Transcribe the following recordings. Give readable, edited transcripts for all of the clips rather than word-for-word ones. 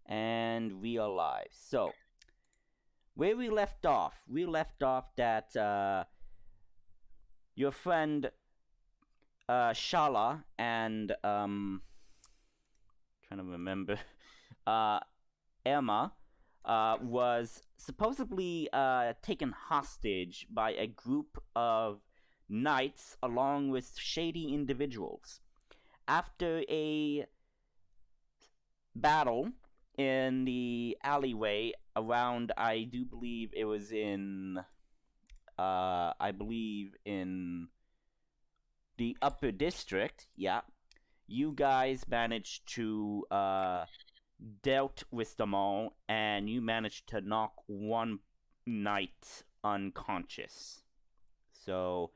And we are live. So, where we left off that your friend Shala and trying to remember, Emma was supposedly taken hostage by a group of knights along with shady individuals. After a battle in the alleyway around, I do believe it was in the upper district, yeah, you guys managed to dealt with them all, and you managed to knock one knight unconscious. So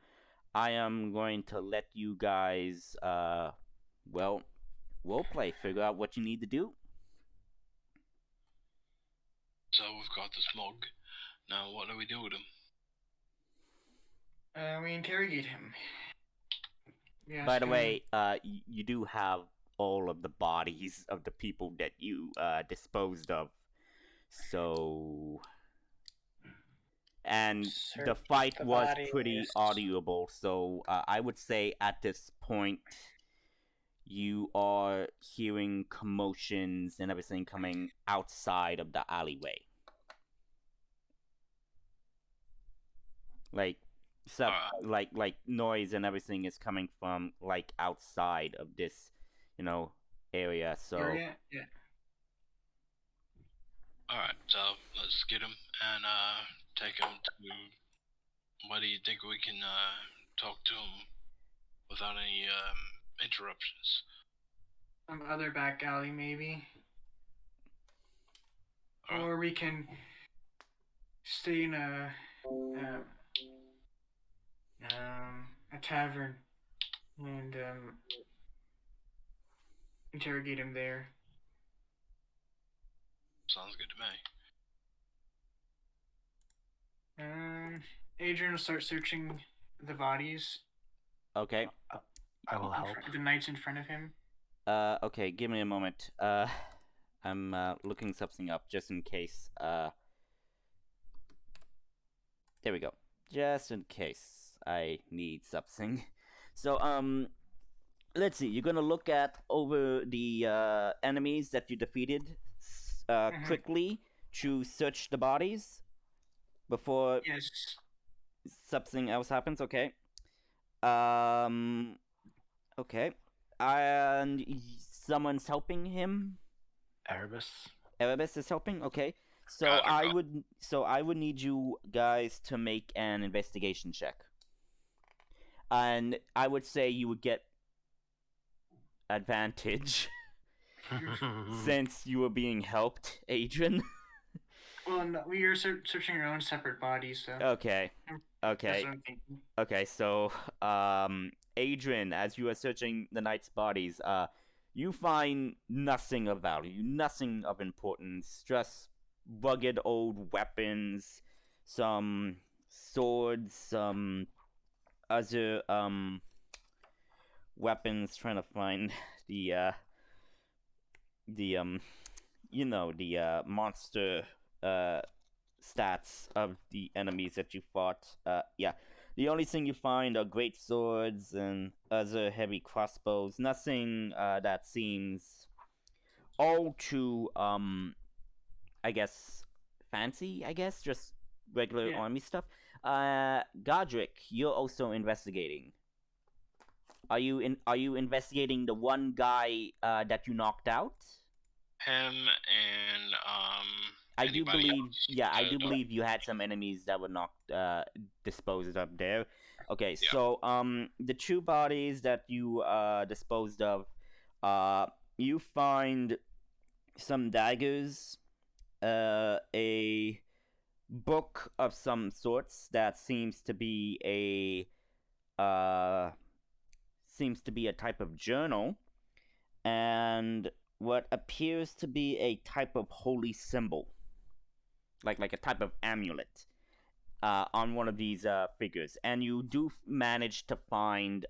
I am going to let you guys well, roleplay, figure out what you need to do. So we've got this mug. Now what do we do with him? We interrogate him. By the way, you do have all of the bodies of the people that you disposed of. So, and the fight was pretty audible. So I would say at this point, you are hearing commotions and everything coming outside of the alleyway. Like stuff, like noise and everything is coming from like outside of this, area. So yeah. Alright, so let's get him and take him to. What do you think we can talk to him without any interruptions? Some other back alley, maybe. Right. Or we can stay in a tavern and interrogate him there. Sounds good to me. Adrian will start searching the bodies. Okay. I will help. The knights in front of him. Okay, give me a moment. I'm looking something up just in case. There we go. Just in case I need something. So, let's see. You're gonna look at over the enemies that you defeated quickly to search the bodies before something else happens. Okay. Okay. And someone's helping him. Erebus is helping. Okay. So I would need you guys to make an investigation check. And I would say you would get advantage since you were being helped, Adrian. Well, no, we are searching our own separate bodies, so. Okay. Okay, so Adrian, as you are searching the knight's bodies, you find nothing of value, nothing of importance, just rugged old weapons, some swords, some other weapons, trying to find the monster stats of the enemies that you fought. Yeah. The only thing you find are great swords and other heavy crossbows. Nothing that seems all too I guess fancy, just regular army stuff. Godric, you're also investigating. Are you investigating the one guy that you knocked out? Him and I do believe you had some enemies that were knocked disposed of there. Okay, so the two bodies that you disposed of, you find some daggers, a book of some sorts that seems to be a type of journal, and what appears to be a type of holy symbol, like a type of amulet, on one of these figures. And you do manage to find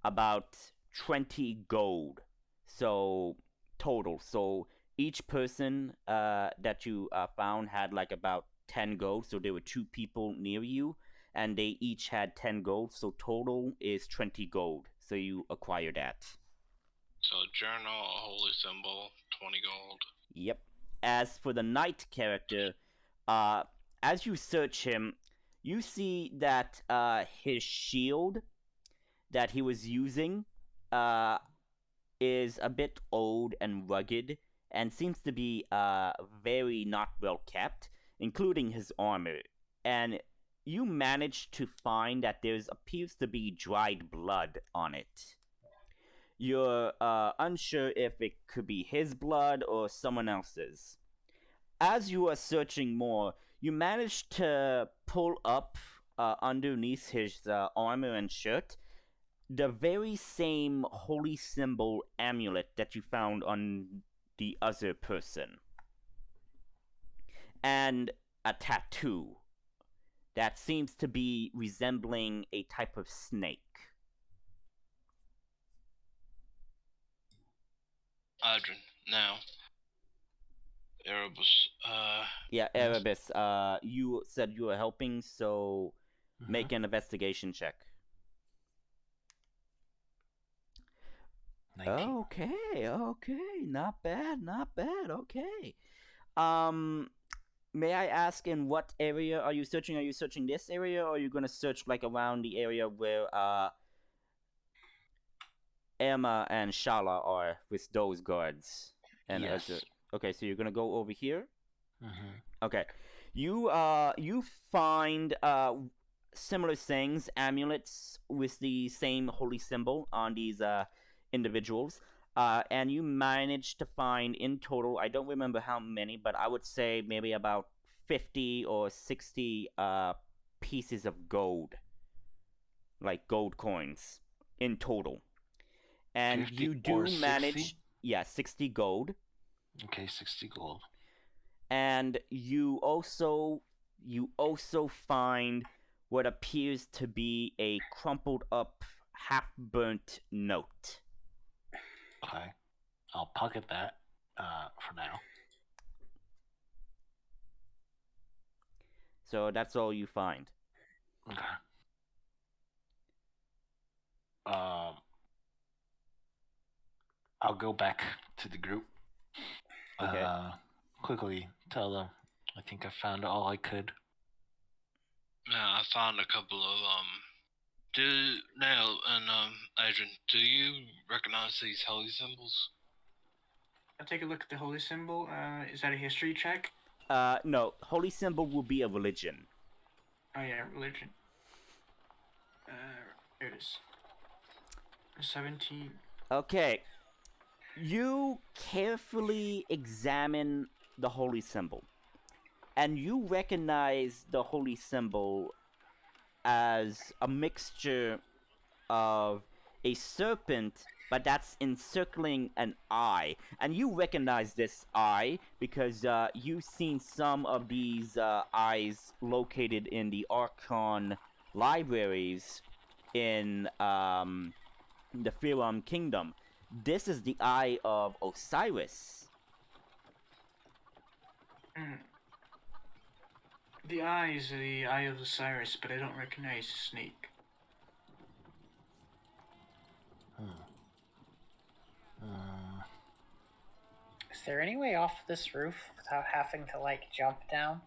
about 20 gold, so total. So each person that you found had like about 10 gold, so there were 2 people near you, and they each had 10 gold, so total is 20 gold. So you acquire that. So journal, a holy symbol, 20 gold. Yep. As for the knight character, as you search him, you see that his shield that he was using is a bit old and rugged and seems to be very not well kept, including his armor. And you manage to find that there appears to be dried blood on it. You're unsure if it could be his blood or someone else's. As you are searching more, you manage to pull up underneath his armor and shirt the very same holy symbol amulet that you found on the other person. And a tattoo that seems to be resembling a type of snake. Adrian, now. Erebus, Yeah, Erebus, you said you were helping, so make an investigation check. 19. Okay, not bad, okay. May I ask in what area are you searching? Are you searching this area, or are you gonna search like around the area where Emma and Shala are with those guards? And Yes. Okay, so you're gonna go over here? Mm-hmm. Okay. You find similar things, amulets with the same holy symbol on these individuals. And you managed to find in total, I don't remember how many, but I would say maybe about 50 or 60 pieces of gold, like gold coins in total. And you do manage, 60 gold. Okay, 60 gold. And you also find what appears to be a crumpled up, half burnt note. Okay, I'll pocket that for now. So that's all you find. Okay. I'll go back to the group. Okay. Quickly tell them I think I found all I could. Yeah, I found a couple of Now, and Adrian, do you recognize these holy symbols? I'll take a look at the holy symbol. Is that a history check? No. Holy symbol will be a religion. Oh yeah, religion. There it is. 17. Okay. You carefully examine the holy symbol, and you recognize the holy symbol as a mixture of a serpent, but that's encircling an eye. And you recognize this eye because you've seen some of these eyes located in the Archon libraries in the Firam Kingdom. This is the eye of Osiris. The eye is the eye of Osiris, but I don't recognize the snake. Is there any way off this roof without having to like jump down?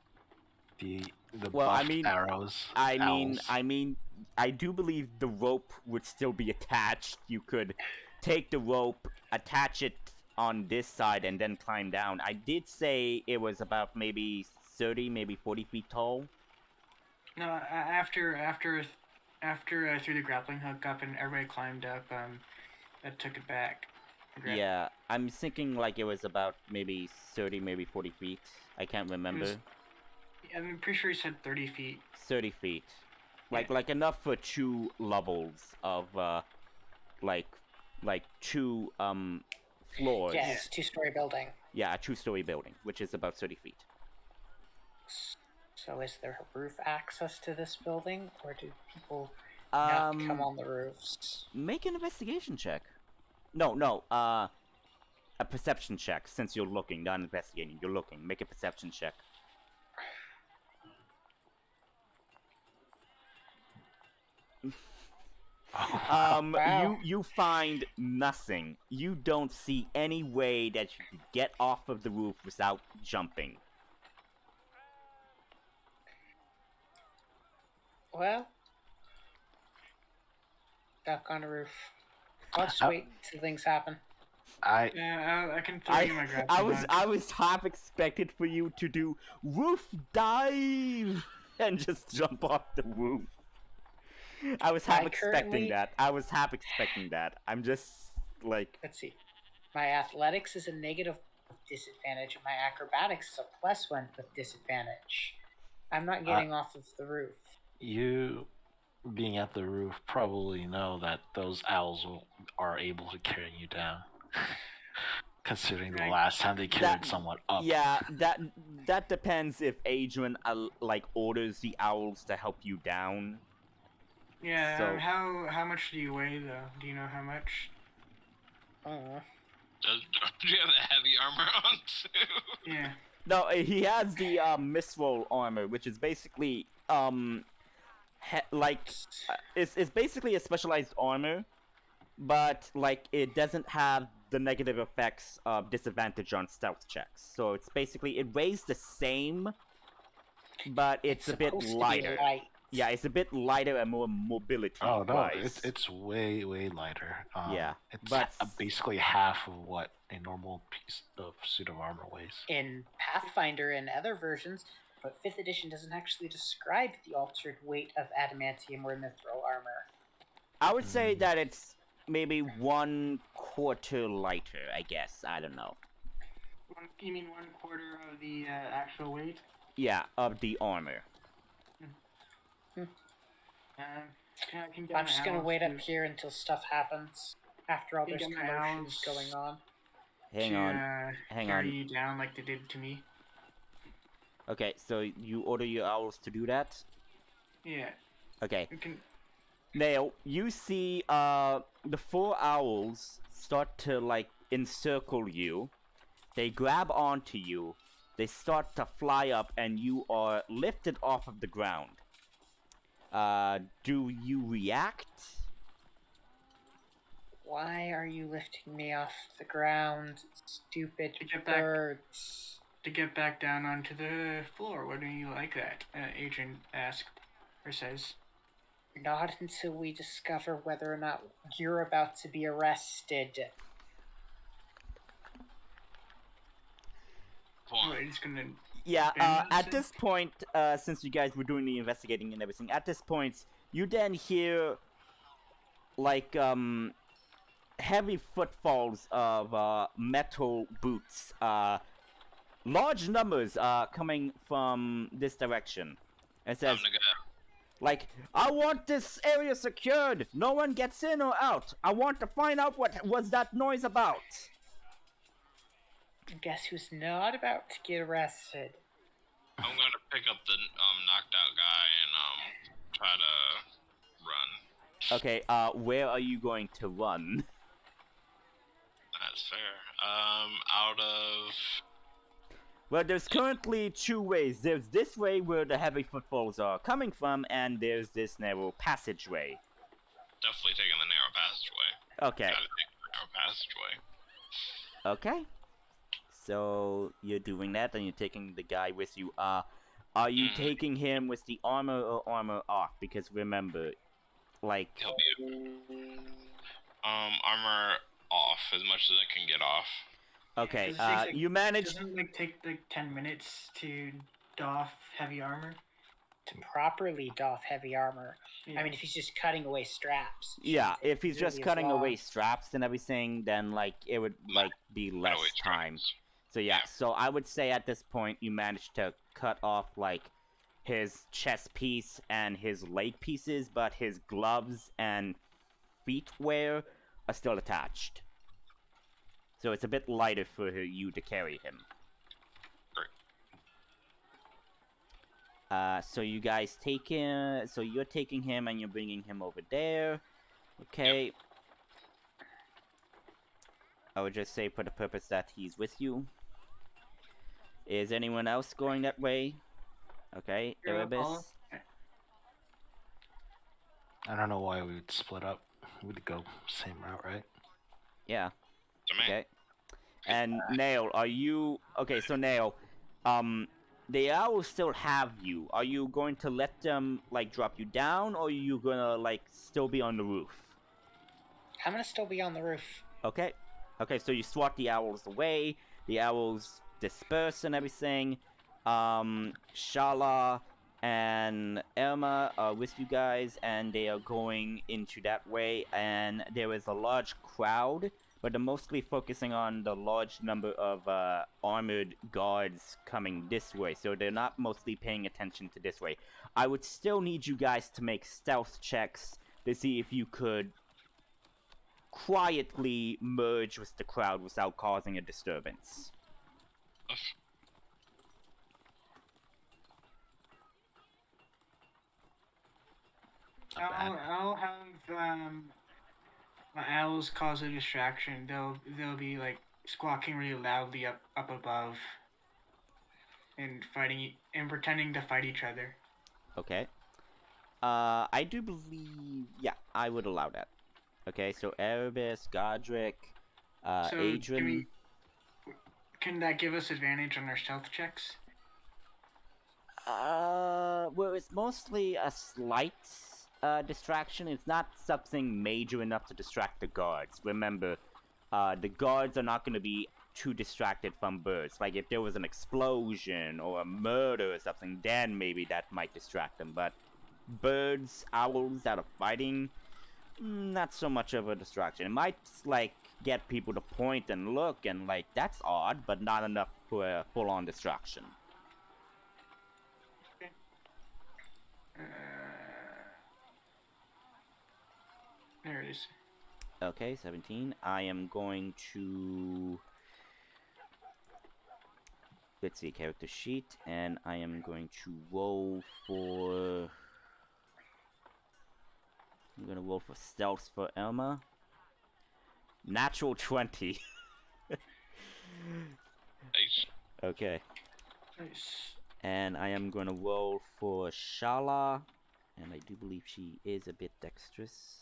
The Well, I buffed mean, arrows. I mean, I do believe the rope would still be attached. You could take the rope, attach it on this side, and then climb down. I did say it was about maybe 30, maybe 40 feet tall. No, after I threw the grappling hook up and everybody climbed up, I took it back. Yeah, I'm thinking like it was about maybe 30, maybe 40 feet. I can't remember. I'm pretty sure he said 30 feet. 30 feet. Like enough for 2 levels of, like 2, floors. Yeah, it's a 2-story building. Yeah, a 2-story building, which is about 30 feet. So is there roof access to this building, or do people not come on the roofs? Make an investigation check. No, a perception check since you're looking, not investigating. You're looking. Make a perception check. Wow. You find nothing. You don't see any way that you could get off of the roof without jumping. Well, duck on a roof. I'll just Oh. wait till things happen. Yeah, I can throw you my grappling hook. I was half expected for you to do roof dive and just jump off the roof. I was half expecting that. I'm just like. Let's see. My athletics is a negative with disadvantage, and my acrobatics is a +1 with disadvantage. I'm not getting off of the roof. You, being at the roof, probably know that those owls are able to carry you down. Considering the last time they carried someone up. Yeah, that depends if Adrian like orders the owls to help you down. Yeah. So- How much do you weigh though? Do you know how much? I don't know. Do you have the heavy armor on too? Yeah. No, he has the misroll armor, which is basically it's basically a specialized armor, but like it doesn't have the negative effects of disadvantage on stealth checks. So it's basically it weighs the same, but it's a bit supposed to be lighter. light. Yeah, it's a bit lighter and more mobility. Oh no, wise. it's way lighter. Yeah, it's but- basically half of what a normal piece of suit of armor weighs. In Pathfinder and other versions, but 5th edition doesn't actually describe the altered weight of adamantium or mithril armor. I would say that it's maybe 1/4 lighter. I guess I don't know. You mean 1/4 of the actual weight? Yeah, of the armor. I can get I'm my just gonna owls wait to- up here until stuff happens. After all, You there's get my commotions owls. going on. Hang to, on. Carry on. you down like they did to me. Okay, so you order your owls to do that? Yeah. Okay. You can. Now, you see the 4 owls start to like encircle you. They grab onto you. They start to fly up and you are lifted off of the ground. Do you react? Why are you lifting me off the ground, stupid To get back- birds? To get back down onto the floor. Why don't you like that? Adrian asked, or says. Not until we discover whether or not you're about to be arrested. Hold What, on. he's gonna. Yeah, Bam, at so- this point, since you guys were doing the investigating and everything, at this point, you then hear, like, heavy footfalls of, metal boots, large numbers, coming from this direction. It says, Time to go. like, I want this area secured! No one gets in or out! I want to find out what was that noise about! Guess who's not about to get arrested? I'm gonna pick up the knocked out guy and try to run. Okay, where are you going to run? That's fair. Out of Well, there's currently 2 ways. There's this way where the heavy footfalls are coming from, and there's this narrow passageway. definitely taking the narrow passageway. Okay, Gotta take the narrow passageway. okay. So, you're doing that, and you're taking the guy with you. Are you taking him with the armor or armor off? Because remember, like... He'll be armor off as much as I can get off. Okay, Does it take, like- you managed... Doesn't it like take like 10 minutes to doff heavy armor? To properly doff heavy armor. Yeah. I mean, if he's just cutting away straps. it Yeah, shouldn't take if he's just nearly as cutting long. away straps and everything, then, like, it would, like, be less Cutaway time. straps. So yeah, so I would say at this point you managed to cut off like his chest piece and his leg pieces, but his gloves and feet wear are still attached. So it's a bit lighter for you to carry him. So you guys take him. So you're taking him and you're bringing him over there. Okay. I would just say for the purpose that he's with you. Is anyone else going that way? Okay, Yeah, Erebus. I don't know why we would split up. We'd go same route, right? Yeah. To me. Okay. And Nail, are you okay? So Nail, the owls still have you. Are you going to let them like drop you down, or are you gonna like still be on the roof? I'm gonna still be on the roof. Okay. Okay. So you swat the owls away. The owls disperse and everything. Shala and Elma are with you guys, and they are going into that way. And there is a large crowd, but they're mostly focusing on the large number of armored guards coming this way. So they're not mostly paying attention to this way. I would still need you guys to make stealth checks to see if you could quietly merge with the crowd without causing a disturbance. Not bad. I'll have my owls cause a distraction. They'll be like squawking really loudly up above, and fighting and pretending to fight each other. Okay. I do believe, yeah, I would allow that. Okay, so Erebus, Godric, So Adrian. can that give us advantage on our stealth checks? Well, it's mostly a slight distraction. It's not something major enough to distract the guards. Remember, the guards are not going to be too distracted from birds. Like, if there was an explosion or a murder or something, then maybe that might distract them. But birds, owls that are fighting, not so much of a distraction. It might, like, get people to point and look and, like, that's odd, but not enough for a full-on distraction. There it is. Okay, 17. I am going to... Let's see, character sheet, and I am going to roll for... I'm gonna roll for stealth for Elma. Natural 20. Nice. Okay. Nice. And I am gonna roll for Shala, and I do believe she is a bit dexterous.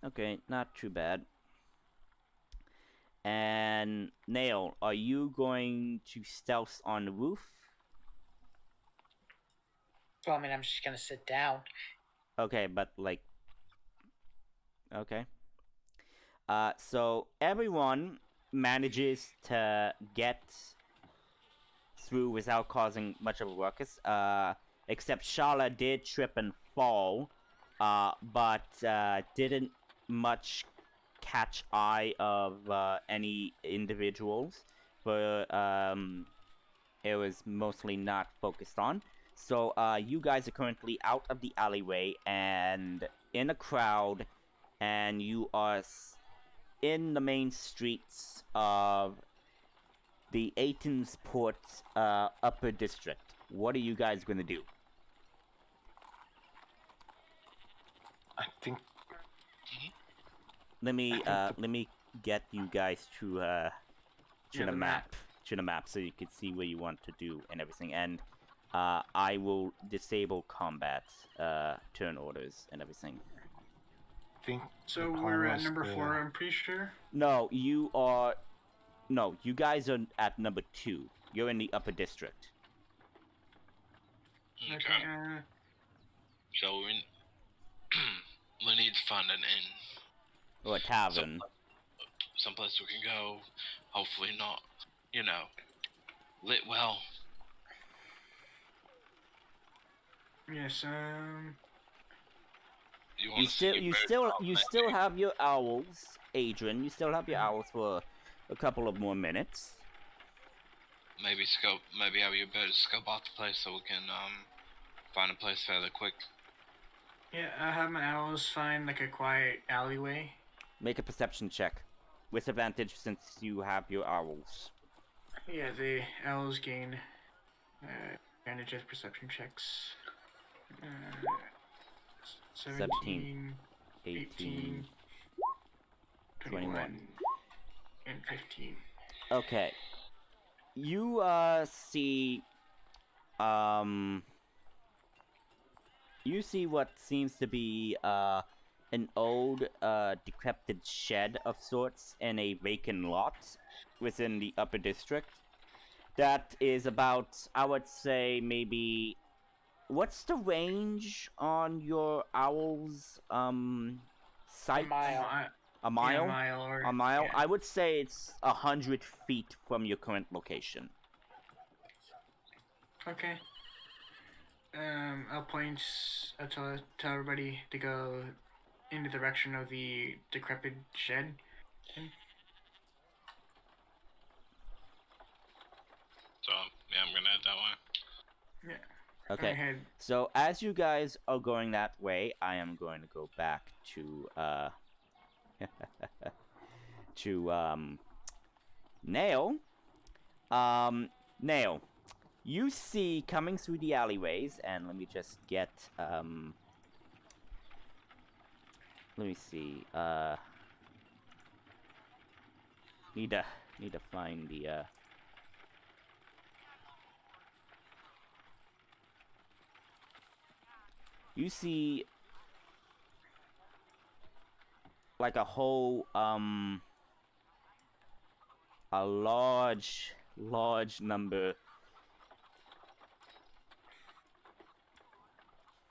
Okay, not too bad. And Nail, are you going to stealth on the roof? Well, I mean, I'm just gonna sit down. Okay, but like... Okay. So everyone manages to get through without causing much of a ruckus. Except Shala did trip and fall, but didn't much catch eye of any individuals. For it was mostly not focused on. So you guys are currently out of the alleyway and in a crowd, and you are in the main streets of the Aitonsport Upper District. What are you guys gonna do? I think Let me get you guys to the map. To the map, so you can see what you want to do and everything. And I will disable combat turn orders and everything. So the we're at plan number was 4, I'm pretty sure. No, you are. No, you guys are at number 2. You're in the Upper District. Okay. So we need to find an inn. Or a tavern. Someplace we can go. Hopefully not, lit well. Yes. You still have your owls, Adrian. You still have your owls for a couple of more minutes. Maybe have your bird scope out the place so we can find a place fairly quick. Yeah, I have my owls find like a quiet alleyway. Make a perception check. With advantage since you have your owls. Yeah, the owls gain advantage of perception checks. 17, 18. 21. And 15. Okay. You see you see what seems to be an old decrepit shed of sorts in a vacant lot within the upper district. That is about, I would say, maybe, what's the range on your owl's sight? A mile. A mile? Yeah, a mile. Or, A mile? Yeah. I would say it's 100 feet from your current location. Okay. I'll point. I'll tell everybody to go in the direction of the decrepit shed. So yeah, I'm gonna head that way. Yeah. Okay. Ahead. So as you guys are going that way, I am going to go back to to Nail. Nail, you see coming through the alleyways, and let me just get let me see. Need to find the you see like a whole a large number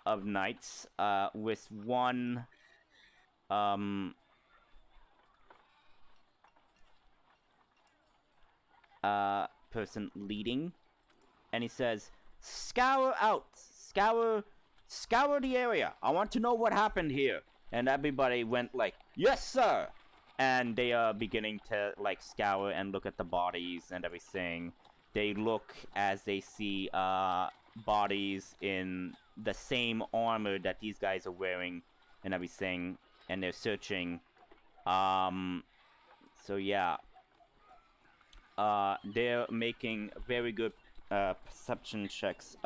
of knights with one person leading, and he says, scour the area. I want to know what happened here. And everybody went like, yes sir, and they are beginning to like scour and look at the bodies and everything. They look as they see bodies in the same armor that these guys are wearing and everything, and they're searching. So yeah, they're making very good perception checks.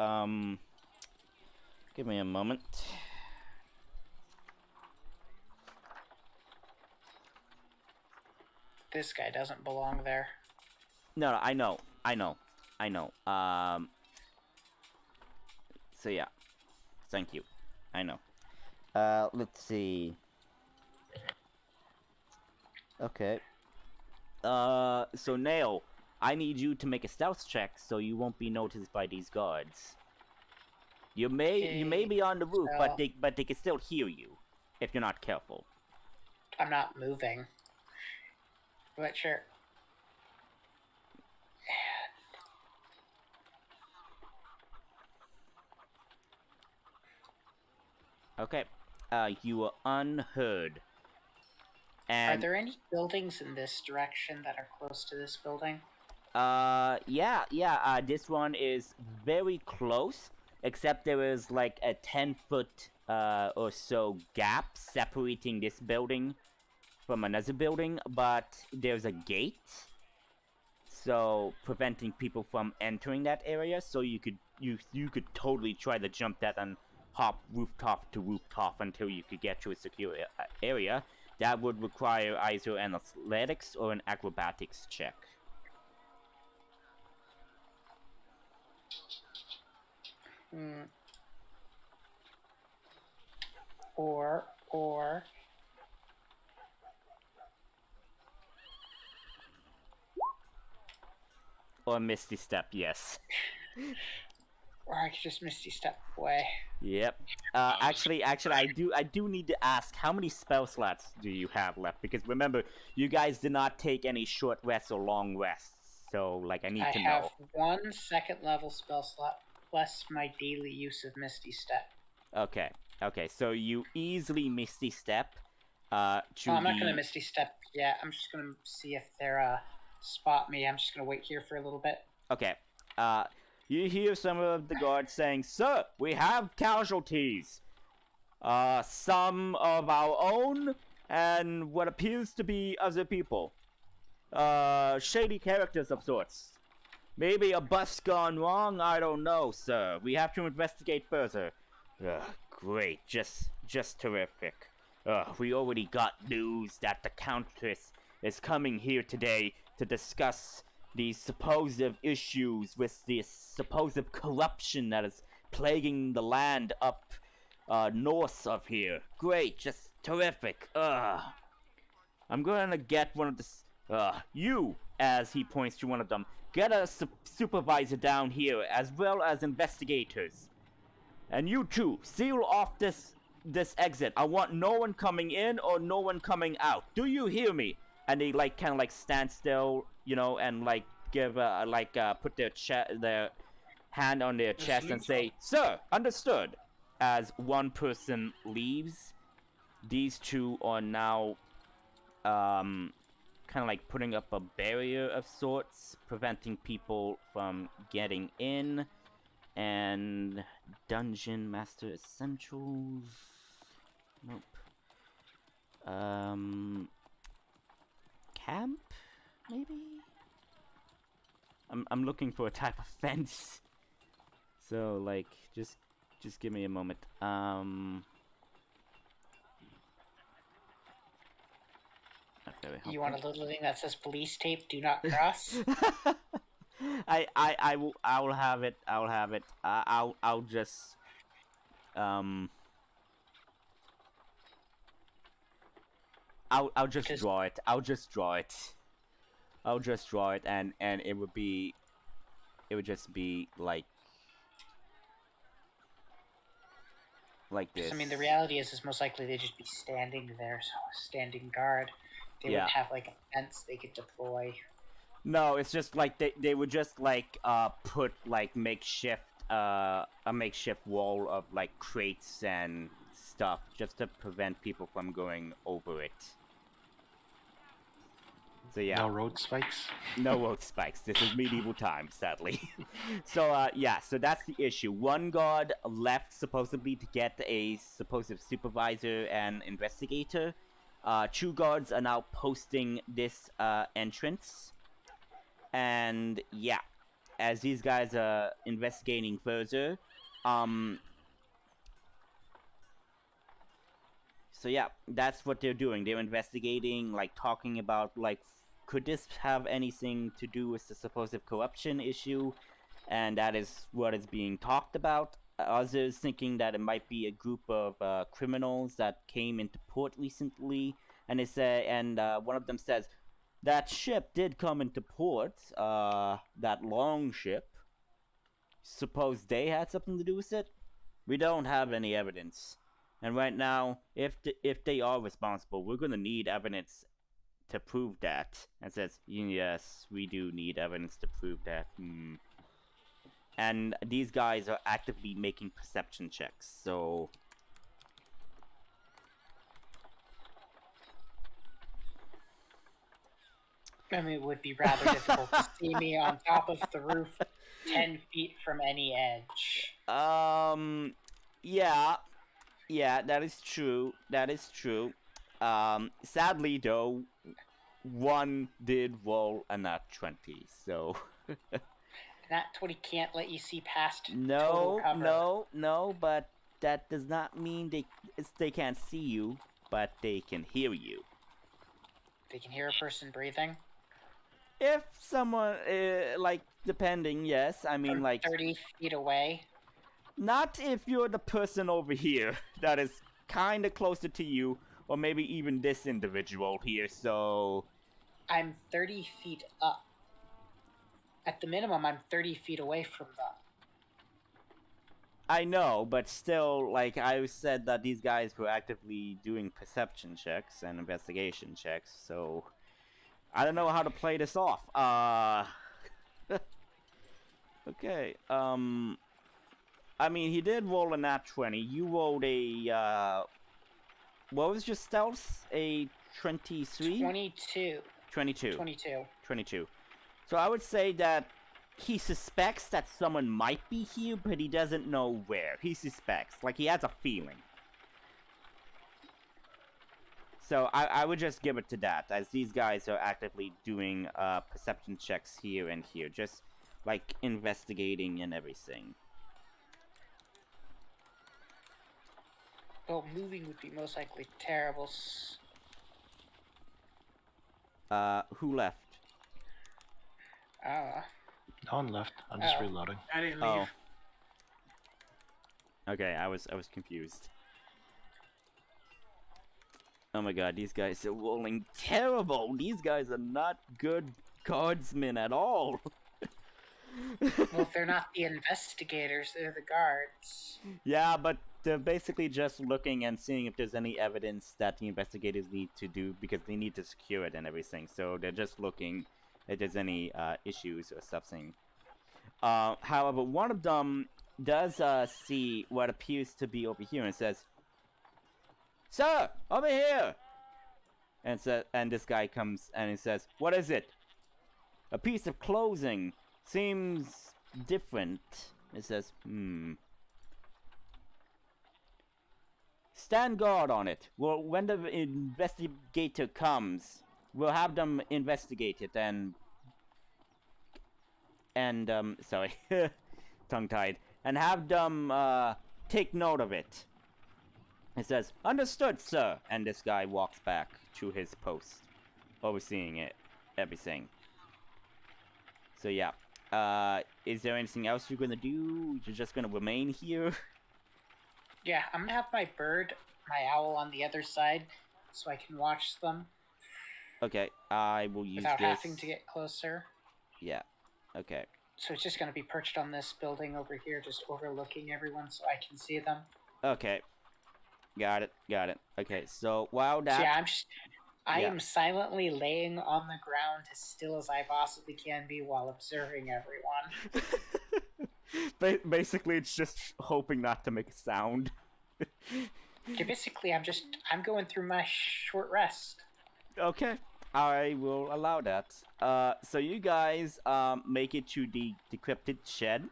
Give me a moment. This guy doesn't belong there. No, I know. So yeah, thank you. I know. Let's see. Okay. So Nail, I need you to make a stealth check so you won't be noticed by these guards. You may be on the roof, So- but they can still hear you if you're not careful. I'm not moving. But sure. Okay. You are unheard. Are And there any buildings in this direction that are close to this building? yeah. This one is very close, except there is like a 10-foot or so gap separating this building from another building, but there's a gate, so preventing people from entering that area. So you could totally try to jump that and hop rooftop to rooftop until you could get to a secure area. That would require either an athletics or an acrobatics check. Or Or Misty Step, yes. I could just Misty Step away. Yep. Actually, I do need to ask, how many spell slots do you have left? Because remember, you guys did not take any short rests or long rests. So, like, I need to I know. have 1 second level spell slot plus my daily use of Misty Step. Okay. So you easily Misty Step. I'm not gonna Misty Step yet. I'm just gonna see if they're spot me. I'm just gonna wait here for a little bit. Okay. You hear some of the guards saying, "Sir, we have casualties. Some of our own, and what appears to be other people. Shady characters of sorts. Maybe a bus gone wrong, I don't know, sir. We have to investigate further." Great, just terrific. We already got news that the Countess is coming here today to discuss these supposed issues with this supposed corruption that is plaguing the land up north of here. Great, just terrific. I'm gonna get one of the you, as he points to one of them, get a supervisor down here as well as investigators. And you two, seal off this exit. I want no one coming in or no one coming out. Do you hear me? And they like kind of like stand still, you know, and like give put their hand on their chest and say, "Sir, understood." As one person leaves, these two are now kind of like putting up a barrier of sorts, preventing people from getting in. And Dungeon Master Essentials. Nope. Camp, maybe. I'm looking for a type of fence. So like, just give me a moment. You want a little thing that says police tape, do not cross? I will have it. I'll just I'll just draw it. I'll just draw it, and it would just be like this. I mean, the reality is most likely they'd just be standing there, so standing guard. They would have like a fence they could deploy. No, it's just like they would just like put like a makeshift wall of like crates and stuff just to prevent people from going over it. So yeah. No road spikes? No road spikes. This is medieval times, sadly. So yeah, so that's the issue. One guard left supposedly to get a supposed supervisor and investigator. Two guards are now posting this entrance. And yeah, as these guys are investigating further, so yeah, that's what they're doing. They're investigating, like talking about like, could this have anything to do with the supposed corruption issue? And that is what is being talked about. Others thinking that it might be a group of criminals that came into port recently, and they say, and one of them says, that ship did come into port, that long ship. Suppose they had something to do with it? We don't have any evidence. And right now, if they are responsible, we're gonna need evidence to prove that. And says, yes, we do need evidence to prove that. And these guys are actively making perception checks, so... I mean, it would be rather difficult to see me on top of the roof 10 feet from any edge. Yeah, that is true. Sadly, though, one did roll a nat 20, so... Nat 20 can't let you see past total No, cover. no, but that does not mean they can't see you, but they can hear you. They can hear a person breathing? If someone, like, depending, yes, I mean, From like... 30 feet away? Not if you're the person over here that is kinda closer to you, or maybe even this individual here, so... I'm 30 feet up. At the minimum, I'm 30 feet away from them. I know, but still, like, I said that these guys were actively doing perception checks and investigation checks, so... I don't know how to play this off. Okay, I mean, he did roll a nat 20. You rolled a, what was your stealth? A 23? 22. 22. 22. 22. So I would say that he suspects that someone might be here, but he doesn't know where. He suspects. Like, he has a feeling. So I would just give it to that, as these guys are actively doing perception checks here and here. Just, like, investigating and everything. Well, moving would be most likely terrible. Who left? No one left. I'm just Oh. reloading. I didn't leave. Oh. Okay, I was confused. Oh my god, these guys are rolling terrible. These guys are not good guardsmen at all. Well, if they're not the investigators, they're the guards. Yeah, but they're basically just looking and seeing if there's any evidence that the investigators need to do because they need to secure it and everything. So they're just looking if there's any issues or something. However, one of them does see what appears to be over here and says, "Sir, over here!" And this guy comes and he says, "What is it?" "A piece of clothing. Seems different." It says, "Stand guard on it. Well, when the investigator comes, we'll have them investigate it sorry, tongue-tied, and have them, take note of it." It says, "Understood, sir." And this guy walks back to his post, overseeing it, everything. So yeah, is there anything else you're gonna do? You're just gonna remain here? Yeah, I'm gonna have my owl on the other side, so I can watch them. Okay, I will use without this. having to get closer. Yeah, okay. So it's just gonna be perched on this building over here, just overlooking everyone, so I can see them. Okay. Got it. Okay, so while that... So yeah, I am silently laying on the ground as still as I possibly can be while observing everyone. Basically, it's just hoping not to make a sound. Yeah, basically, I'm going through my short rest. Okay, I will allow that. So you guys make it to the decrepit shed.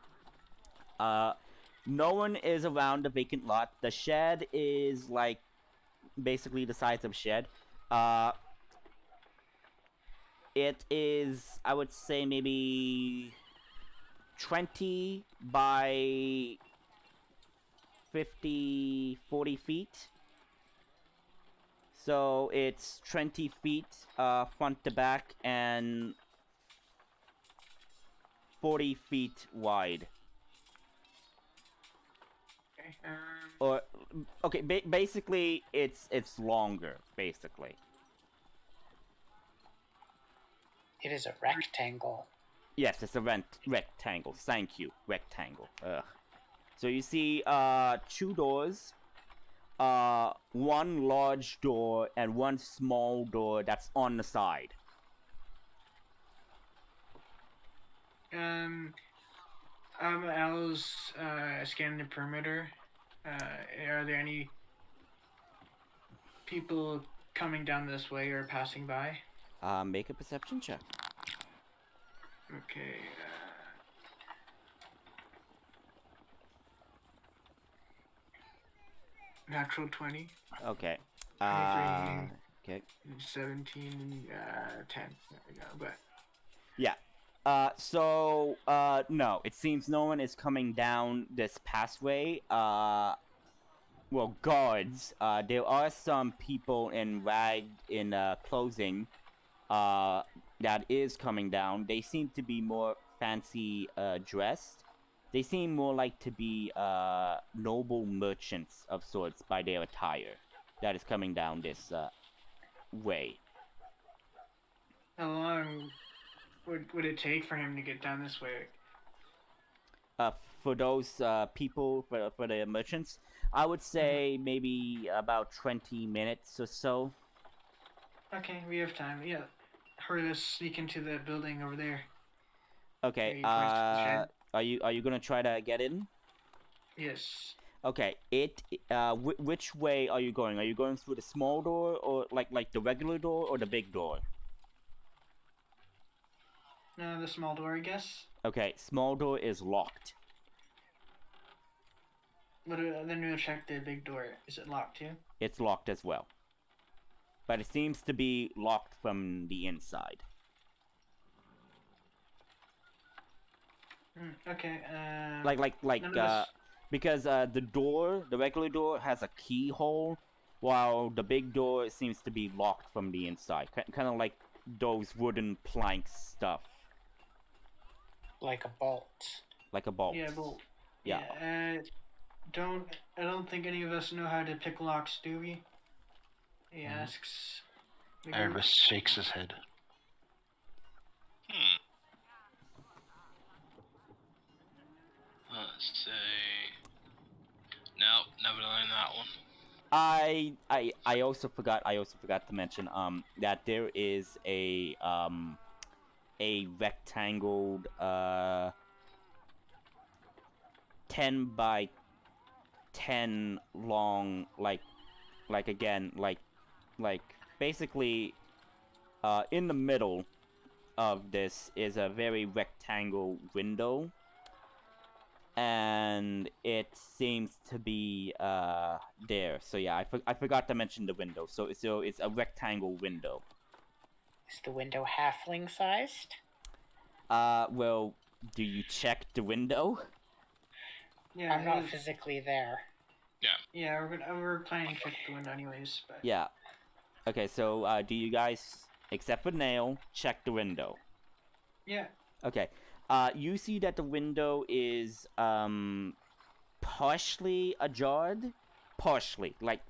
No one is around the vacant lot. The shed is like basically the size of a shed. It is, I would say, maybe 20 by 50, 40 feet. So it's 20 feet front to back and 40 feet wide. Okay, basically it's longer, basically. It is a rectangle. Yes, it's a rectangle. Thank you, rectangle. Ugh. So you see, 2 doors, one large door and one small door that's on the side. Al's scanning the perimeter. Are there any people coming down this way or passing by? Make a perception check. Okay. Natural 20. Okay. 23. Okay. 17. 10. There we go. But yeah. No, it seems no one is coming down this pathway. Well, guards. There are some people in clothing, that is coming down. They seem to be more fancy, dressed. They seem more like to be, noble merchants of sorts by their attire. That is coming down this, way. how long would it take for him to get down this way? For those, people, for the merchants, I would say maybe about 20 minutes or so. Okay, we have time. Yeah. Hurry, let's sneak into the building over there. Okay, He points to the shed. are you gonna try to get in? Yes. Okay, which way are you going? Are you going through the small door, or like the regular door, or the big door? No, the small door, I guess. Okay, small door is locked. But then we'll check the big door. Is it locked too? It's locked as well. But it seems to be locked from the inside. Okay. Like because the regular door has a keyhole, while the big door seems to be locked from the inside, kind of like those wooden plank stuff, Like a bolt. like a bolt. Yeah, but Yeah. I don't think any of us know how to pick locks, do we? He asks. Erebus shakes his head. Let's see. No, never learned that one. I also forgot to mention that there is a rectangled 10 by 10 long, like again, like basically in the middle of this is a very rectangle window, and it seems to be there. So yeah, I forgot to mention the window. So it's a rectangle window. Is the window halfling sized? Well, do you check the window? Yeah, I'm not physically there. Yeah, we're planning to check the window anyways. But Yeah. Okay, so do you guys, except for Nail, check the window? yeah, Okay. You see that the window is partially ajar, partially, like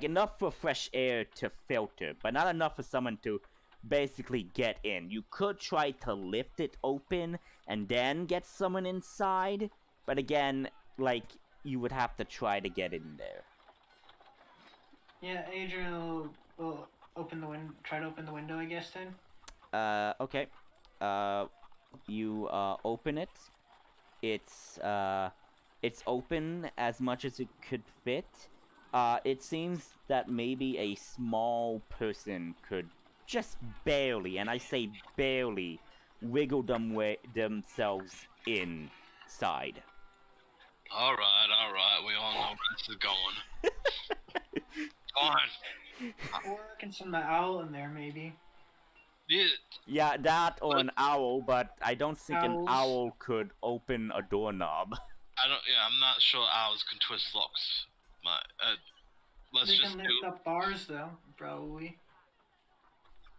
enough for fresh air to filter, but not enough for someone to basically get in. You could try to lift it open and then get someone inside, but again, like, you would have to try to get in there. yeah. Adrian will try to open the window, I guess. Then. Okay. You open it. It's open as much as it could fit. It seems that maybe a small person could just barely, and I say barely, wiggle themselves inside. All right. We all know where this is going. Fine. Or I can send my owl in there, maybe. Yeah, that or an owl, but I don't think an Owls. owl could open a doorknob. I'm not sure owls can twist locks. Let's They just can do lift up bars, though, probably.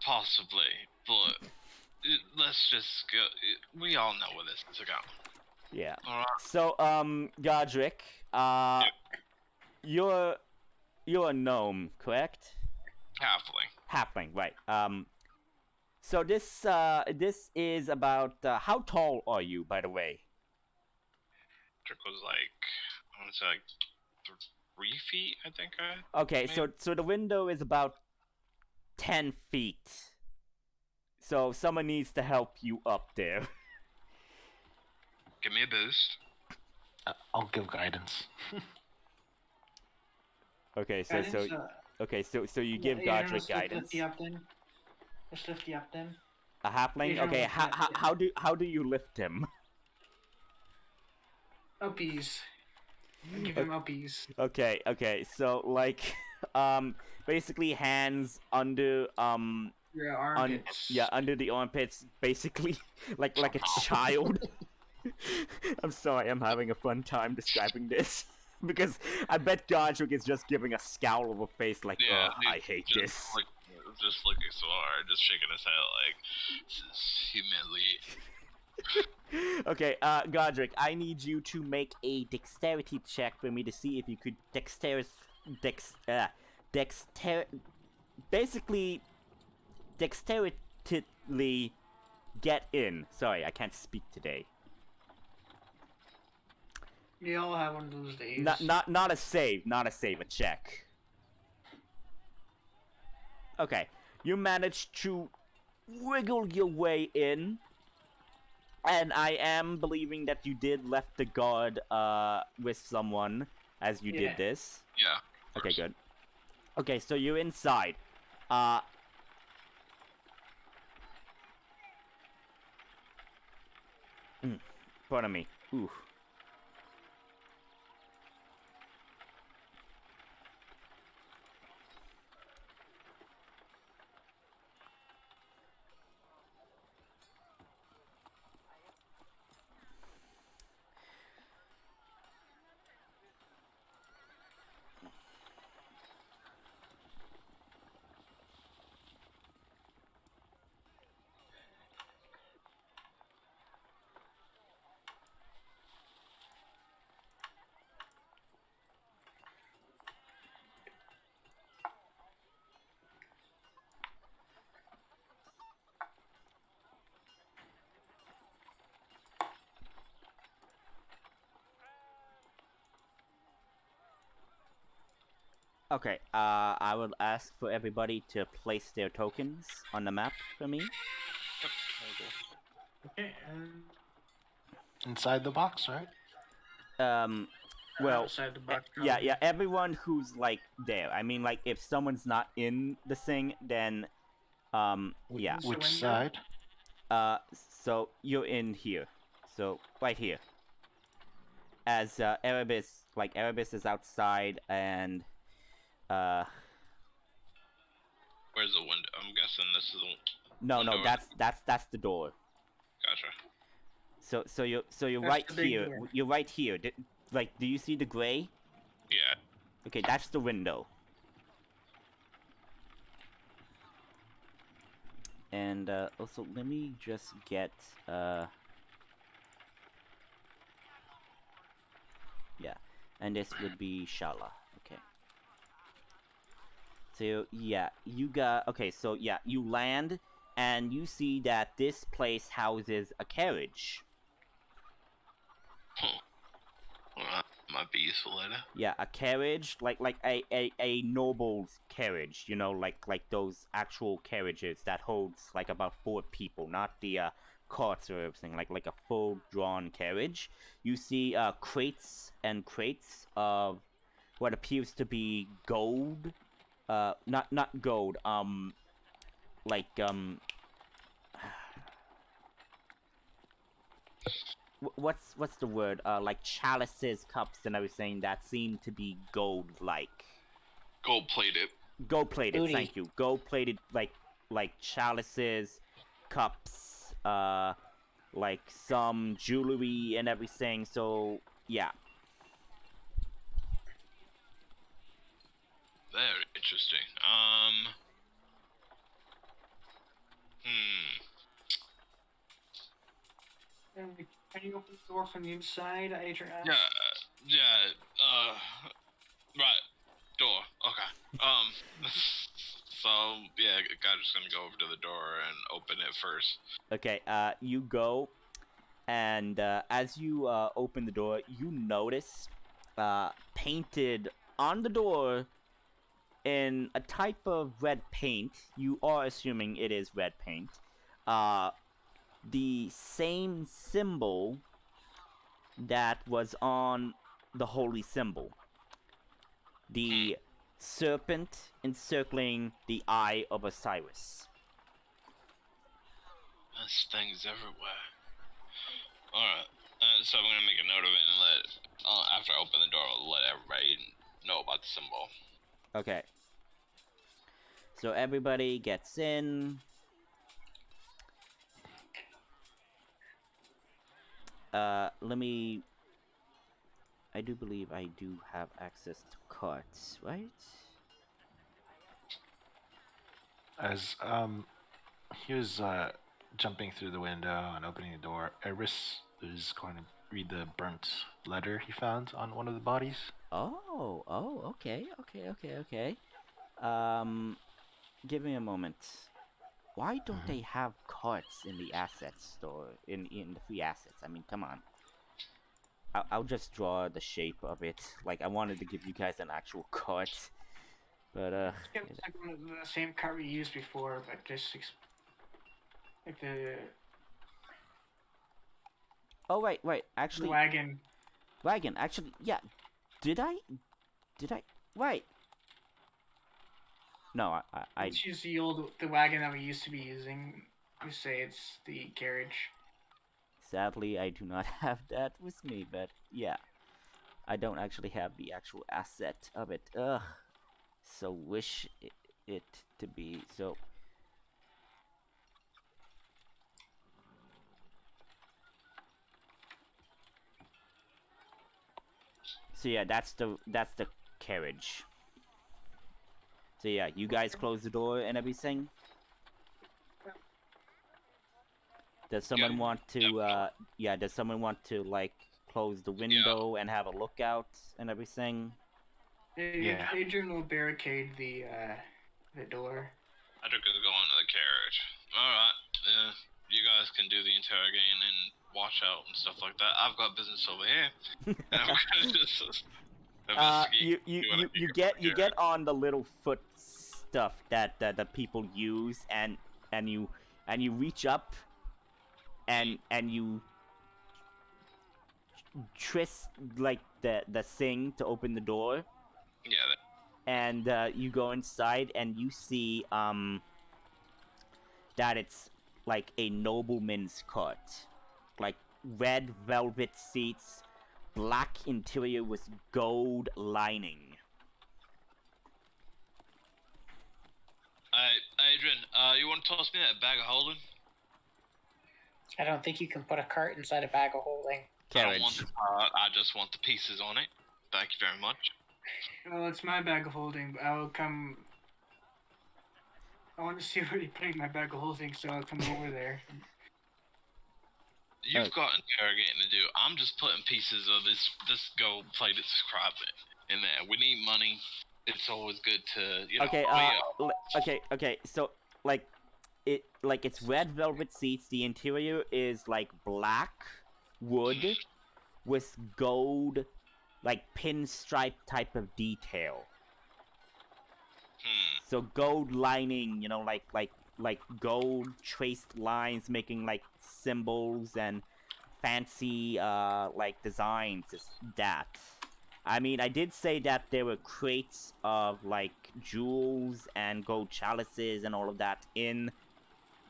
possibly, but let's just go. We all know where this is going. Yeah. All right. So, Godric, you're a gnome, correct? Halfling, right. So this is about, how tall are you, by the way? Trick was like, I want to say like 3 feet, I think. Okay, so the window is about 10 feet. So someone needs to help you up there. Give me a boost. I'll give guidance. Okay, so you give Adrian, Godric let's guidance. Lift you up then. Let's lift you up then. A halfling? Adrian Okay, will lift how do you lift him? Uppies. Give him uppies. Okay, so like, basically hands under, Your armpits. under the armpits, basically, like a child. I'm sorry, I'm having a fun time describing this. Because I bet Godric is just giving a scowl of a face like, Yeah, oh, I hate this. Just looking so hard, just shaking his head like, this is humiliating. Okay, Godric, I need you to make a dexterity check for me to see if you could dexterously get in. Sorry, I can't speak today. We all have one of those days. Not a save, a check. Okay, you managed to wiggle your way in, and I am believing that you did left the guard with someone as you did this. Yeah. Okay, good. Okay, so you're inside. Pardon me. Ooh. Okay, I will ask for everybody to place their tokens on the map for me. Okay. Inside the box, right? Well, Outside the box. yeah, probably. everyone who's like there. I mean, like if someone's not in the thing, then yeah. The Which window? side? So you're in here, so right here. As Erebus is outside, and Where's the window? I'm guessing this is the no, window. that's the door. Gotcha. So you're That's right the big here. door. You're right here. Do you see the gray? Yeah. Okay, that's the window. And also, let me just get yeah, and this would be Shala. Okay. So yeah, you got so yeah, you land and you see that this place houses a carriage. Well, that might be useful later. Yeah, a carriage, like a noble's carriage, you know, like those actual carriages that holds like about 4 people, not the carts or everything, like a full drawn carriage. You see crates and crates of what appears to be gold, not gold, like what's the word? Like chalices, cups, and everything that seem to be gold-like. Gold-plated. Gold-plated. Booty. Thank you. Gold-plated, like chalices, cups, like some jewelry and everything. So yeah. Very interesting. Can you open the door from the inside, Adrian? Yeah. Right. Door. Okay. So yeah, guy's just gonna go over to the door and open it first. Okay. You go, and as you open the door, you notice painted on the door in a type of red paint. You are assuming it is red paint. The same symbol that was on the holy symbol. The serpent encircling the eye of Osiris. There's things everywhere. Alright. So I'm gonna make a note of it and after I open the door, I'll let everybody know about the symbol. Okay. So everybody gets in. I do believe I do have access to carts, right? As he was jumping through the window and opening the door, Eris is going to read the burnt letter he found on one of the bodies. Oh, okay. Give me a moment. Why don't they have carts in the assets store, in the free assets? I mean, come on. I'll just draw the shape of it. Like, I wanted to give you guys an actual cart. But, It's like one of the same cart we used before, but just like the oh, right. Actually, wagon. Wagon, actually, yeah. Did I? Right. No, I Let's use the wagon that we used to be using. You say it's the carriage. Sadly, I do not have that with me, but yeah. I don't actually have the actual asset of it. Ugh. So wish it to be. So yeah, that's the carriage. So yeah, you guys close the door and everything. Does someone want to does someone want to like close the window and have a lookout and everything? Yeah. Adrian will barricade the door. I took it to go into the carriage. Alright. You guys can do the interrogating and watch out and stuff like that. I've got business over here. And I'm gonna just Investigate. You see what I can you find get here. on the little foot stuff that people use, and you reach up, and you twist like the thing to open the door, Yeah. and you go inside, and you see that it's like a nobleman's cart, like red velvet seats, black interior with gold lining. Adrian, you want to toss me that bag of holding? I don't think you can put a cart inside a bag of holding. I don't want Carriage. the part. I just want the pieces on it. Thank you very much. Well, it's my bag of holding. I'll come. I want to see where you're putting my bag of holding, so I'll come over there. You've got interrogating to do. I'm just putting pieces of this gold-plated carve in there. We need money. It's always good to, you know. Okay, okay. So it's red velvet seats. The interior is like black wood with gold, like pinstripe type of detail. So gold lining, like gold traced lines making like symbols and fancy like designs. Is that? I mean, I did say that there were crates of like jewels and gold chalices and all of that in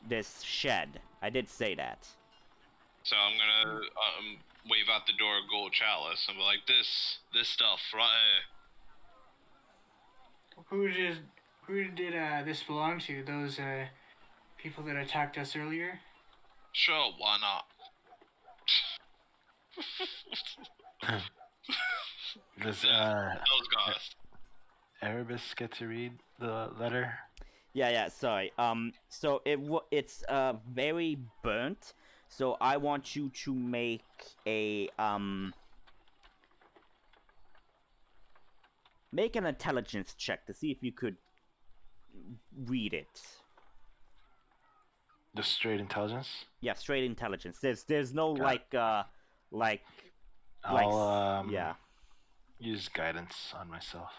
this shed. I did say that. So I'm gonna wave out the door a gold chalice and be like, this stuff right here. Who did this belong to? Those people that attacked us earlier? Sure, why not? Does Those guys. Erebus get to read the letter? Yeah. Sorry. So it's very burnt. So I want you to make a make an intelligence check to see if you could read it. Just straight intelligence? Yeah, straight intelligence. There's no Got like I'll yeah. use guidance on myself.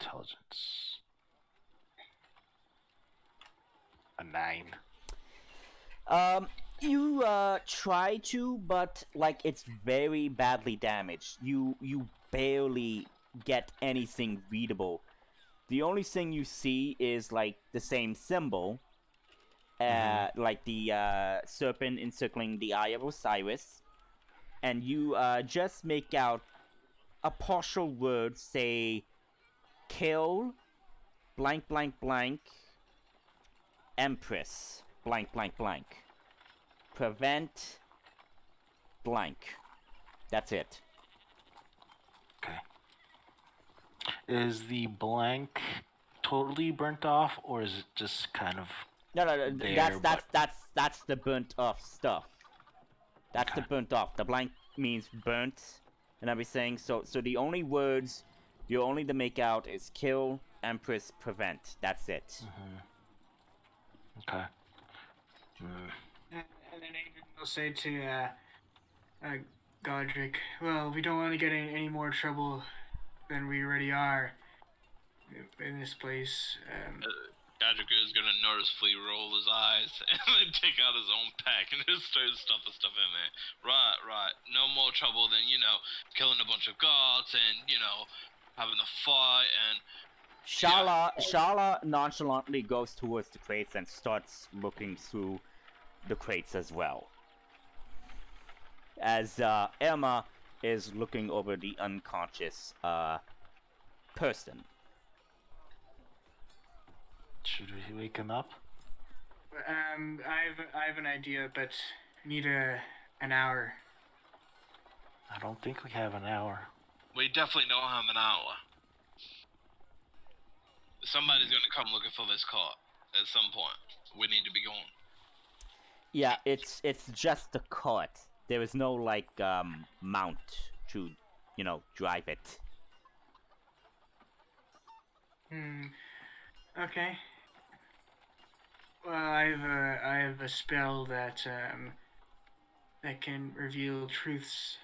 Intelligence. A 9. You try to, but like it's very badly damaged. You barely get anything readable. The only thing you see is like the same symbol, like the serpent encircling the eye of Osiris, and you just make out a partial word, say, kill, blank blank blank, empress, blank blank blank, prevent, blank. That's it. Okay. Is the blank totally burnt off, or is it just kind of? No, there, that's the burnt off stuff. That's the Okay. burnt off. The blank means burnt and everything. So the only words you only to make out is kill, empress, prevent. That's it. Okay. And then Adrian will say to Godric, well, we don't want to get in any more trouble than we already are in this place. Gadget is gonna noticeably roll his eyes and then take out his own pack and just start stuffing stuff in there. Right. No more trouble than, killing a bunch of guards and, having a fight and... Shala nonchalantly goes towards the crates and starts looking through the crates as well. As Emma is looking over the unconscious person. Should we wake him up? I have an idea, but need an hour. I don't think we have an hour. We definitely don't have an hour. Somebody's gonna come looking for this car at some point. We need to be going. Yeah, it's just a cart. There is no like mount to, drive it. Okay. Well, I have a spell that that can reveal truths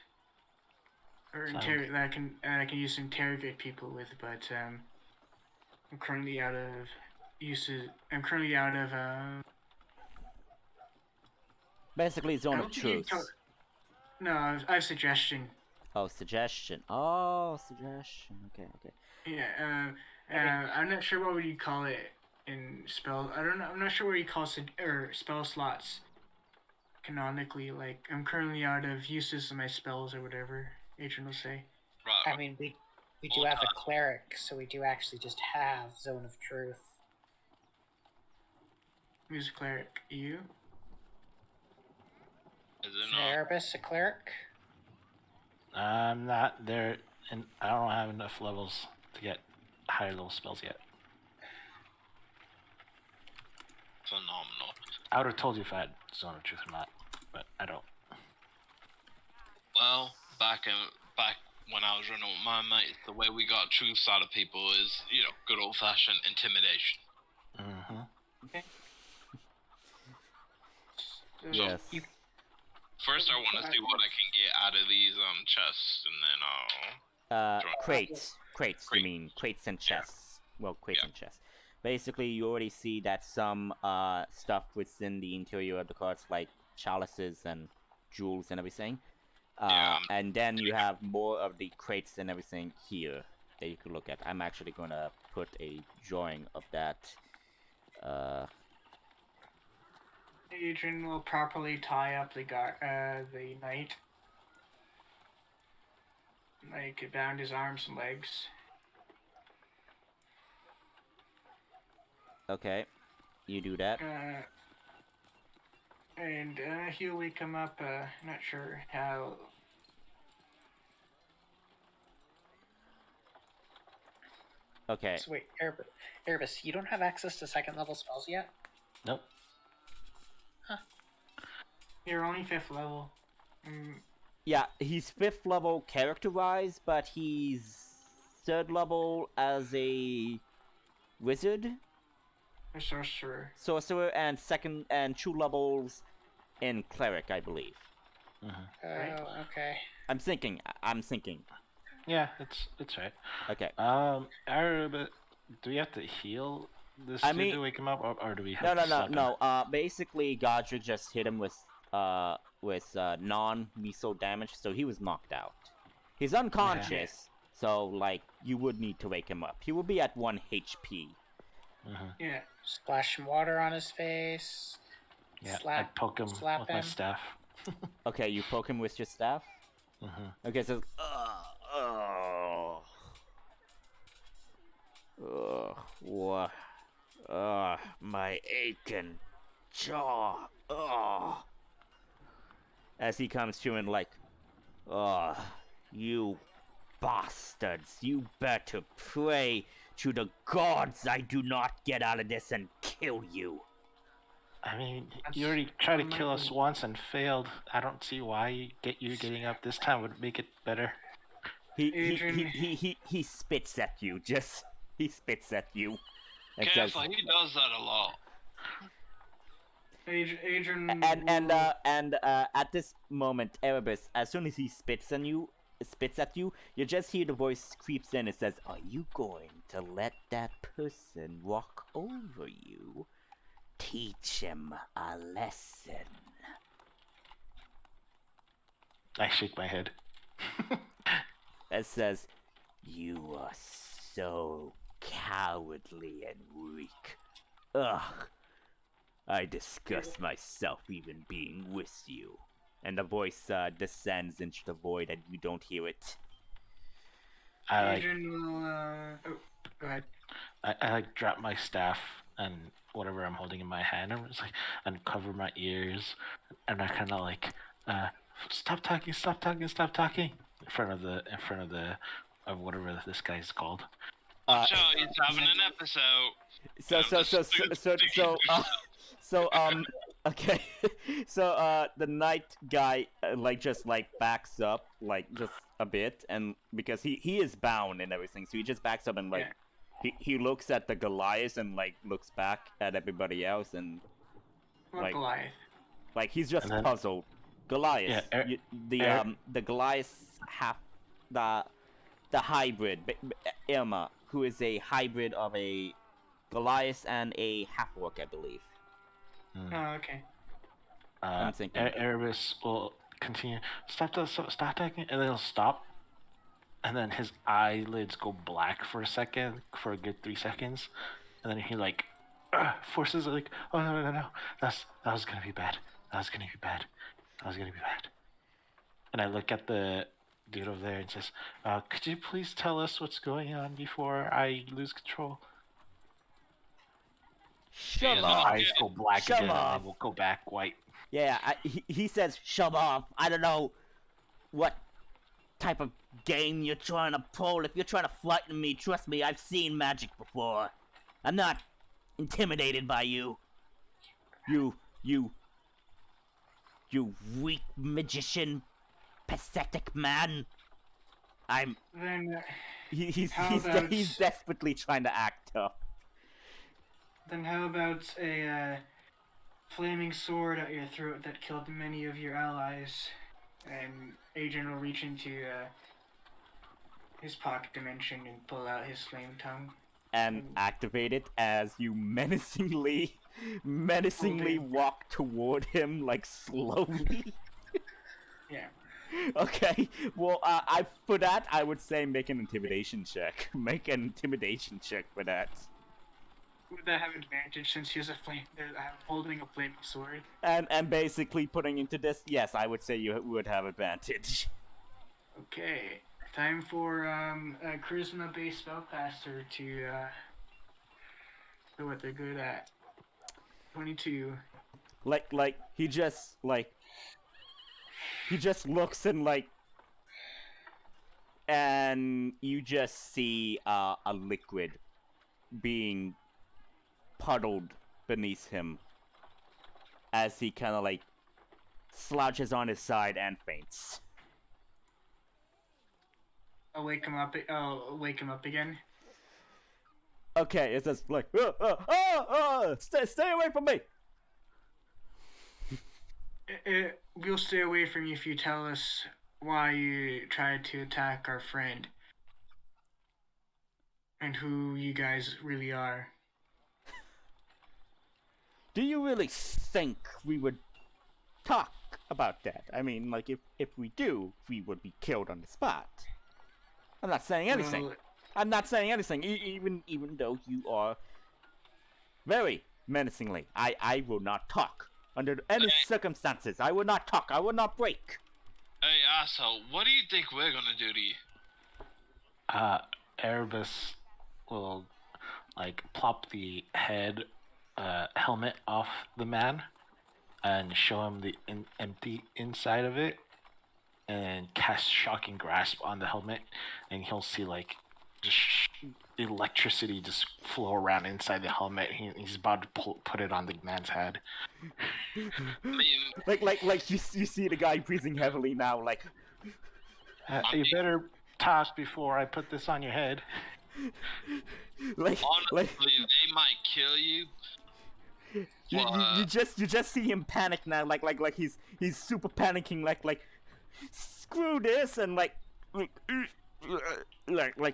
or Sound. that I can use to interrogate people with, but I'm currently out of uses. I'm currently out of. Basically, zone I of don't think you truth. can No, I have suggestion. Oh, suggestion. Oh, suggestion. Okay, okay. Yeah. I'm not sure what would you call it in spell. I don't know. I'm not sure what you call or spell slots. Canonically, like I'm currently out of uses of my spells or whatever. Adrian will say. Right. I mean, we do have a cleric, so we do actually just have Zone of Truth. Who's a cleric? You? Is Is it not? Erebus a cleric? I'm not there, and I don't have enough levels to get higher level spells yet. Phenomenal. I would have told you if I had Zone of Truth or not, but I don't. Well, back when I was running with my mates, the way we got truths out of people is, good old fashioned intimidation. Mm-hmm. Okay. Yes. First, I want to see what I can get out of these chests, and then I'll. Crates. Crates, you Crate. mean. Crates and chests. Well, crates Yeah. and chests. Basically, you already see that some stuff within the interior of the carts, like chalices and jewels and everything. Yeah. And then you have more of the crates and everything here that you can look at. I'm actually gonna put a drawing of that. Adrian will properly tie up the knight. Like bound his arms and legs. Okay, you do that. And he'll wake him up. Not sure how. Okay. So wait, Erebus, you don't have access to second level spells yet? Nope. You're only 5th level. Yeah, he's 5th level character-wise, but he's 3rd level as a wizard, A sorcerer. sorcerer, and 2nd and 2 levels in cleric, I believe. Mm-hmm. Right. Oh, okay. I'm thinking. Yeah, it's right. Okay. But do we have to heal this dude to wake him up, or do we have to suck him? No. Basically, Godric just hit him with non-lethal damage, so he was knocked out. He's unconscious, so like you would need to wake him up. He will be at 1 HP. Mm-hmm. Yeah. Splash some water on his face. Yeah, Slap, I poke him with slap my him. staff. Okay, you poke him with your staff. Mm-hmm. Okay, so what? My aching jaw. As he comes to and like, you bastards! You better pray to the gods I do not get out of this and kill you. I mean, you already tried to kill us once and failed. I don't see why you getting up this time would make it better. He spits at you. He spits at you. And Careful, he does that a lot. Adrian. And at this moment, Erebus, as soon as he spits at you, you just hear the voice creeps in and says, "Are you going to let that person walk over you? Teach him a lesson." I shake my head. It says, "You are so cowardly and weak. Ugh. I disgust myself even being with you." And the voice descends into the void and you don't hear it. Adrian will. Go ahead. I drop my staff and whatever I'm holding in my hand, and just like uncover my ears, and I kind of like stop talking in front of whatever this guy's called. So he's having an episode. Okay. So the knight guy just backs up just a bit, and because he is bound and everything, so he just backs up and he looks at the Goliath and looks back at everybody else and What Goliath? he's just puzzled. Goliath. Yeah, The Goliath have the hybrid Irma, who is a hybrid of a Goliath and a half-orc, I believe. Oh, okay. I'm thinking. Erebus will continue. Stop talking, and then he'll stop. And then his eyelids go black for a second, for a good 3 seconds, and then he like forces like, oh no, that was gonna be bad. That was gonna be bad. And I look at the dude over there and says, could you please tell us what's going on before I lose control? Shut His up! eyes go black Shut again, up. and they will go back white. Yeah, he says, shut up. I don't know what type of game you're trying to pull. If you're trying to frighten me, trust me, I've seen magic before. I'm not intimidated by you. You weak magician, pathetic man. Then, He's desperately trying to act tough. then how about a flaming sword at your throat that killed many of your allies? And Adrian will reach into his pocket dimension and pull out his flame tongue. And activate it as you menacingly walk toward him, like, slowly. Yeah. Okay, well, for that, I would say make an intimidation check. Make an intimidation check for that. Would that have advantage since he's holding a flaming sword? And basically putting into this, yes, I would say you would have advantage. Okay. Time for a charisma-based spellcaster to do what they're good at. 22. Like he just looks and you just see a liquid being puddled beneath him as he kind of like slouches on his side and faints. I'll wake him up again. Okay, it's just like, stay away from me. We'll stay away from you if you tell us why you tried to attack our friend and who you guys really are. Do you really think we would talk about that? I mean, like, if we do, we would be killed on the spot. I'm not saying anything. Well, I'm not saying anything, even though you are very menacingly. I will not talk. Under any circumstances, I will not talk. I will not break. Hey, asshole, what do you think we're gonna do to you? Erebus will like plop the head helmet off the man and show him the empty inside of it, and cast shocking grasp on the helmet, and he'll see like just electricity just flow around inside the helmet. He's about to put it on the man's head. I mean, Like you see the guy breathing heavily now. Like, you better talk before I put this on your head. like honestly, they might kill you. you just see him panic now. Like he's super panicking. Like screw this, and like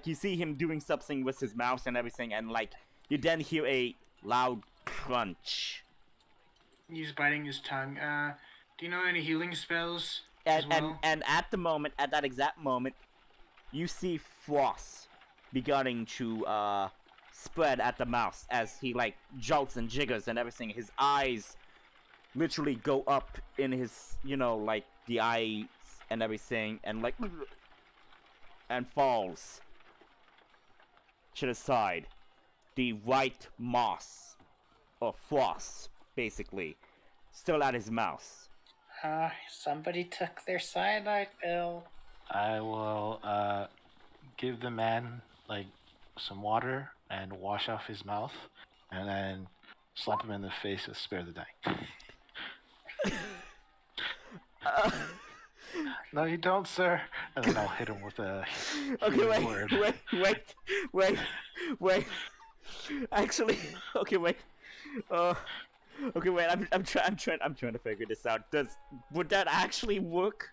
you see him doing something with his mouth and everything, and like you then hear a loud crunch. he's biting his tongue. Do you know any healing spells? And as well? and at that exact moment, you see frost beginning to spread at the mouth as he like jolts and jiggers and everything. His eyes literally go up in his, like the eyes and everything, and like and falls to the side. The white moss or frost, basically, still at his mouth. Somebody took their cyanide pill. I will give the man like some water and wash off his mouth, and then slap him in the face with spare the dying. No, you don't, sir. And then I'll hit him with a Okay, word. wait. Actually, okay, wait. Okay, wait. I'm trying to figure this out. Would that actually work?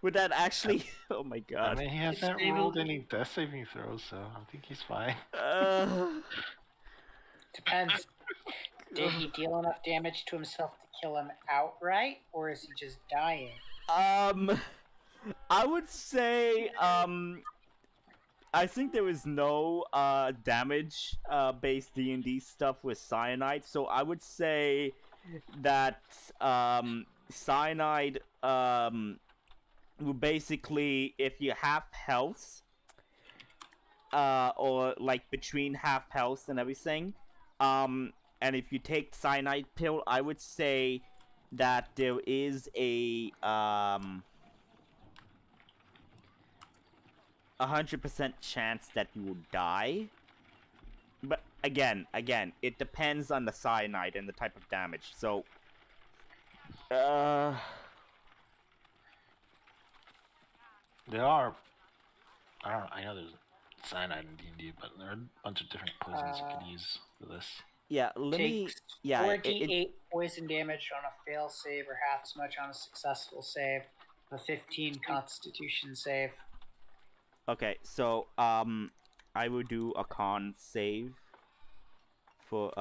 Would that actually? Oh my I god. mean, he hasn't Disable- rolled any death saving throws, so I think he's fine. Depends. Did he deal enough damage to himself to kill him outright, or is he just dying? I would say I think there is no damage based D&D stuff with cyanide, so I would say that cyanide will basically, if you have health or like between half health and everything, and if you take cyanide pill, I would say that there is a 100% chance that you will die. But again, it depends on the cyanide and the type of damage. So, There are. I don't know. I know there's cyanide in D&D, but there are a bunch of different poisons you could use for this. yeah, let me. Takes Yeah, 4d8 poison damage on a fail save, or half as much on a successful save. A 15 Constitution save. Okay, so I will do a con save for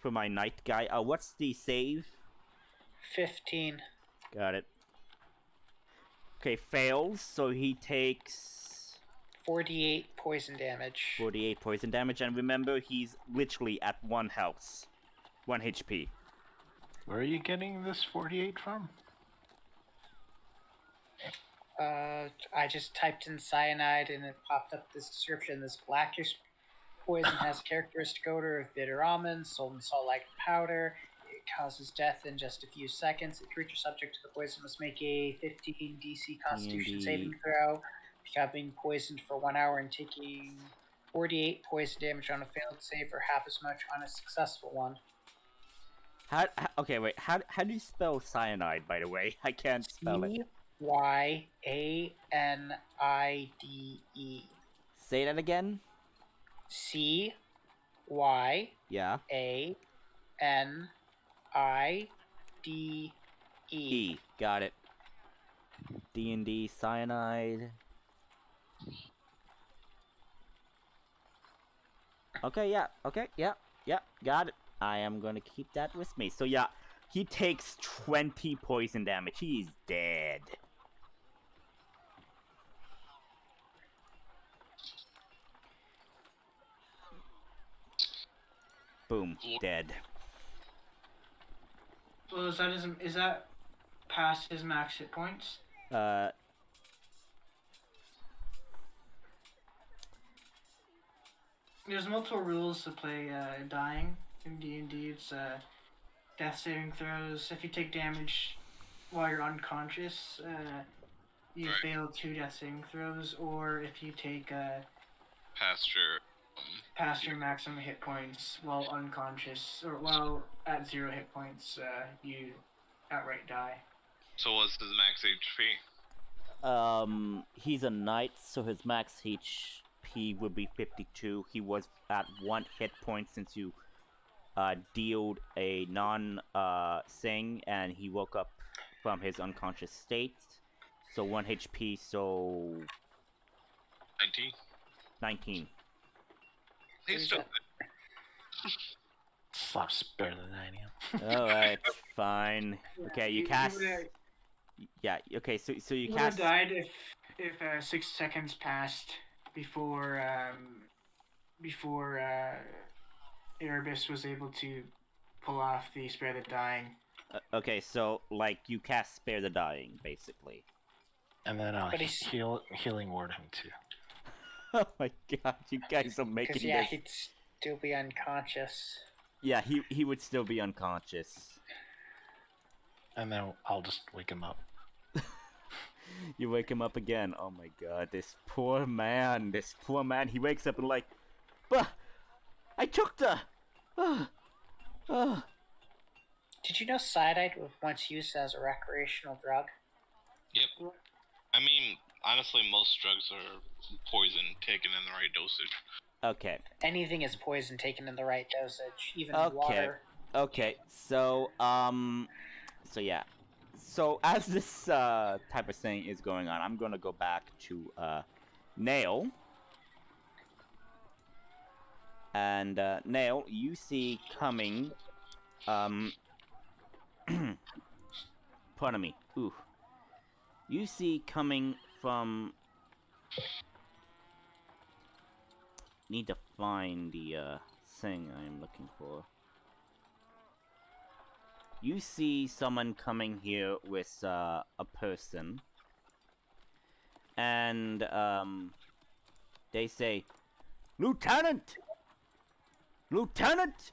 my knight guy. What's the save? 15. Got it. Okay, fails, so he takes 48 poison damage. 48 poison damage, and remember, he's literally at 1 health, 1 HP. Where are you getting this 48 from? I just typed in cyanide and it popped up this description. This blackish poison has characteristic odor of bitter almonds, sold in salt-like powder. It causes death in just a few seconds. The creature subject to the poison must make a 15 DC Constitution saving throw, becoming poisoned for 1 hour and taking 48 poison damage on a failed save, or half as much on a successful one. Okay, wait. How do you spell cyanide, by the way? I can't spell it. C-Y-A-N-I-D-E. Say that again? C-Y-A-N-I-D-E. Yeah. E. Got it. D&D cyanide. Okay, yeah. Okay, yeah. Yeah, got it. I am gonna keep that with me. So yeah, he takes 20 poison damage. He's dead. Boom, dead. So is that past his max hit points? There's multiple rules to play dying in D&D. It's death saving throws. If you take damage while you're unconscious, you fail 2 death saving throws, or if you take past your maximum hit points while unconscious, or while at 0 hit points, you outright die. So what's his max HP? He's a knight, so his max HP would be 52. He was at 1 hit point since you dealt a non-thing, and he woke up from his unconscious state. So 1 HP, so 19? 19. He's still good. Slap's better than I am. Alright, fine. Okay, you cast... Yeah, okay, so you He would cast... have died if 6 seconds passed before Erebus was able to pull off the Spare the Dying. Okay, so, like, you cast Spare the Dying, basically. And then But he's- healing ward him too. Oh my god, you guys are making Because, yeah, this... he'd still be unconscious. Yeah, he would still be unconscious. And then I'll just wake him up. You wake him up again. Oh my god, this poor man. He wakes up and like, but I took the... Did you know cyanide was once used as a recreational drug? Yep. I mean, honestly, most drugs are poison taken in the right dosage. Okay. Anything is poison taken in the right dosage, even Okay. water. Okay. So yeah. So as this type of thing is going on, I'm gonna go back to Nail. And Nail, you see coming pardon me. Ooh. You see coming from... Need to find the thing I am looking for. You see someone coming here with a person. And they say, Lieutenant! Lieutenant!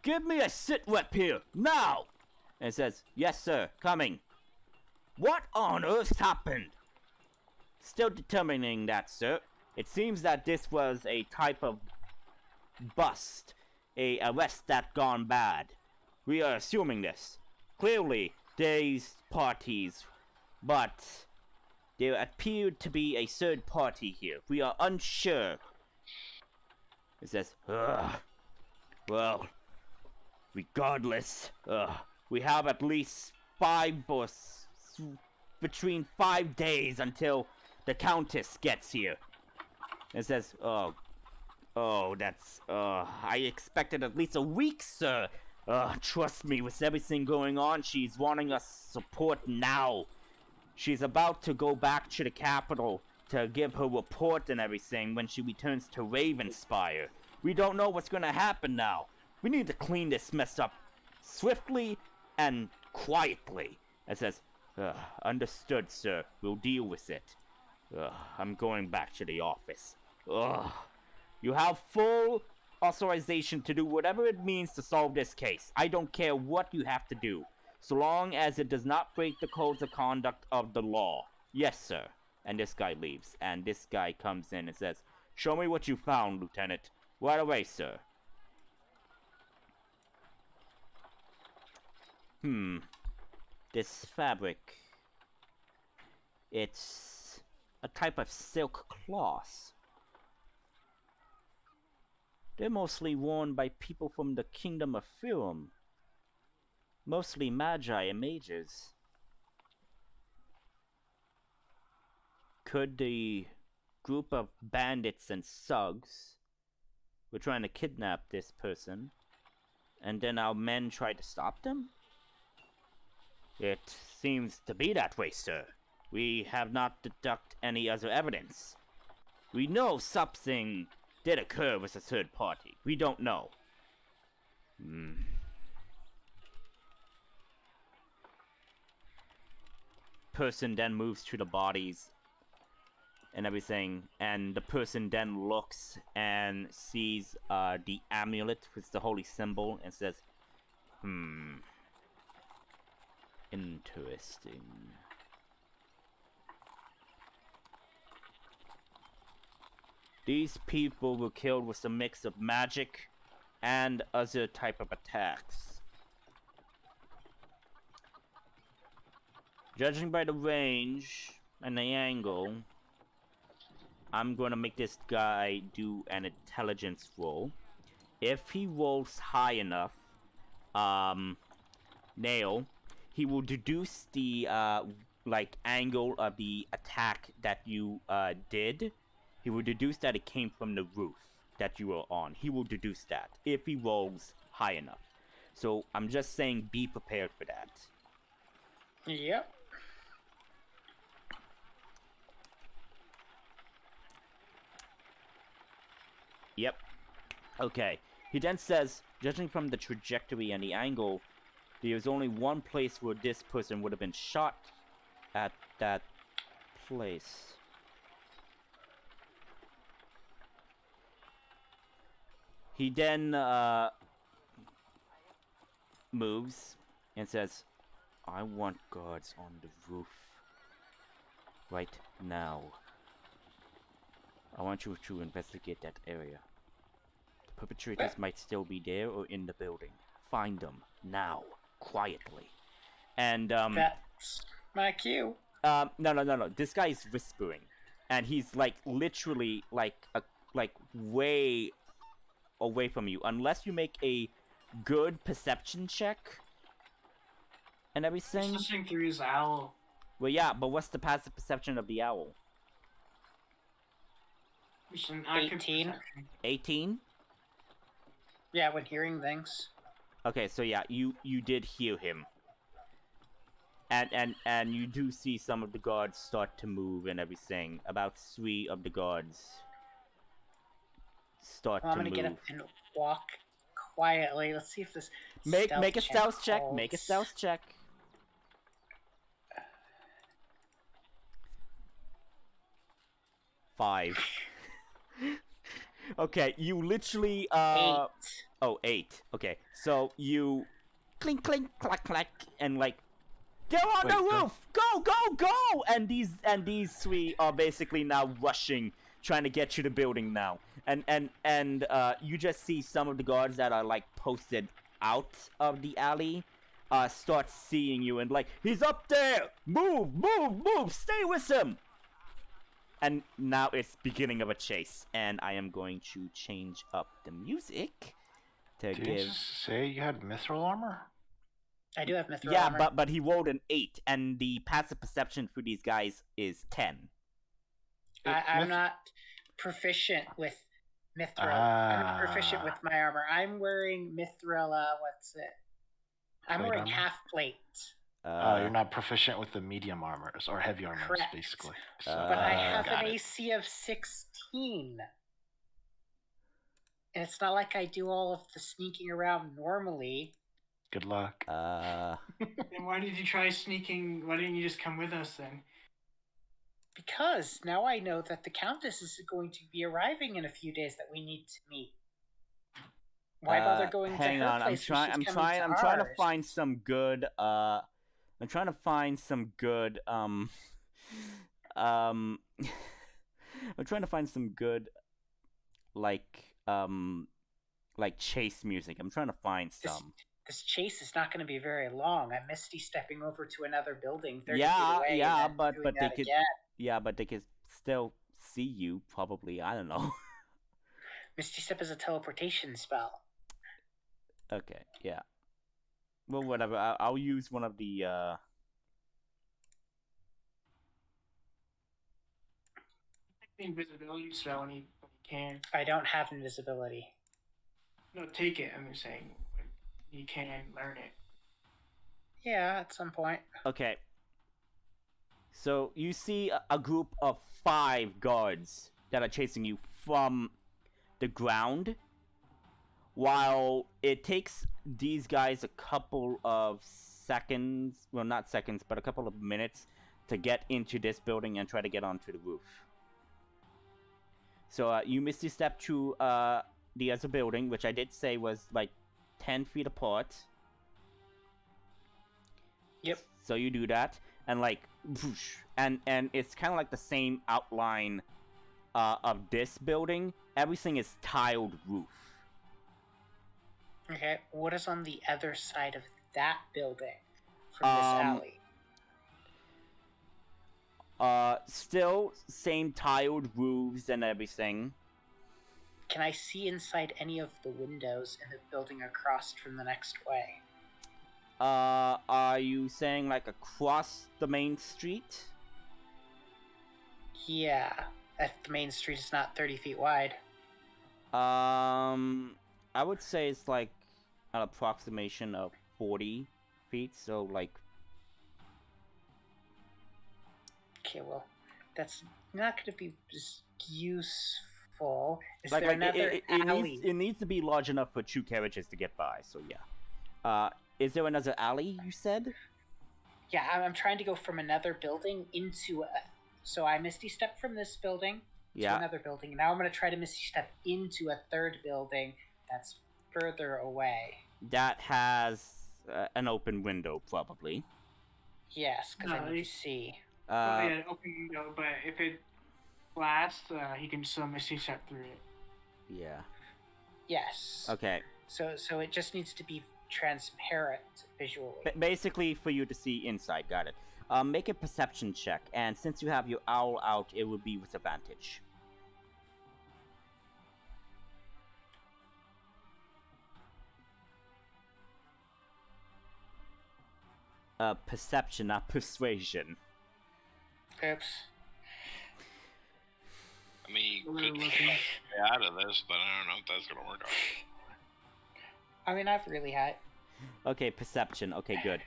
Give me a sit rep here, now! And it says, yes sir, coming. What on earth happened? Still determining that, sir. It seems that this was a type of bust, a arrest that gone bad. We are assuming this. Clearly, these parties, but there appeared to be a third party here. We are unsure. It says, well, regardless, we have at least between 5 days until the Countess gets here. It says, that's, I expected at least a week, sir. Trust me, with everything going on, she's wanting us support now. She's about to go back to the capital to give her report and everything when she returns to Ravenspire. We don't know what's gonna happen now. We need to clean this mess up swiftly and quietly. It says, understood, sir. We'll deal with it. I'm going back to the office. You have full authorization to do whatever it means to solve this case. I don't care what you have to do, so long as it does not break the codes of conduct of the law. Yes, sir. And this guy leaves, and this guy comes in and says, show me what you found, Lieutenant. Right away, sir. This fabric. It's a type of silk cloth. They're mostly worn by people from the Kingdom of Furum. Mostly magi and mages. Could the group of bandits and thugs were trying to kidnap this person, and then our men tried to stop them? It seems to be that way, sir. We have not deducted any other evidence. We know something did occur with a third party. We don't know. Person then moves to the bodies and everything, and the person then looks and sees the amulet with the holy symbol and says, interesting. These people were killed with a mix of magic and other type of attacks. Judging by the range and the angle, I'm going to make this guy do an intelligence roll. If he rolls high enough, Nail, he will deduce the angle of the attack that you did. He will deduce that it came from the roof that you were on. He will deduce that if he rolls high enough. So I'm just saying, be prepared for that. Yep. Yep. Okay. He then says, judging from the trajectory and the angle, there's only one place where this person would have been shot at that place. He then moves and says, I want guards on the roof right now. I want you to investigate that area. The perpetrators might still be there or in the building. Find them now, quietly. And That's my cue. no. This guy is whispering, and he's like literally like like way away from you, unless you make a good perception check and He's everything. listening through his owl. Well, yeah, but what's the passive perception of the owl? It's an active 18. perception. 18. Yeah, when hearing things. Okay, so yeah, you did hear him. And you do see some of the guards start to move and everything. About 3 of the guards start Well, I'm to gonna move. get up and walk quietly. Let's see if this Make a stealth check. holds. Make a stealth check. 5. Okay, you literally 8. Oh, 8. Okay, so you clink, clink, clack, clack, and like, they're on the Wait, roof! Go, go, go! And these 3 are basically now rushing, trying to get you to the building now. And you just see some of the guards that are like posted out of the alley, start seeing you and like, he's up there! Move, move, move! Stay with him! And now it's beginning of a chase, and I am going to change up the music to Did you give. just say you had mithril armor? I do have mithril Yeah, armor. but he rolled an 8, and the passive perception for these guys is 10. I'm not proficient with mithril. I'm not proficient with my armor. I'm wearing mithril. What's it? I'm Plate wearing armor? half plate. You're not proficient with the medium armors or heavy armors, Correct. basically. But But I have got an it. AC of 16. And it's not like I do all of the sneaking around normally. Good luck. Then why did you try sneaking? Why didn't you just come with us then? Because now I know that the Countess is going to be arriving in a few days that we need to meet. Why bother going hang to her on, place when she's I'm coming to trying to ours? find some good I'm trying to find some good I'm trying to find some good like chase music. I'm trying to find some. This chase is not going to be very long. I'm Misty stepping over to another building 30 feet Yeah, away. yeah, and then but doing they that could again. yeah, but they could still see you probably. I don't know. Misty Step is a teleportation spell. Okay, yeah. Well, whatever. I'll use one of the Take the invisibility spell when you can. I don't have invisibility. No, take it. I'm saying when you can learn it. Yeah, at some point. Okay. So you see a group of 5 guards that are chasing you from the ground, while it takes these guys a couple of seconds, well, not seconds, but a couple of minutes to get into this building and try to get onto the roof. So you misty step to the other building, which I did say was like 10 feet apart. Yep. So you do that, and like, whoosh, and it's kind of like the same outline of this building. Everything is tiled roof. Okay, what is on the other side of that building from this alley? Still same tiled roofs and everything. Can I see inside any of the windows in the building across from the next way? Are you saying like across the main street? Yeah, if the main street is not 30 feet wide. I would say it's like an approximation of 40 feet, so like... Okay, well, that's not going to be just useful. Is like there another alley? it needs to be large enough for 2 carriages to get by, so yeah. Is there another alley, you said? Yeah, I'm trying to go from another building into a... So I misty step from this building to another building. Now I'm going to try to misty step into a third building that's further away. That has an open window, probably. Yes, because I No, need you- to see. Oh yeah, open window, but if it blasts, he can still misty step through it. Yeah. Yes. Okay. So it just needs to be transparent visually. Basically, for you to see inside. Got it. Make a perception check, and since you have your owl out, it will be with advantage. perception, not persuasion. Oops. I mean, you We're could looking. get out of this, but I don't know if that's gonna work out. I mean, I've really had. Okay, perception. Okay, good.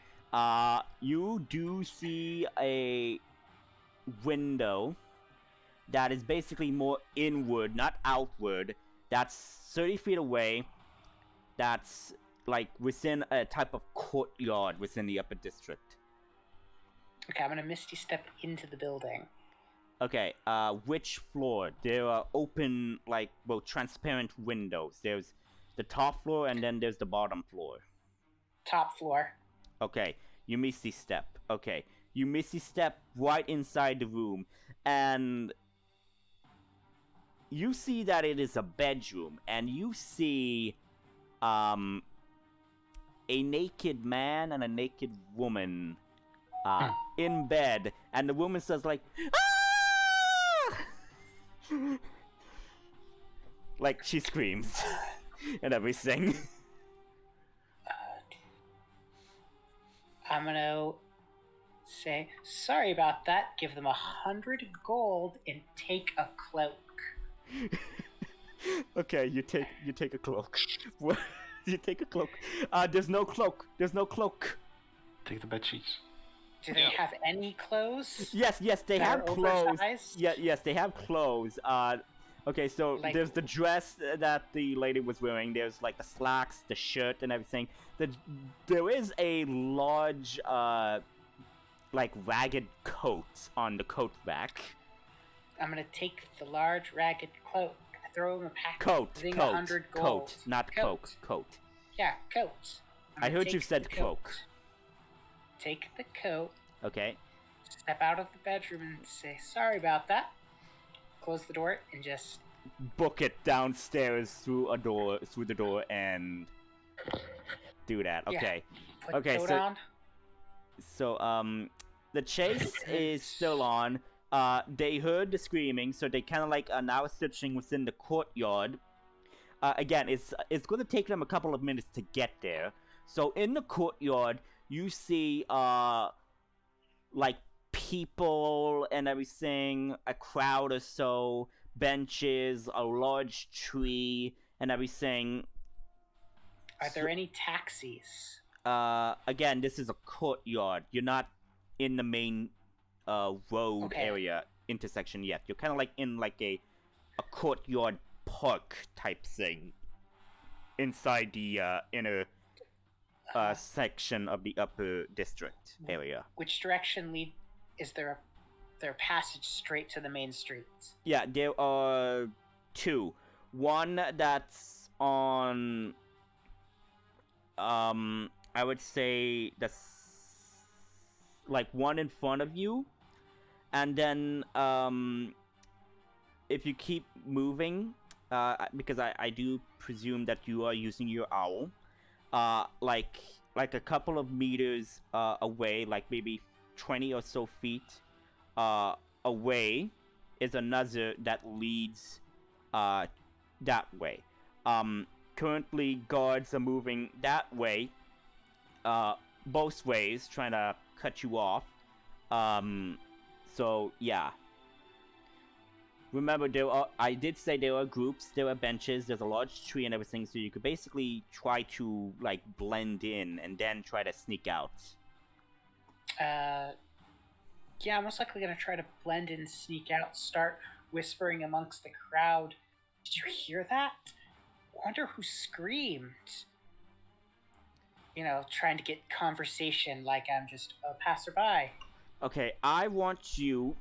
You do see a window that is basically more inward, not outward. That's 30 feet away. That's like within a type of courtyard within the upper district. Okay, I'm gonna misty step into the building. Okay, which floor? There are open, like, well, transparent windows. There's the top floor and then there's the bottom floor. Top floor. Okay, you misty step. Okay, you misty step right inside the room, and you see that it is a bedroom, and you see, a naked man and a naked woman, in bed, and the woman says like, "Ah!" Like she screams and everything. I'm gonna say sorry about that. Give them 100 gold and take a cloak. Okay, you take a cloak. What? You take a cloak. There's no cloak. There's no cloak. Take the bed sheets. Do they Yeah. have any clothes? Yes, they that have are clothes. oversized? Yes, they have clothes. Okay, so Like- there's the dress that the lady was wearing. There's like the slacks, the shirt, and everything. There is a large, like ragged coat on the coat rack. I'm gonna take the large ragged cloak. I throw him a pack. Coat, Giving coat, 100 gold. coat, not Coat. cloak, coat. Yeah, coat. I'm I gonna heard you take said the cloak. coat. Take the coat. Okay. Step out of the bedroom and say sorry about that. Close the door and just Book it downstairs through the door, and do that. Yeah. Okay. put Okay, the coat so- on. So, the chase is still on. They heard the screaming, so they kind of like are now searching within the courtyard. Again, it's going to take them a couple of minutes to get there. So in the courtyard, you see like people and everything, a crowd or so, benches, a large tree, and everything. Are there any taxis? Again, this is a courtyard. You're not in the main road Okay. area intersection yet. You're kind of like in like a courtyard park type thing inside the inner section of the upper district area. Which direction lead? Is there a passage straight to the main street? Yeah, there are two. One that's on I would say that's like one in front of you, and then if you keep moving, because I do presume that you are using your owl, like a couple of meters away, like maybe 20 or so feet away, is another that leads that way. Currently, guards are moving that way, both ways, trying to cut you off. So yeah. Remember, I did say there are groups, there are benches, there's a large tree and everything, so you could basically try to like blend in and then try to sneak out. Yeah, I'm most likely gonna try to blend in, sneak out, start whispering amongst the crowd. Did you hear that? Wonder who screamed. You know, trying to get conversation like I'm just a passerby. Okay, I want you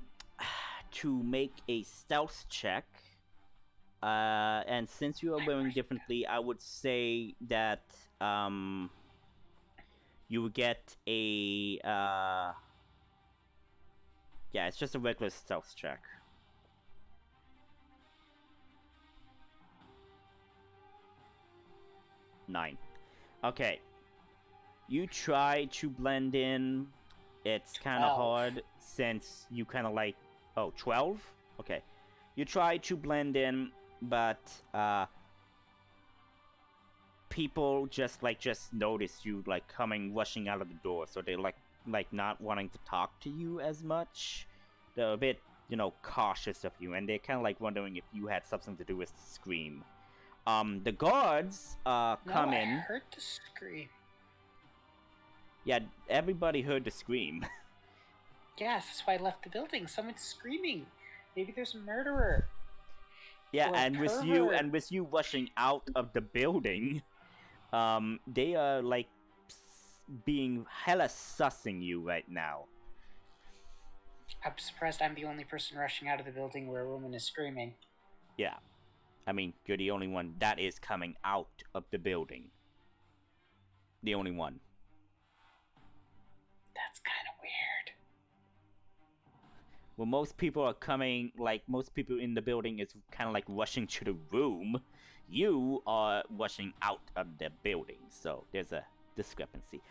to make a stealth check. And since you are wearing differently, I would say that you would get a yeah, it's just a regular stealth check. Nine. Okay. You try to blend in. It's kind of 12. hard since you kind of like... Oh, 12? Okay. You try to blend in, but people just notice you like coming rushing out of the door, so they like like not wanting to talk to you as much. They're a bit, cautious of you, and they're kind of like wondering if you had something to do with the scream. The guards come in. I heard the scream. Yeah, everybody heard the scream. Yes, that's why I left the building. Someone's screaming. Maybe there's a murderer. Yeah, Or a and with you rushing out of the building, they are like being hella sussing you right now. I'm surprised I'm the only person rushing out of the building where a woman is screaming. Yeah. I mean, you're the only one that is coming out of the building. The only one. That's kind of weird. Well, most people are coming, like, most people in the building is kind of like rushing to the room. You are rushing out of the building, so there's a discrepancy.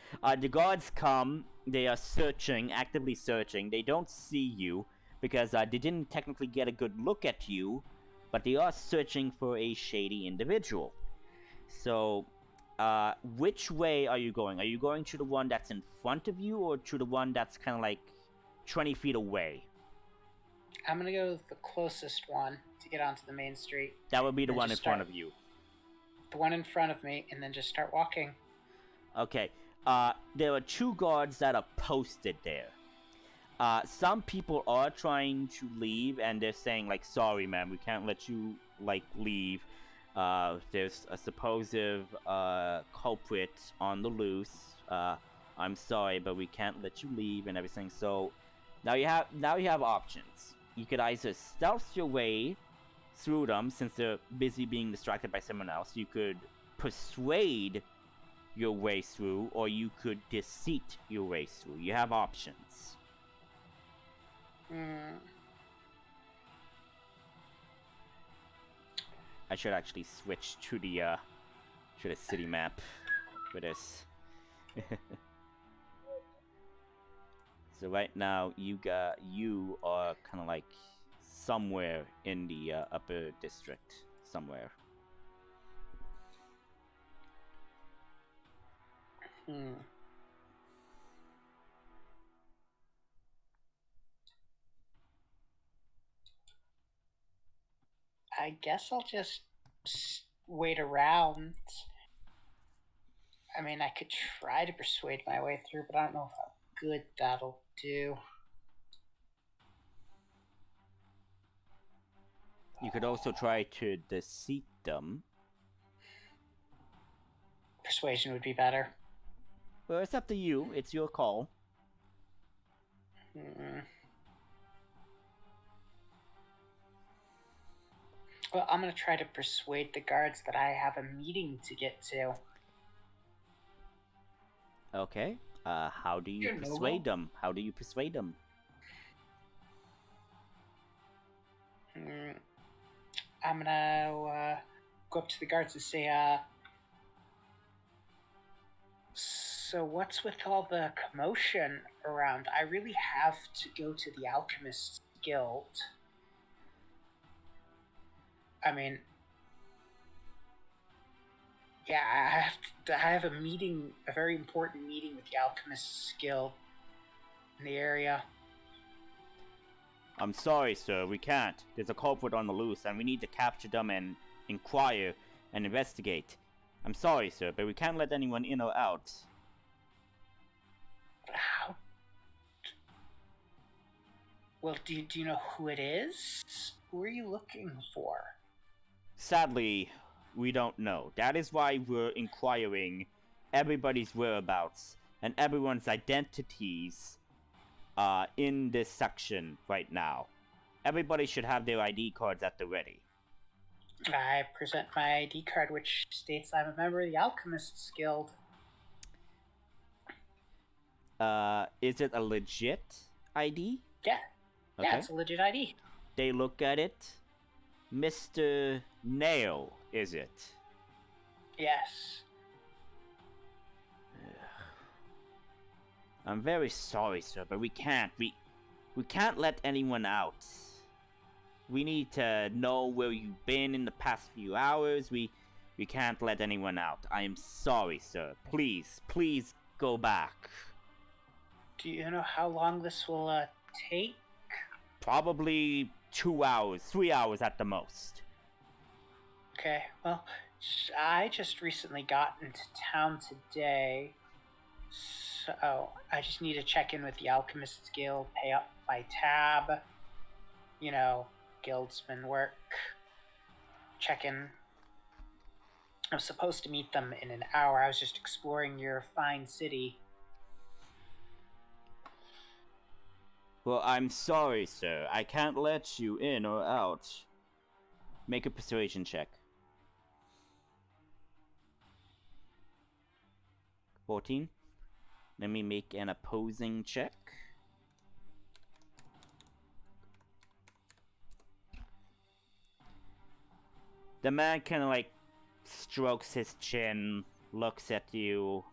The guards come, they are searching, actively searching. They don't see you, because they didn't technically get a good look at you, but they are searching for a shady individual. So, which way are you going? Are you going to the one that's in front of you, or to the one that's kind of like 20 feet away? I'm gonna go with the closest one to get onto the main street. That would be the one in front of you. The one in front of me, and then just start walking. Okay. There are 2 guards that are posted there. Some people are trying to leave, and they're saying, like, sorry, man, we can't let you, like, leave. There's a supposed culprit on the loose. I'm sorry, but we can't let you leave and everything. So now you have options. You could either stealth your way through them, since they're busy being distracted by someone else. You could persuade your way through, or you could deceit your way through. You have options. I should actually switch to the city map for this. So right now you are kind of like somewhere in the upper district somewhere. I guess I'll just wait around. I mean, I could try to persuade my way through, but I don't know how good that'll do. You could also try to deceive them. Persuasion would be better. Well, it's up to you. It's your call. Well, I'm gonna try to persuade the guards that I have a meeting to get to. Okay. How do you persuade them? How do you persuade them? I'm gonna go up to the guards and say, so what's with all the commotion around? I really have to go to the Alchemist's Guild. I mean, yeah, I have a meeting, a very important meeting with the Alchemist's Guild in the area. I'm sorry, sir, we can't. There's a culprit on the loose, and we need to capture them and inquire and investigate. I'm sorry, sir, but we can't let anyone in or out. How? Well, do you know who it is? Who are you looking for? Sadly, we don't know. That is why we're inquiring everybody's whereabouts and everyone's identities in this section right now. Everybody should have their ID cards at the ready. I present my ID card, which states I'm a member of the Alchemist's Guild. Is it a legit ID? Yeah. Okay. Yeah, it's a legit ID. They look at it. Mr. Nail, is it? Yes. I'm very sorry, sir, but we can't. We can't let anyone out. We need to know where you've been in the past few hours. We can't let anyone out. I am sorry, sir. Please go back. Do you know how long this will take? Probably 2 hours, 3 hours at the most. Okay, well, I just recently got into town today, so I just need to check in with the Alchemist's Guild, pay up my tab, you know, guildsman work, check in. I'm supposed to meet them in an hour. I was just exploring your fine city. Well, I'm sorry, sir. I can't let you in or out. Make a persuasion check. 14. Let me make an opposing check. The man kind of like strokes his chin, looks at you.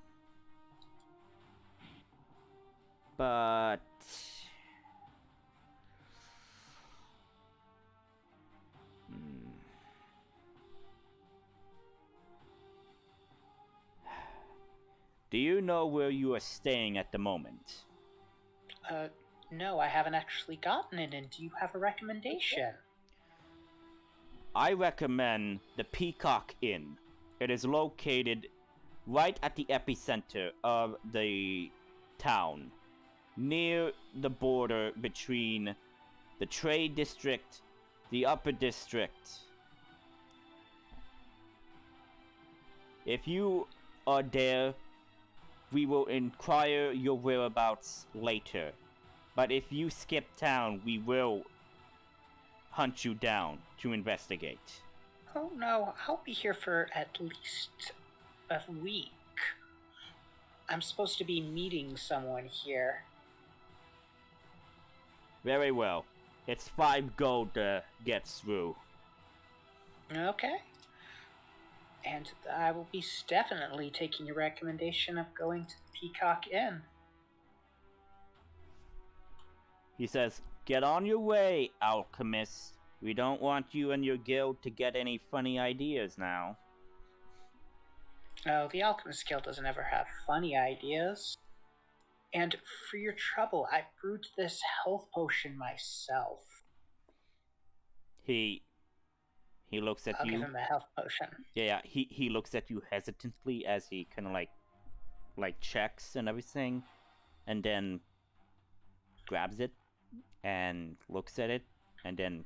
But do you know where you are staying at the moment? No, I haven't actually gotten it, and do you have a recommendation? I recommend the Peacock Inn. It is located right at the epicenter of the town, near the border between the Trade District, the Upper District. If you are there, we will inquire your whereabouts later. But if you skip town, we will hunt you down to investigate. Oh no, I'll be here for at least a week. I'm supposed to be meeting someone here. Very well. It's 5 gold to get through. Okay. And I will be definitely taking your recommendation of going to the Peacock Inn. He says, "Get on your way, alchemist. We don't want you and your guild to get any funny ideas now." Oh, the Alchemist Guild doesn't ever have funny ideas. And for your trouble, I brewed this health potion myself. He looks at I'll you. give him a health potion. Yeah, he looks at you hesitantly as he kind of like checks and everything, and then grabs it and looks at it and then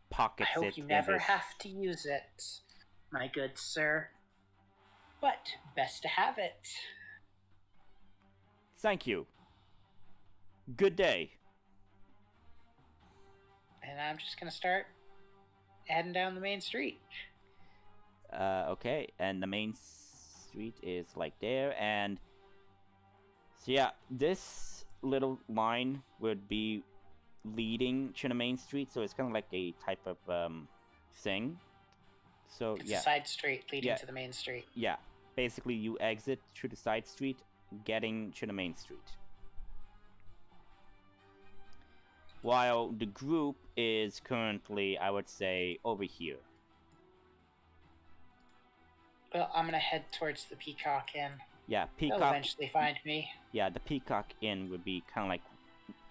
pockets I it. hope you in never his... have to use it, my good sir. But best to have it. Thank you. Good day. And I'm just gonna start heading down the main street. Okay, and the main street is like there, and so yeah, this little line would be leading to the main street, so it's kind of like a type of thing. So It's yeah, a side street leading Yeah. to the main street. yeah, basically you exit through the side street, getting to the main street. While the group is currently, I would say, over here. Well, I'm gonna head towards the Peacock Inn. Yeah, They'll Peacock. eventually find me. Yeah, the Peacock Inn would be kind of like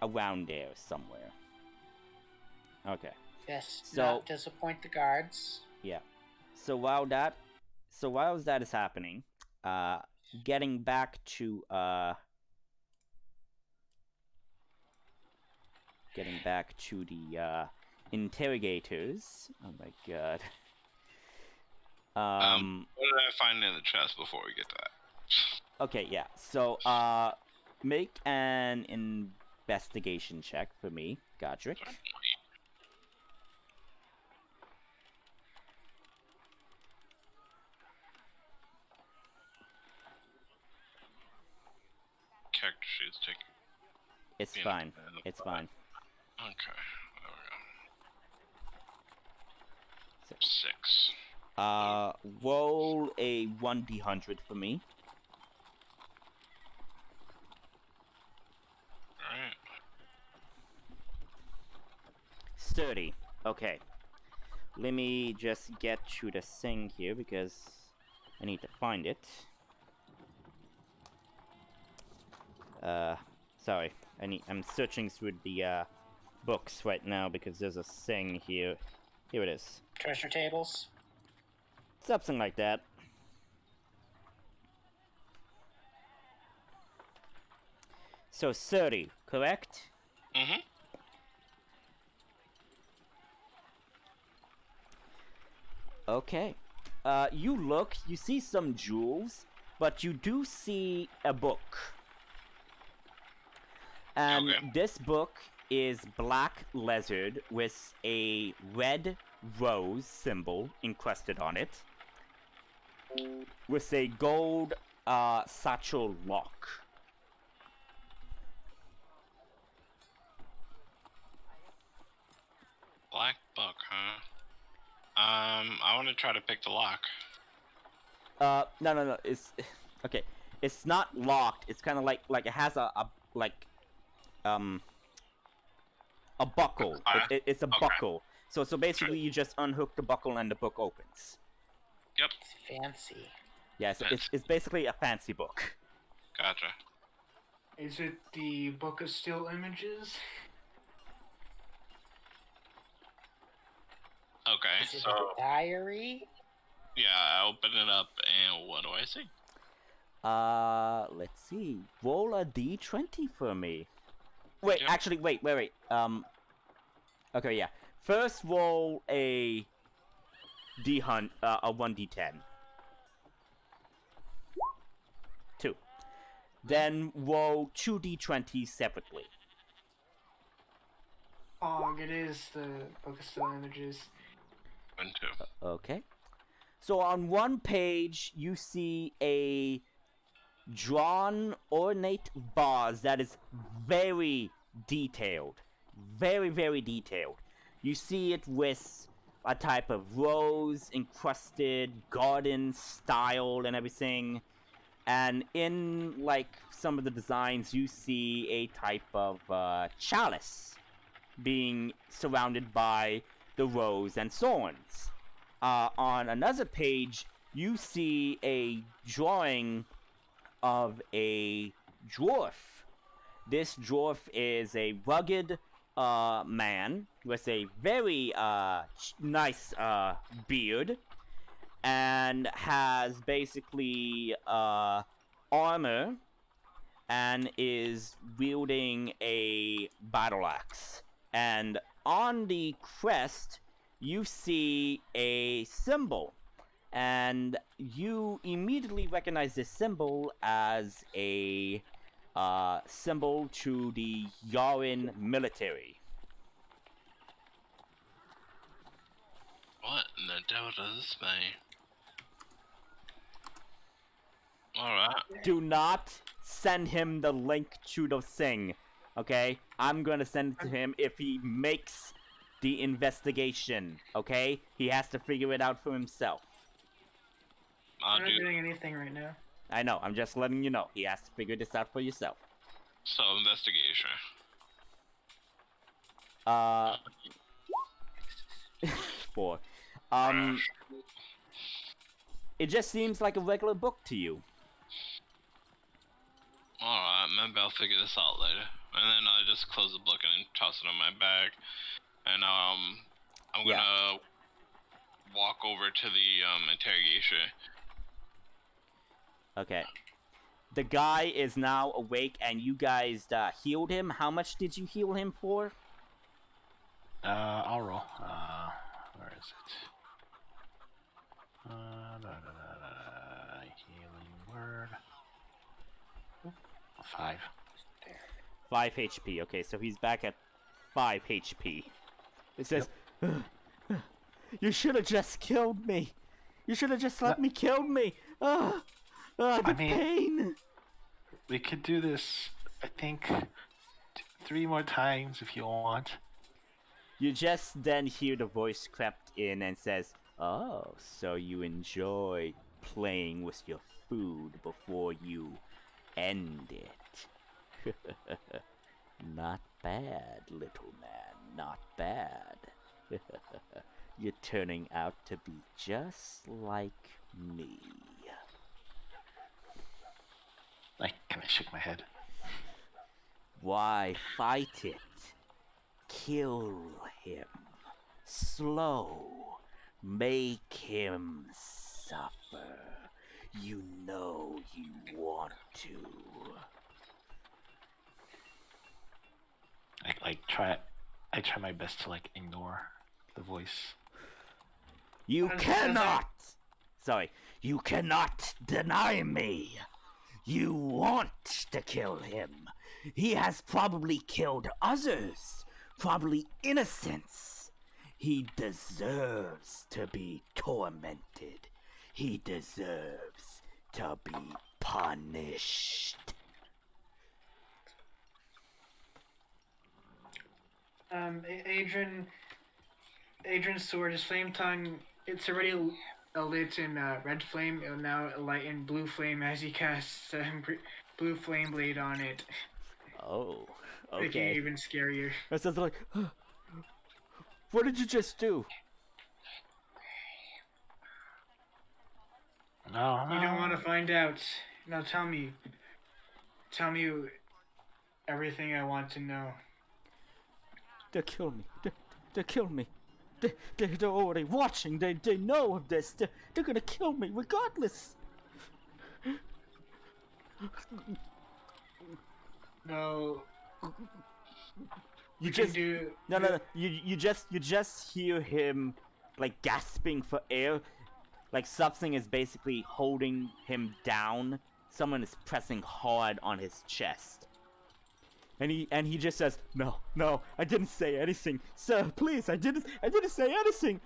around there somewhere. Okay. Yes, So- not disappoint the guards. Yeah. So while that is happening, getting back to the interrogators. Oh my god. What did I find in the chest before we get to that? Okay, yeah. So make an investigation check for me, Godric. Character sheets take. It's Yeah, fine. and It's the- fine. Okay, there we go. So- 6. Roll a 1d100 for me. Alright. 30. Okay. Let me just get to the thing here because I need to find it. sorry. I'm searching through the books right now because there's a thing here. Here it is. Treasure tables. Something like that. So 30, correct? Mm-hmm. Okay. You see some jewels, but you do see a book. And Okay. this book is black leathered with a red rose symbol encrusted on it, with a gold satchel lock. Black book, huh? I want to try to pick the lock. No. It's okay. It's not locked. It's kind of like it has a buckle. It's a Okay. buckle. So basically, you just unhook the buckle and the book opens. Yep. It's fancy. Yeah, so it's basically a fancy book. Gotcha. Is it the Book of Still Images? Okay, Is it so a diary? yeah, I open it up, and what do I see? Let's see. Roll a d20 for me. Wait, Yep. actually, wait. Okay, yeah. First roll a a 1d10. 2. Then roll 2d20 separately. It is the Book of Still Images. 1, 2. Okay. So on one page, you see a drawn ornate vase that is very detailed. Very, very detailed. You see it with a type of rose encrusted garden style and everything. And in, like, some of the designs, you see a type of chalice being surrounded by the rose and thorns. On another page, you see a drawing of a dwarf. This dwarf is a rugged man with a very nice beard and has basically armor and is wielding a battle axe. And on the crest, you see a symbol. And you immediately recognize this symbol as a symbol to the Yarin military. What in the devil does this mean? Alright. Do not send him the link to the thing, okay? I'm gonna send it to him if he makes the investigation, okay? He has to figure it out for himself. I'll I'm not do doing anything right now. I know, I'm just letting you know. He has to figure this out for yourself. so investigation. 4. Trash. It just seems like a regular book to you. Alright, maybe I'll figure this out later. And then I just close the book and toss it in my bag. And I'm gonna walk over to the interrogation. Okay. The guy is now awake and you guys healed him. How much did you heal him for? I'll roll. Where is it? Healing word. 5. 5 HP. Okay, so he's back at 5 HP. It says, you should have just killed me. You should have just let me kill me. The I mean- pain. We could do this, I think, 3 more times if you want. You just then hear the voice crept in and says, oh, so you enjoy playing with your food before you end it. Not bad, little man, not bad. You're turning out to be just like me. I kind of shook my head. Why fight it? Kill him. Slow. Make him suffer. You know you want to. I try my best to like ignore the voice. You cannot! Sorry. You cannot deny me. You want to kill him. He has probably killed others. Probably innocents. He deserves to be tormented. He deserves to be punished. Adrian's sword is flame tongue. It's already lit in red flame. It'll now light in blue flame as he casts blue flame blade on it. Oh, Making it okay. even scarier. That sounds like, what did you just do? No, You don't want to find out. Now tell me. Tell me everything I want to know. They'll kill me. They'll kill me. They're already watching. They know of this. They're gonna kill me regardless. No. You can just do. no. You just hear him like gasping for air, like something is basically holding him down. Someone is pressing hard on his chest. And he just says, "No, I didn't say anything, sir. Please, I didn't say anything."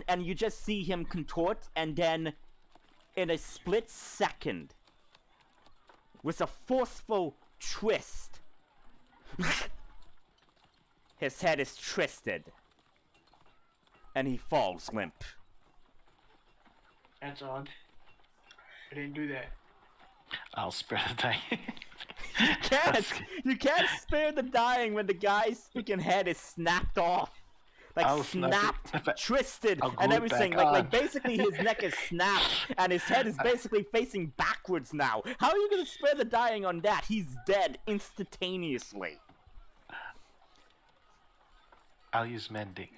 and you just see him contort, and then, in a split second, with a forceful twist, his head is twisted, and he falls limp. That's odd. I didn't do that. I'll spare the dying. You can't spare the dying when the guy's freaking head is snapped off. Like I'll snap snapped, it. twisted, I'll glue and it everything. back Like on. basically his neck is snapped, and his head is basically facing backwards now. How are you gonna spare the dying on that? He's dead instantaneously. I'll use mending.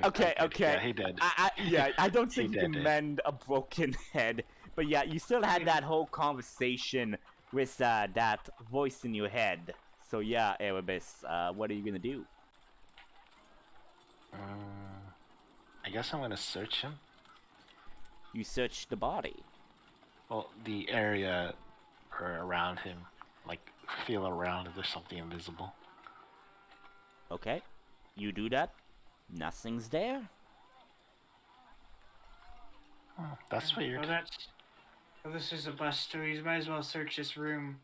Okay. Yeah, he did. I don't think He you can did it. mend a broken head, but yeah, you still had that whole conversation with that voice in your head. So yeah, Erebus, what are you gonna do? I guess I'm gonna search him. You search the body. Well, the area or around him, like feel around if there's something invisible. Okay, you do that. Nothing's there. That's weird. This is a bust, so you might as well search this room.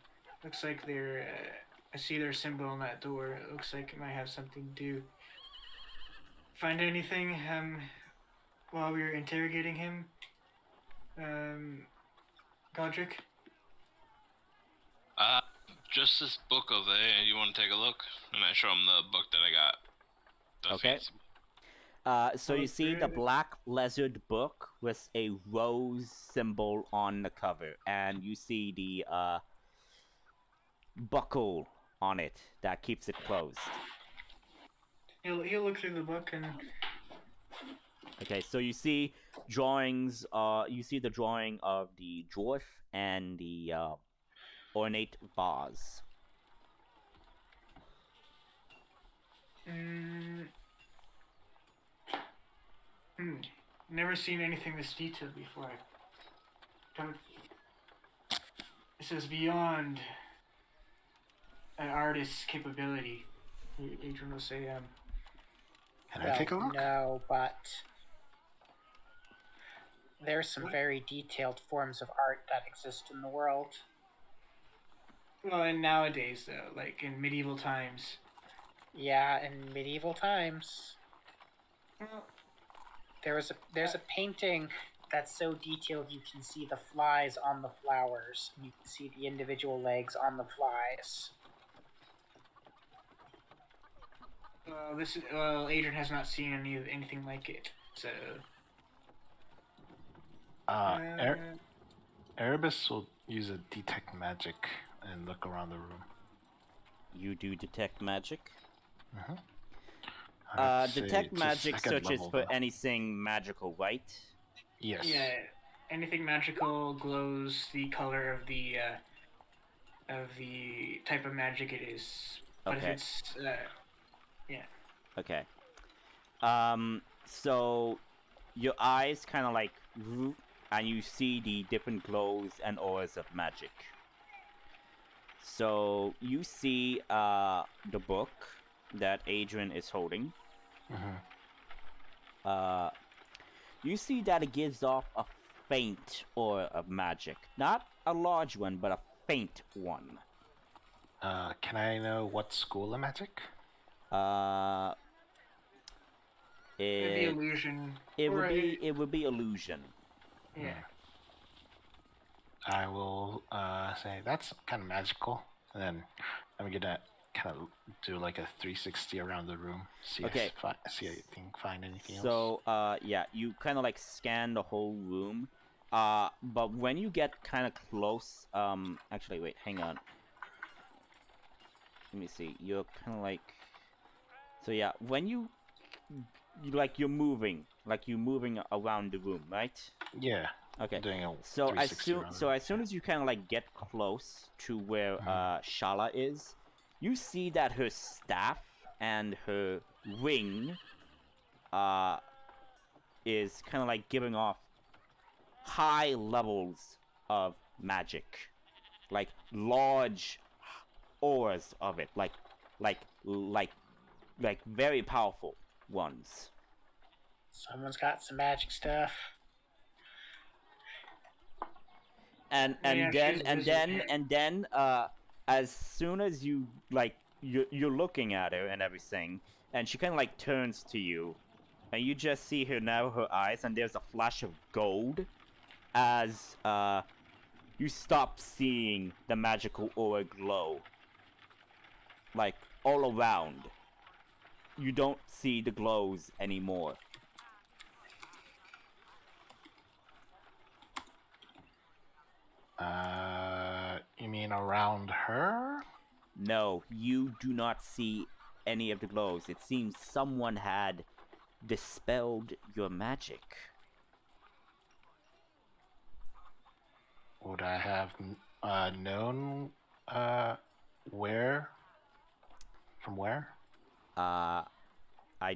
Looks like I see their symbol on that door. It looks like it might have something to do. Find anything, while we were interrogating him? Godric? Just this book over there. You want to take a look? And I show him the book that I got. The Okay. fancy- So you see the black leathered book with a rose symbol on the cover, and you see the buckle on it that keeps it closed. He'll look through the book and Okay, so you see drawings. You see the drawing of the dwarf and the ornate vase. never seen anything this detailed before. This is beyond an artist's capability. Adrian will say, Can I take a look? No, but there's some very detailed forms of art that exist in the world. well, and nowadays though, like in medieval times. Yeah, in medieval times, Well, there's a painting that's so detailed you can see the flies on the flowers. You can see the individual legs on the flies. Adrian has not seen anything like it. So Erebus will use a detect magic and look around the room. You do detect magic. I'd say Detect it's a magic second searches level, for though. anything magical, right? Yes. Yeah, anything magical glows the color of the type of magic it is. But Okay. if it's Okay. So your eyes kind of like root, and you see the different glows and auras of magic. So you see the book that Adrian is holding. You see that it gives off a faint aura of magic. Not a large one, but a faint one. Can I know what school of magic? it'd be illusion. It or would be illusion. yeah. I will say that's kind of magical, and then I'm gonna kind of do like a 360 around the room, see Okay. find anything else. So, yeah, you kind of like scan the whole room. But when you get kind of close, actually, wait, hang on. Let me see. You're kind of like, so yeah, when you're moving around the room, right? Yeah. Okay. Doing a So 360 around the as soon as you kind of like get close to where Shala is, you see that her staff and her ring is kind of like giving off high levels of magic, like large auras of it, like very powerful ones. Someone's got some magic stuff. And Yeah, she's then as soon as you like you're looking at her and everything, and she kind of like turns to you, and you just see her eyes, and there's a flash of gold as you stop seeing the magical aura glow, like all around. You don't see the glows anymore. You mean around her? No, you do not see any of the glows. It seems someone had dispelled your magic. Would I have known where? From where? I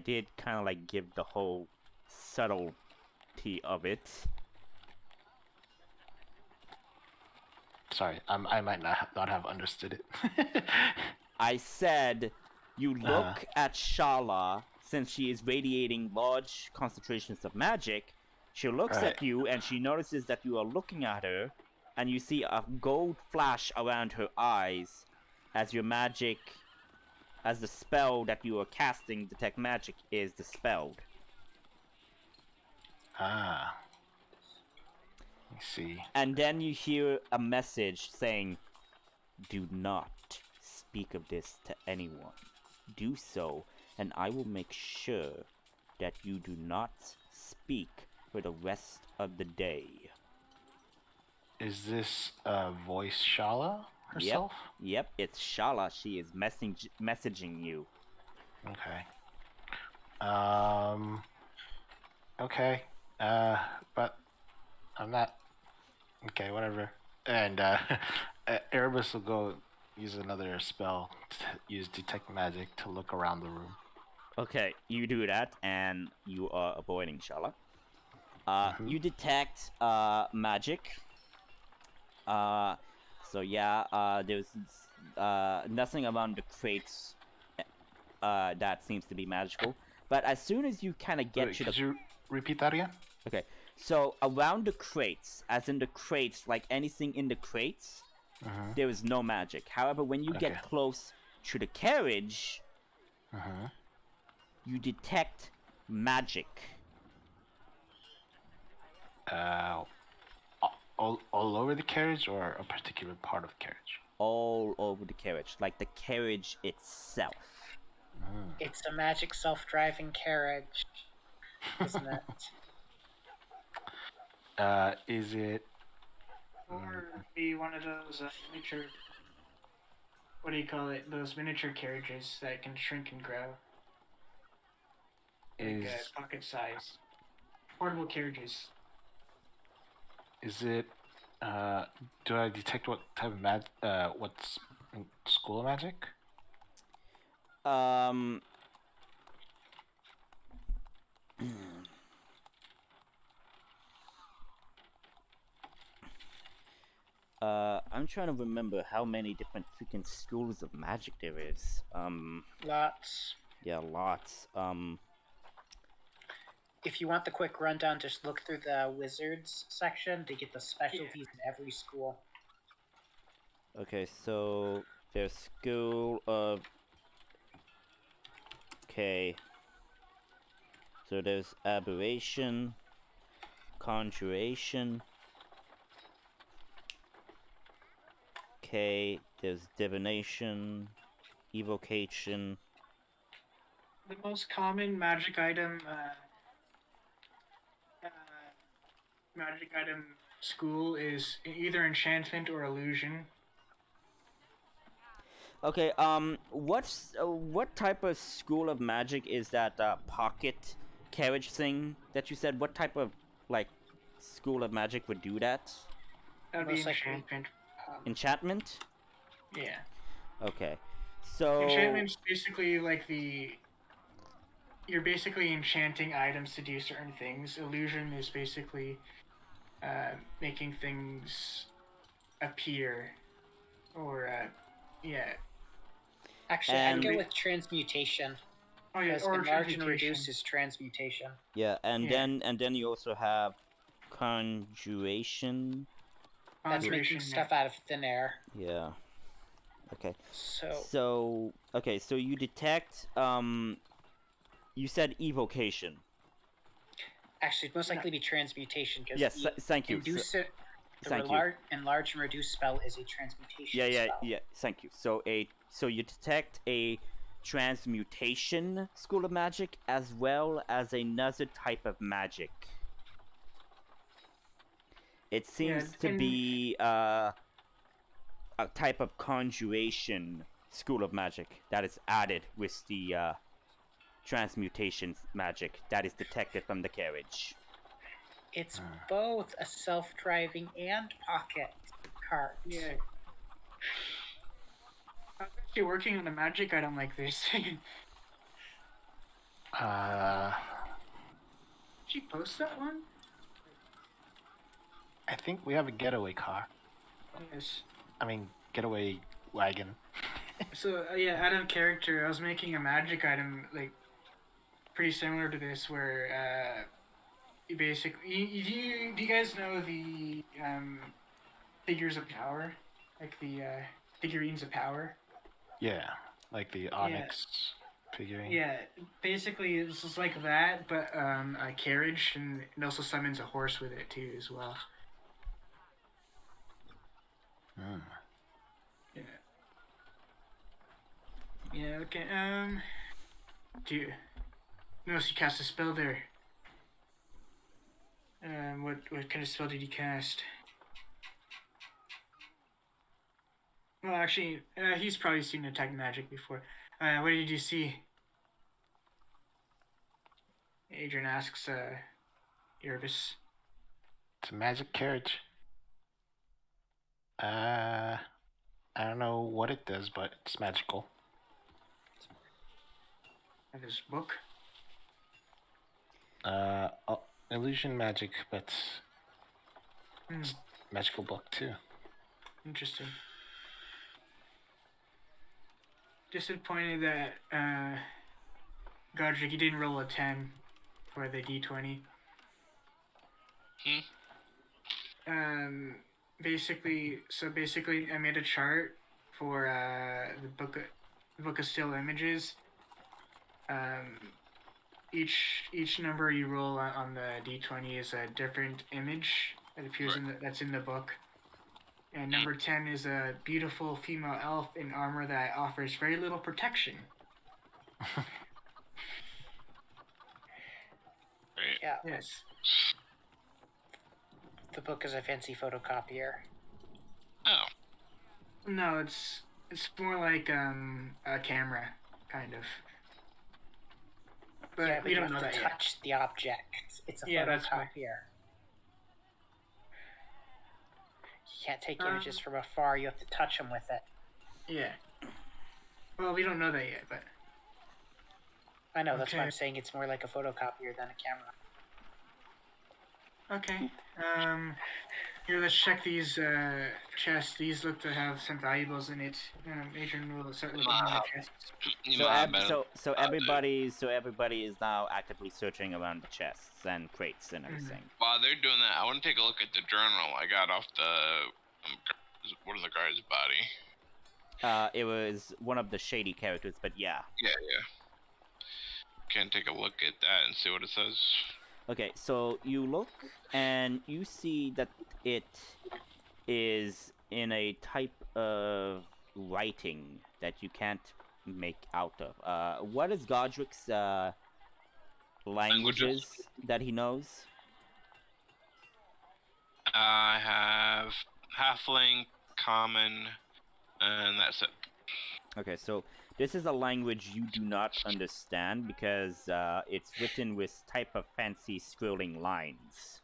did kind of like give the whole subtlety of it. Sorry, I might not have understood it. I said you look at Shala, since she is radiating large concentrations of magic. She looks Right. at you, and she notices that you are looking at her, and you see a gold flash around her eyes as your magic, as the spell that you are casting, detect magic, is dispelled. Ah. Let me see. And then you hear a message saying, "Do not speak of this to anyone. Do so, and I will make sure that you do not speak for the rest of the day." Is this voice Shala herself? Yep, it's Shala. She is messaging you. Okay. Okay. But I'm not. Okay, whatever. And Erebus will go use another spell to use detect magic to look around the room. Okay, you do that, and you are avoiding Shala. You detect magic. So yeah, there's nothing around the crates that seems to be magical. But as soon as you kind of get Wait, to could the... you repeat that again? Okay, so around the crates, as in the crates, like anything in the crates, there is no magic. However, when you get Okay. close to the carriage, you detect magic. All over the carriage or a particular part of the carriage? All over the carriage, like the carriage itself. It's a magic self-driving carriage, isn't it? Is it? Or be one of those miniature. What do you call it? Those miniature carriages that can shrink and grow, like Is pocket size, portable carriages. is it? Do I detect what type of what's in school of magic? Um. I'm trying to remember how many different freaking schools of magic there is. Lots. Yeah, lots. If you want the quick rundown, just look through the wizards section to get the specialties in every school. Okay, so there's school of. Okay. So there's aberration, conjuration. Okay, there's divination, evocation. The most common magic item school is either enchantment or illusion. Okay, what type of school of magic is that pocket carriage thing that you said? What type of like school of magic would do that? That'd be Most likely. enchantment. Enchantment? Yeah. Okay. So Enchantment's basically like you're basically enchanting items to do certain things. Illusion is basically making things appear, or yeah. Actually, And- I'd go with transmutation. Oh yeah, Because or enlarge and transmutation. reduce is transmutation. yeah, and Yeah. then you also have conjuration. That's making Conjuration, stuff out of thin air. Yeah. Okay. So So you detect you said evocation. actually, it'd most likely be transmutation. Because Yes, thank you. Induce it. The thank you. enlarge and reduce spell is a transmutation spell. Yeah. Thank you. So you detect a transmutation school of magic as well as another type of magic. It seems to and- be a type of conjuration school of magic that is added with the transmutation magic that is detected from the carriage. It's both a self-driving and pocket cart. Yeah. I was actually working on a magic item like this. Did you post that one? I think we have a getaway car. Yes. I mean, getaway wagon. So yeah, out of character, I was making a magic item like pretty similar to this, where you basically do you guys know the figures of power, like the figurines of power? Yeah, like the onyx figurine. Yeah, basically it's just like that, but a carriage, and it also summons a horse with it too as well. Mm. Yeah. Yeah. Okay. Do you notice you cast a spell there? What kind of spell did you cast? Well, actually, he's probably seen detect magic before. What did you see? Adrian asks, Irvis. It's a magic carriage. I don't know what it does, but it's magical. And his book. Illusion magic, but Hmm. magical book too. Interesting. Disappointed that Godric, you didn't roll a 10 for the D20. Basically, I made a chart for the book of still images. Each number you roll on the D20 is a different image that appears that's in the book. And number 10 is a beautiful female elf in armor that offers very little protection. Yeah. Yes. The book is a fancy photocopier. Oh, No, it's more like a camera, kind of. But Yeah, but we you don't have know to that yet. touch the object. It's a Yeah, that's why. photocopier. You can't take Um, images from afar. You have to touch them with it. Yeah. Well, we don't know that yet, but I know, that's why Okay. I'm saying it's more like a photocopier than a camera. okay. Here, let's check these chests. These look to have some valuables in it. Adrian will start looking in the chests. you So, might have been. everybody is now actively searching around the chests and crates and everything. While they're doing that, I want to take a look at the journal I got off the one of the guard's body. It was one of the shady characters, but yeah. Yeah. Can take a look at that and see what it says. Okay, so you look and you see that it is in a type of writing that you can't make out of. What is Godric's languages that he knows? I have halfling, common, and that's it. Okay, so this is a language you do not understand because it's written with type of fancy scrolling lines.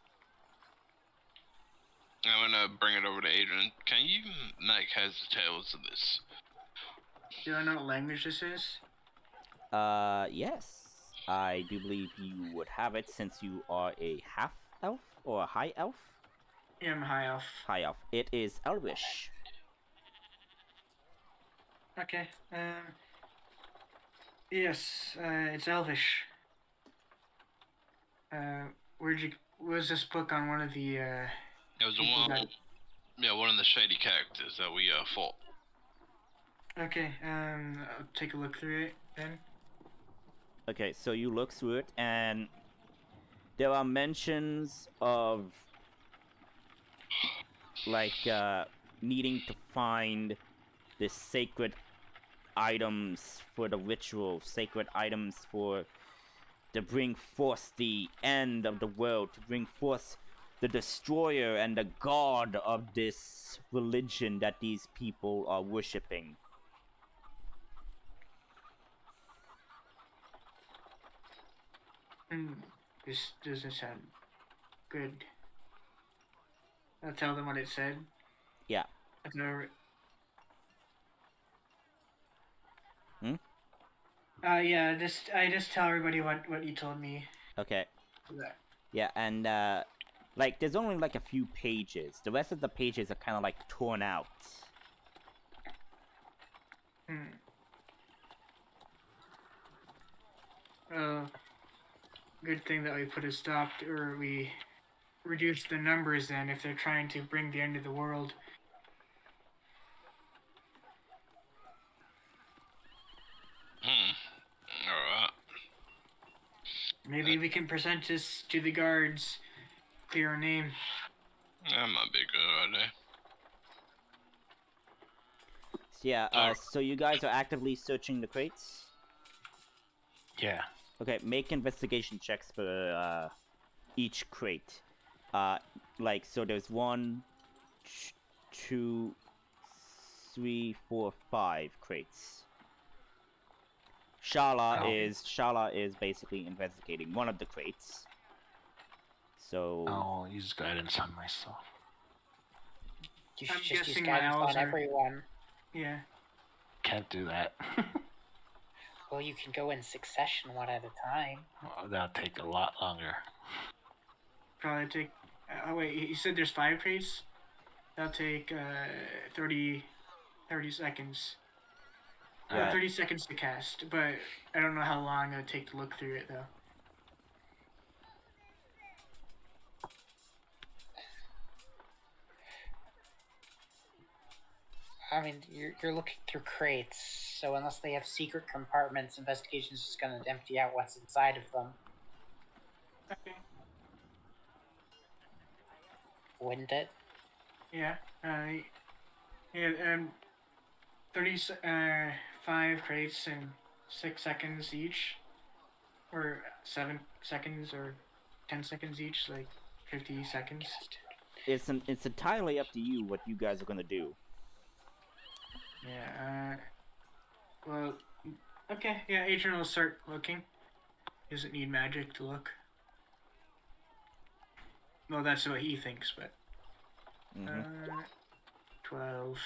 I'm gonna bring it over to Adrian. Can you make heads or tails of this? Do I know what language this is? Yes. I do believe you would have it since you are a half elf or a high elf. Yeah, I'm a high elf. High elf. It is Elvish. Okay. Yes, it's Elvish. Was this book on one of the, It was people one. that- Yeah, one of the shady characters that we fought. Okay, I'll take a look through it then. Okay, so you look through it, and there are mentions of like needing to find the sacred items for the ritual, sacred items for to bring forth the end of the world, to bring forth the destroyer and the god of this religion that these people are worshipping. This doesn't sound good. I'll tell them what it said. Yeah. I've never... Yeah, I just tell everybody what you told me. Okay. That. Yeah, and like there's only like a few pages. The rest of the pages are kind of like torn out. Good thing that we put a stop to, or we reduced the numbers then if they're trying to bring the end of the world. Alright. Maybe we can present this to the guards. Clear our name. That might be a good idea. So yeah, so you guys are actively searching the crates? Yeah. Okay, make investigation checks for each crate. Like, so there's 1, 2, 3, 4, 5 crates. Shala is basically investigating one of the crates. So I'll use guidance on myself. You should I'm just use guessing my guidance owls on are- everyone. Yeah. Can't do that. Well, you can go in succession one at a time. Oh, that'll take a lot longer. Probably take. Oh wait, you said there's 5 crates. That'll take 30 seconds. Yeah. 30 seconds to cast, but I don't know how long it'll take to look through it though. I mean, you're looking through crates, so unless they have secret compartments, investigation's just gonna empty out what's inside of them, Okay. wouldn't it? Yeah. Yeah. 5 crates in 6 seconds each, or 7 seconds, or 10 seconds each, like 50 seconds. it's entirely up to you what you guys are gonna do. Yeah. Well. Okay. Yeah. Adrian will start looking. He doesn't need magic to look. Well, that's what he thinks, but. Mm-hmm. 12.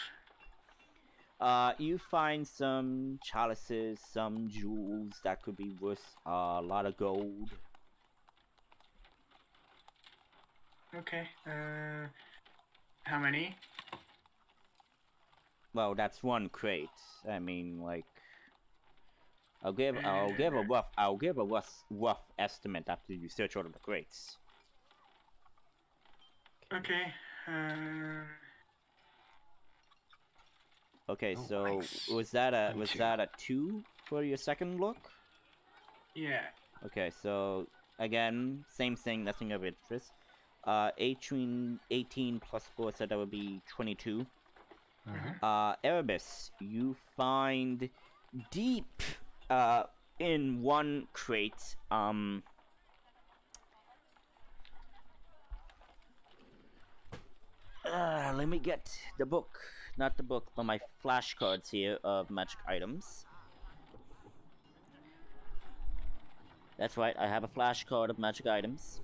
You find some chalices, some jewels that could be worth a lot of gold. Okay. How many? Well, that's one crate. I mean, like, I'll give a rough estimate after you search all of the crates. Okay. Okay, Oh, so nice. was that a Me too. 2 for your second look? Yeah. Okay, so again, same thing, nothing of interest. 18 plus 4, so that would be 22. Mhm. Erebus, you find deep in one crate, let me get the book, not the book, but my flashcards here of magic items. That's right, I have a flashcard of magic items.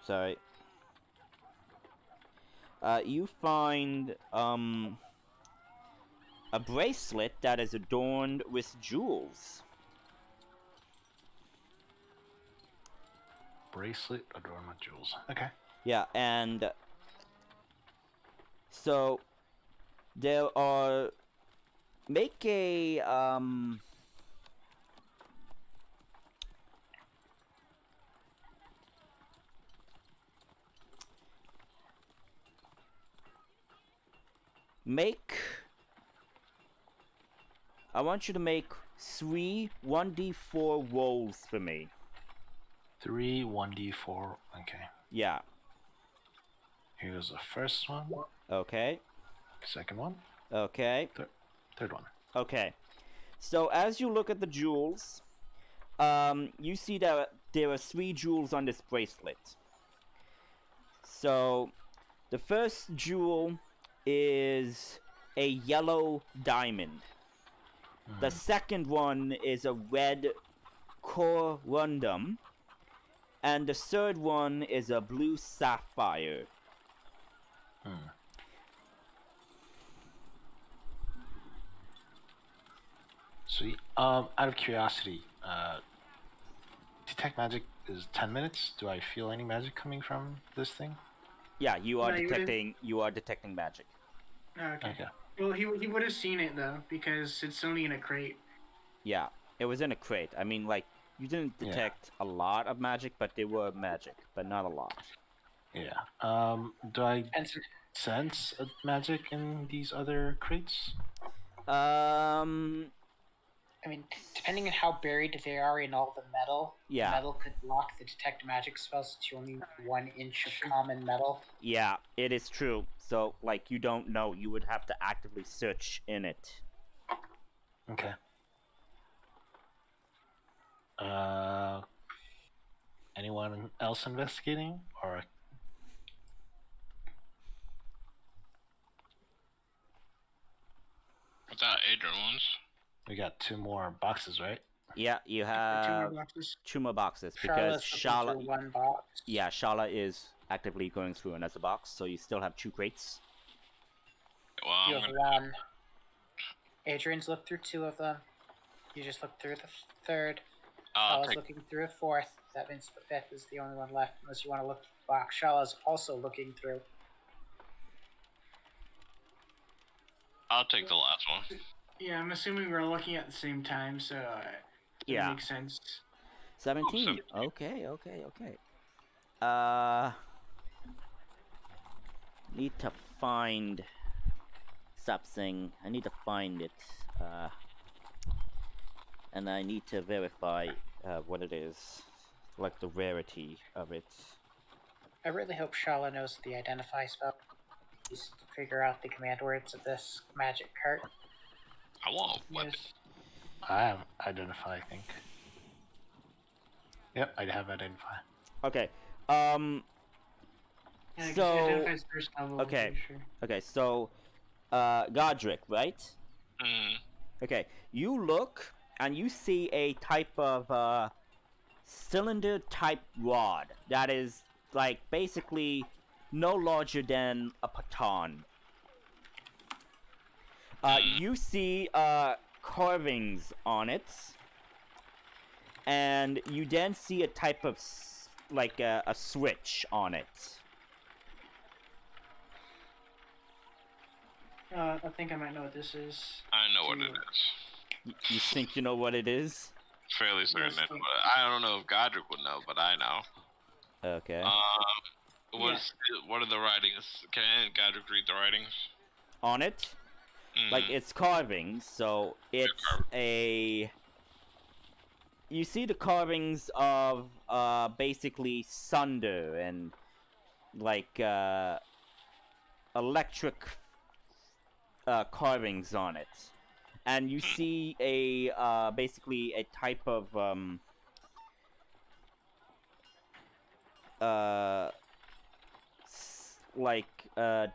Sorry. You find a bracelet that is adorned with jewels. Bracelet adorned with jewels. Okay. Yeah, and so there are. Make a make. I want you to make 3 1d4 rolls for me. 3 1d4. Okay. Yeah. Here's the first one. Okay. Second one. Okay. Third one. Okay. So as you look at the jewels, you see that there are 3 jewels on this bracelet. So the first jewel is a yellow diamond. The second one is a red corundum. And the third one is a blue sapphire. Sweet. Out of curiosity, detect magic is 10 minutes. Do I feel any magic coming from this thing? Yeah, you are No, you detecting. You are detecting magic. Okay. Okay. Well, he would have seen it though because it's only in a crate. Yeah, it was in a crate. I mean, like, you didn't Yeah. detect a lot of magic, but there were magic, but not a lot. Yeah. Do I And sense magic in these other crates? I mean, depending on how buried they are in all the metal, Yeah. the metal could block the detect magic spells to only 1 inch of common metal. Yeah, it is true. So, like, you don't know. You would have to actively search in it. Okay. Anyone else investigating? Or Without Adrian ones. we got 2 more boxes, right? Yeah, you 2 more have boxes. 2 more boxes because Charlotte's looking through 1 box. Yeah, Shala is actively going through another box, so you still have 2 crates. Well, You I'm have gonna. 1. Adrian's looked through 2 of them. You just looked through the third. I'll Shala's take. looking through a 4th. That means the 5th is the only one left, unless you want to look through the box. Shala's also looking through. I'll take the last one. Yeah, I'm assuming we're looking at the same time, so it Yeah. makes sense. 17. Oh, Okay. Need to find something. I need to find it. And I need to verify what it is. Like the rarity of it. I really hope Shala knows the identify spell. He's to figure out the command words of this magic cart. I want a weapon. Yes. I have identify, I think. Yep, I have identify. Okay. Yeah, 'cause So- identifies first level. I'm okay. pretty sure. Okay, so Godric, right? Mm. Okay, you look and you see a type of cylinder type rod that is like basically no larger than a baton. You see carvings on it, and you then see a type of like a switch on it. I think I might know what this is. I know what it Two. is. You think you know what it is? Fairly certain. Yes, But I don't know if Godric would know, but I know. Okay. What are the writings? Can Godric read the writings? On it, like it's carvings, so it's a. You see the carvings of basically thunder and like electric carvings on it, and you see a basically a type of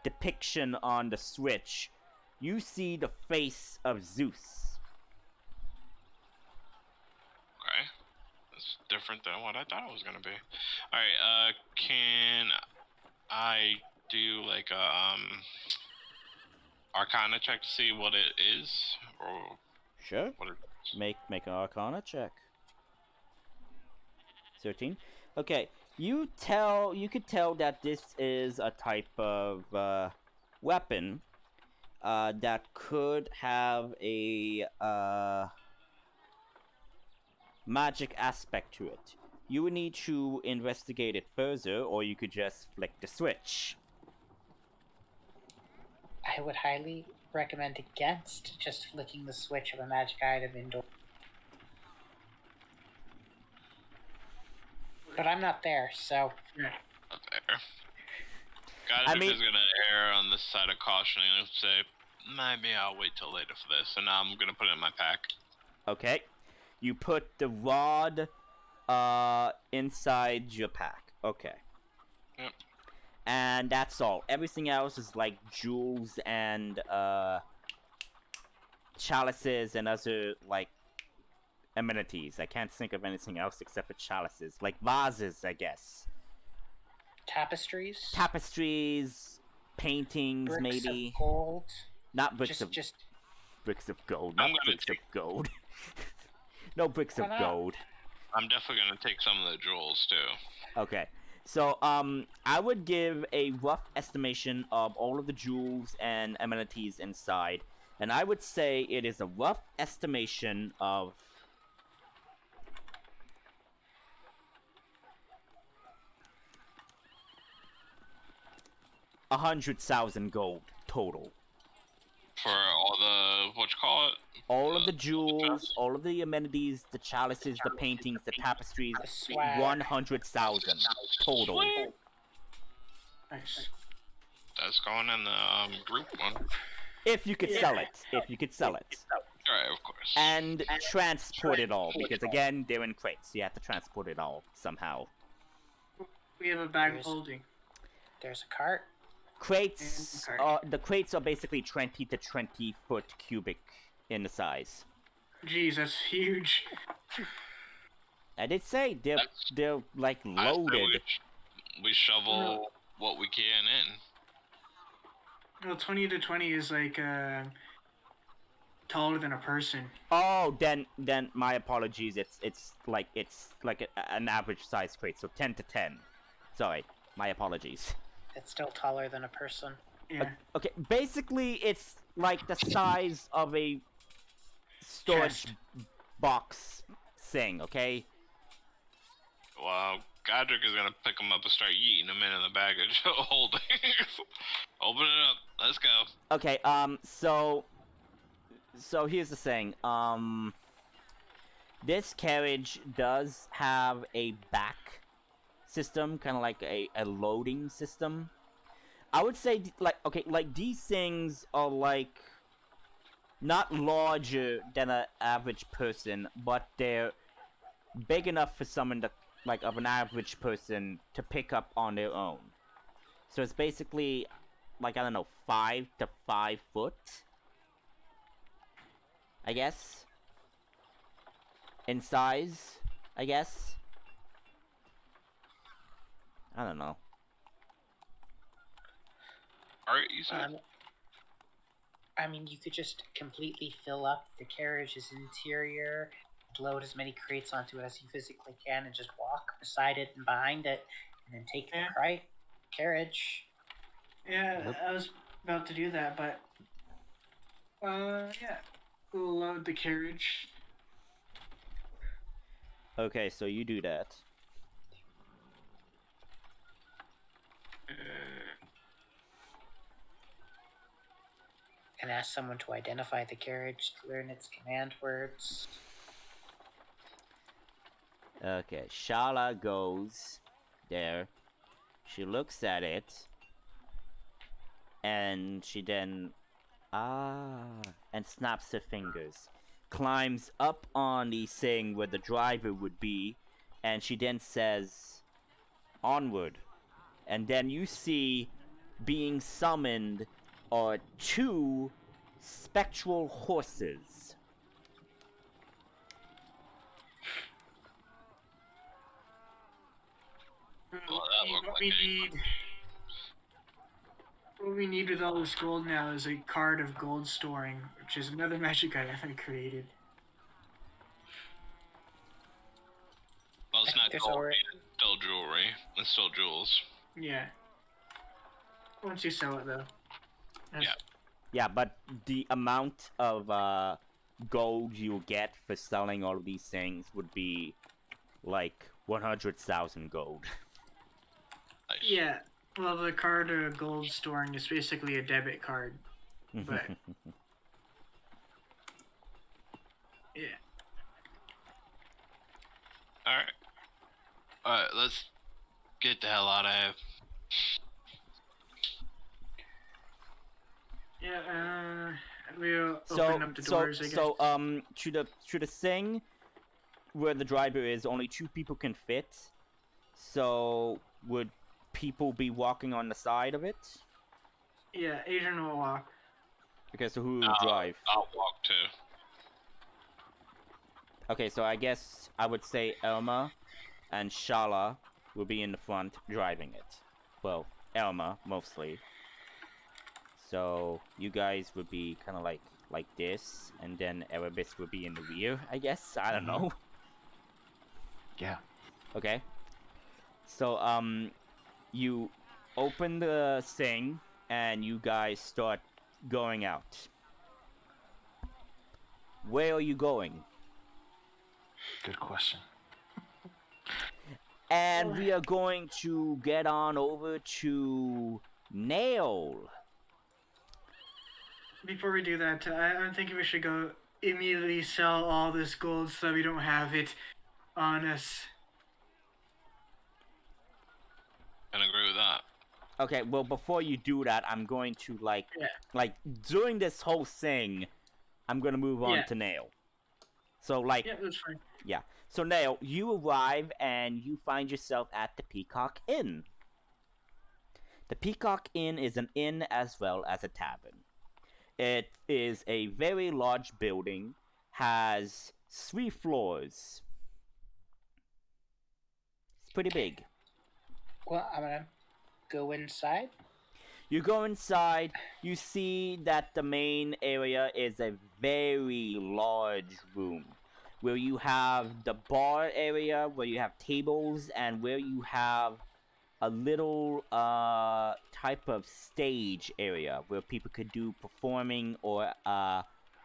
depiction on the switch. You see the face of Zeus. Okay. That's different than what I thought it was gonna be. Alright, can I do like a Arcana check to see what it is? Or Sure. what it is? Make an Arcana check. 13. Okay, you could tell that this is a type of weapon that could have a magic aspect to it. You would need to investigate it further, or you could just flick the switch. I would highly recommend against just flicking the switch of a magic item indoor. But I'm not there, so Not there. Godric is gonna err on the side of caution and say, maybe I'll wait till later for this, and I'm gonna put it in my pack. Okay. You put the rod inside your pack. Okay. Yep. And that's all. Everything else is like jewels and chalices and other like amenities. I can't think of anything else except for chalices. Like vases, I guess. tapestries, Tapestries, paintings, bricks maybe. of gold. Not bricks of Just bricks of gold. I'm Not gonna bricks of gold. No bricks Why of not? gold. I'm definitely gonna take some of the jewels too. Okay. So, I would give a rough estimation of all of the jewels and amenities inside, and I would say it is a rough estimation of 100,000 gold total. For all the what you call it? All of the jewels, all of the amenities, the chalices, the paintings, the tapestries, the swag. 100,000 total. Sweet. Nice. That's going in the group one. If you could sell it. If you could sell it. Alright, of course. And transport it all, because again, they're in crates. You have to transport it all somehow. We have a bag of There's- holding. There's a cart. Crates, And cart. the crates are basically 20 to 20 foot cubic in the size. Jeez, that's huge. I did say they're like I say loaded. we shovel what we can in. Well, 20 to 20 is like taller than a person. Oh, then my apologies. It's like an average size crate, so 10 to 10. Sorry, my apologies. It's still taller than a person. Yeah. Okay, basically it's like the size of a storage Chest. box thing. Okay. Well, Godric is gonna pick them up and start yeeting them in the baggage holding. Open it up. Let's go. Okay. So here's the thing. This carriage does have a back system, kind of like a loading system. I would say like these things are like not larger than an average person, but they're big enough for someone to, like, of an average person to pick up on their own. So it's basically, like, I don't know, 5 to 5 foot, I guess, in size, I guess. I don't know. Alright, you said. I mean, you could just completely fill up the carriage's interior, load as many crates onto it as you physically can, and just walk beside it and behind it, and then take the carriage. Yeah, Yep. I was about to do that, but yeah, we'll load the carriage. Okay, so you do that. And ask someone to identify the carriage to learn its command words. Okay, Shala goes there. She looks at it. And she then and snaps her fingers. Climbs up on the thing where the driver would be, and she then says, "Onward." And then you see being summoned are 2 spectral horses. Well, that looked What like we a- need. What we need with all this gold now is a card of gold storing, which is another magic item I created. Well, it's I think not there's gold, already- it's still jewelry. It's still jewels. Yeah. Once you sell it, though. Yeah. Yeah, but the amount of gold you get for selling all of these things would be like 100,000 gold. Nice. Yeah. Well, the card of gold storing is basically a debit card. But yeah. Alright. Alright, let's get the hell out of here. Yeah, we'll open up the doors, I guess. To the thing where the driver is, only 2 people can fit. So would people be walking on the side of it? Yeah, Adrian will walk. Okay, so who will drive? I'll walk too. Okay, so I guess I would say Elma and Shala will be in the front driving it. Well, Elma mostly. So you guys would be kind of like this, and then Erebus would be in the rear, I guess. I don't know. Yeah. Okay. So you open the thing, and you guys start going out. Where are you going? Good question. And we are going to get on over to Nail. Before we do that, I'm thinking we should go immediately sell all this gold so we don't have it on us. Can agree with that. Okay, well, before you do that, I'm going to, Yeah. like, during this whole thing, I'm gonna move on Yeah. to Nail. So, like, Yeah, that's fine. yeah. So, Nail, you arrive and you find yourself at the Peacock Inn. The Peacock Inn is an inn as well as a tavern. It is a very large building, has 3 floors. It's pretty big. Well, I'm gonna go inside. You go inside, you see that the main area is a very large room where you have the bar area, where you have tables, and where you have a little type of stage area where people could do performing or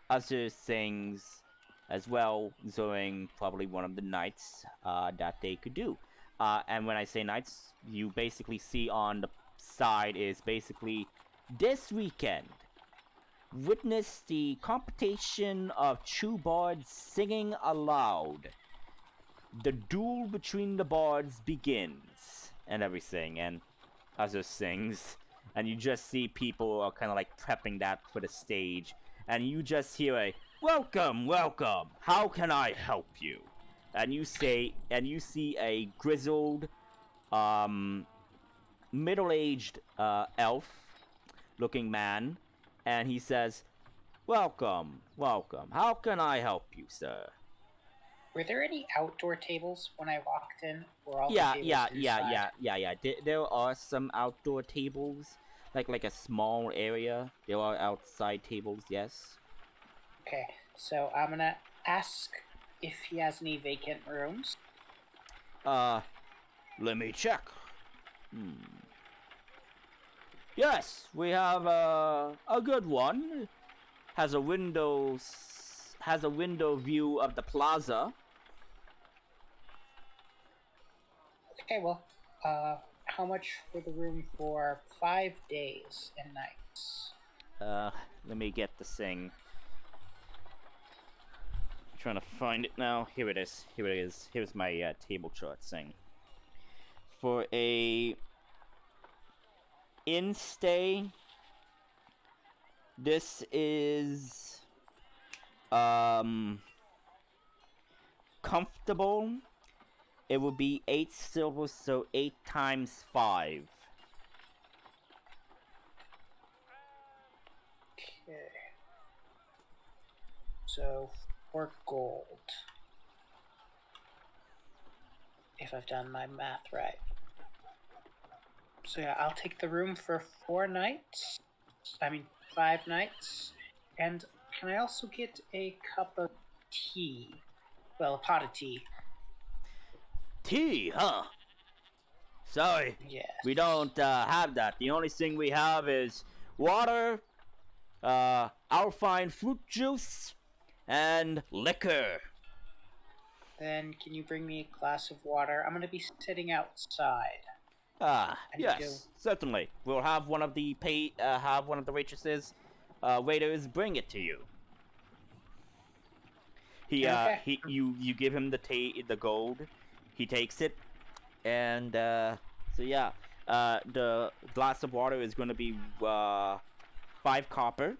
other things as well during probably one of the nights that they could do. And when I say nights, you basically see on the side is basically this weekend. Witness the competition of true bards singing aloud. The duel between the bards begins, and everything, and other things. And you just see people are kind of like prepping that for the stage. and you just hear a "Welcome, welcome. How can I help you?" And you see a grizzled, middle-aged elf-looking man, and he says, "Welcome, welcome. How can I help you, sir?" Were there any outdoor tables when I walked in? Were all the Yeah, tables yeah, inside? yeah. There are some outdoor tables, like a small area. There are outside tables, yes. Okay, so I'm gonna ask if he has any vacant rooms. Let me check. Yes, we have a good one. Has a window view of the plaza. Okay, well, how much for the room for 5 days and nights? Let me get this thing. I'm trying to find it now. Here it is. Here's my table chart thing. For a in-stay, this is comfortable. It will be 8 silver, so 8 times 5. Okay. So, 4 gold. If I've done my math right. So yeah, I'll take the room for 4 nights. 5 nights. And can I also get a cup of tea? Well, a pot of tea. Tea, huh? Sorry, Yes. we don't have that. The only thing we have is water, alpine fruit juice, and liquor. Then can you bring me a glass of water? I'm gonna be sitting outside. Yes, certainly. We'll have one of the waitresses, waiters bring it to you. You give him the gold, he takes it, and so yeah, the glass of water is going to be 5 copper.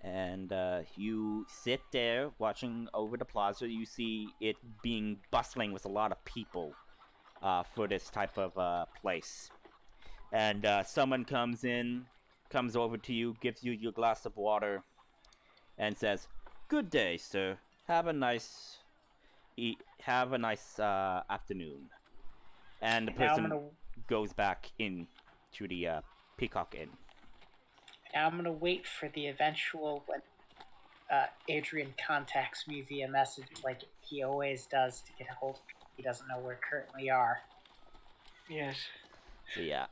And you sit there watching over the plaza. You see it being bustling with a lot of people for this type of place. And someone comes over to you, gives you your glass of water, and says, "Good day, sir. Have a nice afternoon." And the person goes back in to the Peacock Inn. Now I'm gonna wait for the eventual when Adrian contacts me via message, like he always does, to get a hold of people he doesn't know where currently are. Yes. So yeah,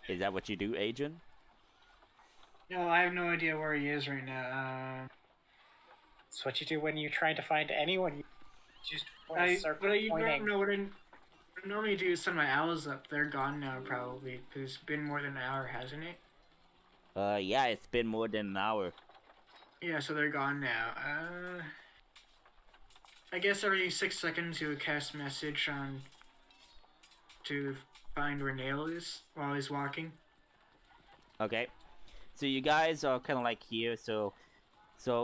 is that what you do, Adrian? No, I have no idea where he is right now. It's what you do when you're trying to find anyone. You just point a circle pointing. No, what I normally do is send my owls up. They're gone now, probably, because it's been more than an hour, hasn't it? Yeah, it's been more than an hour. Yeah, so they're gone now. I guess every 6 seconds you would cast message on to find where Nail is while he's walking. Okay, so you guys are kind of like here, so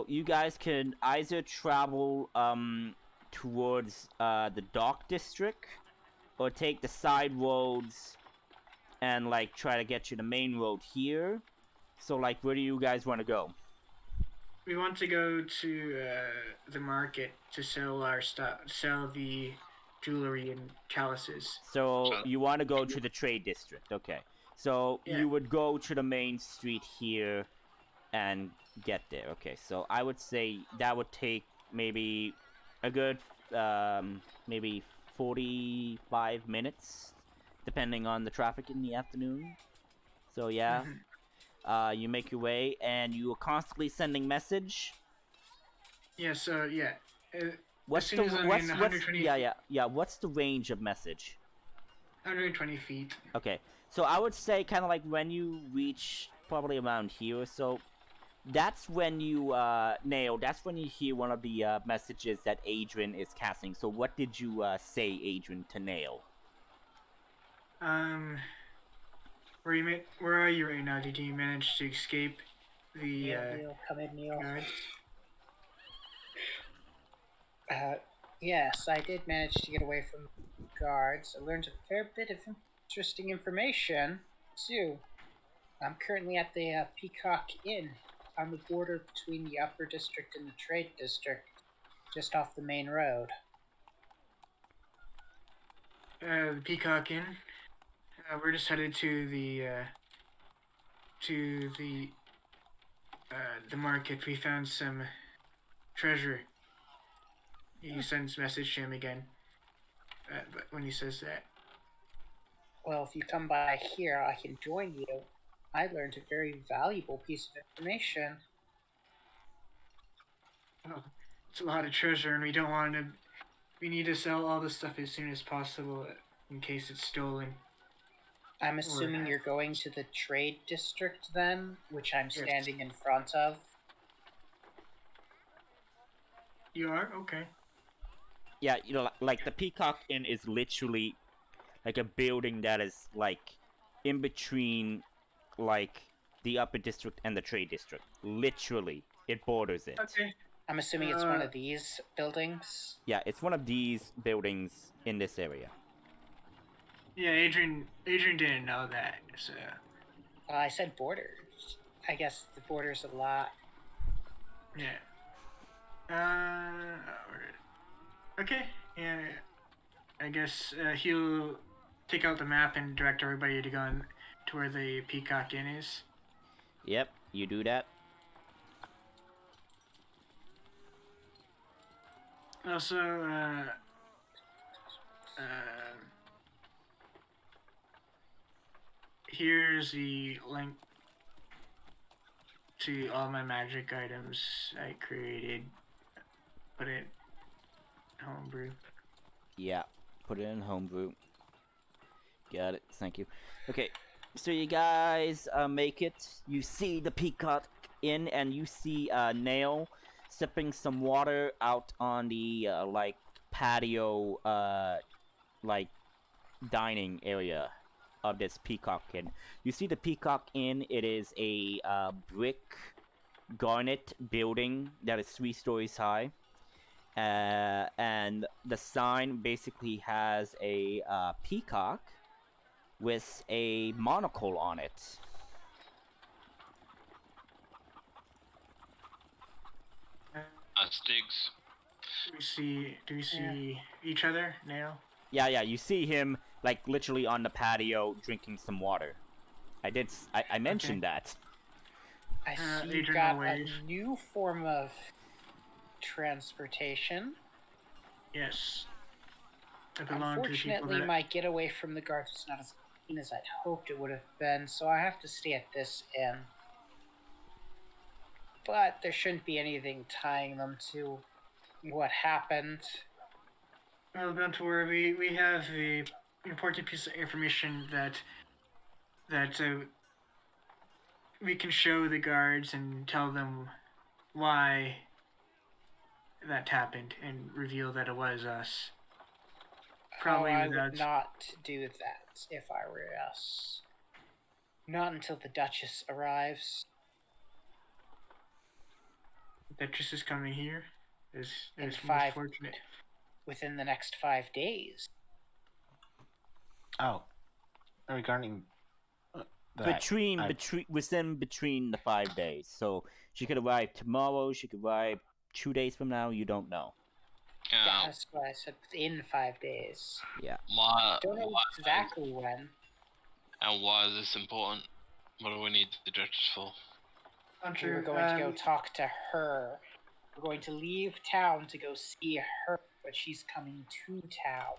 you guys can either travel towards the dock district, or take the side roads and like try to get to the main road here. So like, where do you guys want to go? We want to go to the market to sell our stuff, sell the jewelry and chalices. So you want to go to the trade district, okay? So you would go to the main street here and get there. Okay, so I would say that would take maybe a good maybe 45 minutes, depending on the traffic in the afternoon. So yeah, you make your way, and you are constantly sending message. Yeah. So yeah. What's the what's the range of message? 120 feet. Okay, so I would say kind of like when you reach probably around here or so, that's when you that's when you hear one of the messages that Adrian is casting. So what did you say, Adrian, to Nail? Where are you right now? Did you manage to escape the Neil, come in, Neil. guards? Yes, I did manage to get away from guards. I learned a fair bit of interesting information, too. I'm currently at the Peacock Inn on the border between the Upper District and the Trade District, just off the main road. The Peacock Inn. We're just headed to the market. We found some treasure. He sends message to him again. But when he says that, Well, if you come by here, I can join you. I learned a very valuable piece of information. well, it's a lot of treasure, and we don't want to. We need to sell all the stuff as soon as possible, in case it's stolen. I'm assuming you're going to the Trade District then, which I'm Yes. standing in front of. You are? Okay. Yeah, you know, like the Peacock Inn is literally like a building that is like in between like the Upper District and the Trade District. Literally, it borders it. Okay. I'm assuming it's one of these buildings. Yeah, it's one of these buildings in this area. Yeah, Adrian didn't know that, so... I said borders. I guess the border's a lot. Yeah. Okay, yeah. I guess he'll take out the map and direct everybody to go to where the Peacock Inn is. Yep, you do that. Also, here's the link to all my magic items I created. Put it homebrew. Yeah, put it in homebrew. Got it. Thank you. Okay, so you guys make it. You see the Peacock Inn, and you see Nail sipping some water out on the like patio, like dining area of this Peacock Inn. You see the Peacock Inn. It is a brick garnet building that is 3 stories high. And the sign basically has a peacock with a monocle on it. Stiggs. Do we see each other now? Yeah, you see him like literally on the patio drinking some water. I mentioned that. I see you Adrian got will a wave. new form of transportation. Yes. It belonged to the people Unfortunately, that... my getaway from the guards was not as clean as I'd hoped it would have been, so I have to stay at this inn. But there shouldn't be anything tying them to what happened. Well, don't worry. We have a important piece of information that we can show the guards and tell them why that happened and reveal that it was us. Probably I without... would not do that if I were us. Not until the Duchess arrives. Duchess is coming here. Is In most 5 fortunate. within the next 5 days. Oh, regarding that, Between the 5 days. So she could arrive tomorrow. She could arrive 2 days from now. You don't know. That's what I said. Within 5 days. Yeah. Don't know exactly when. And why is this important? What do we need the Duchess for? We were going to go talk to her. We're going to leave town to go see her, but she's coming to town.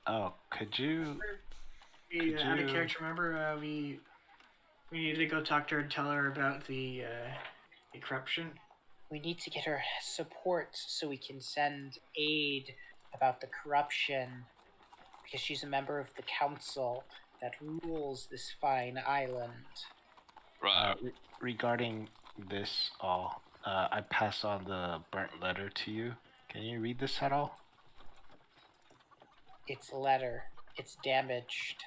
oh, could you? Out of character, remember, we needed to go talk to her and tell her about the corruption. We need to get her support so we can send aid about the corruption, because she's a member of the council that rules this fine island. Right. Regarding this all, I pass on the burnt letter to you. Can you read this at all? It's a letter. It's damaged.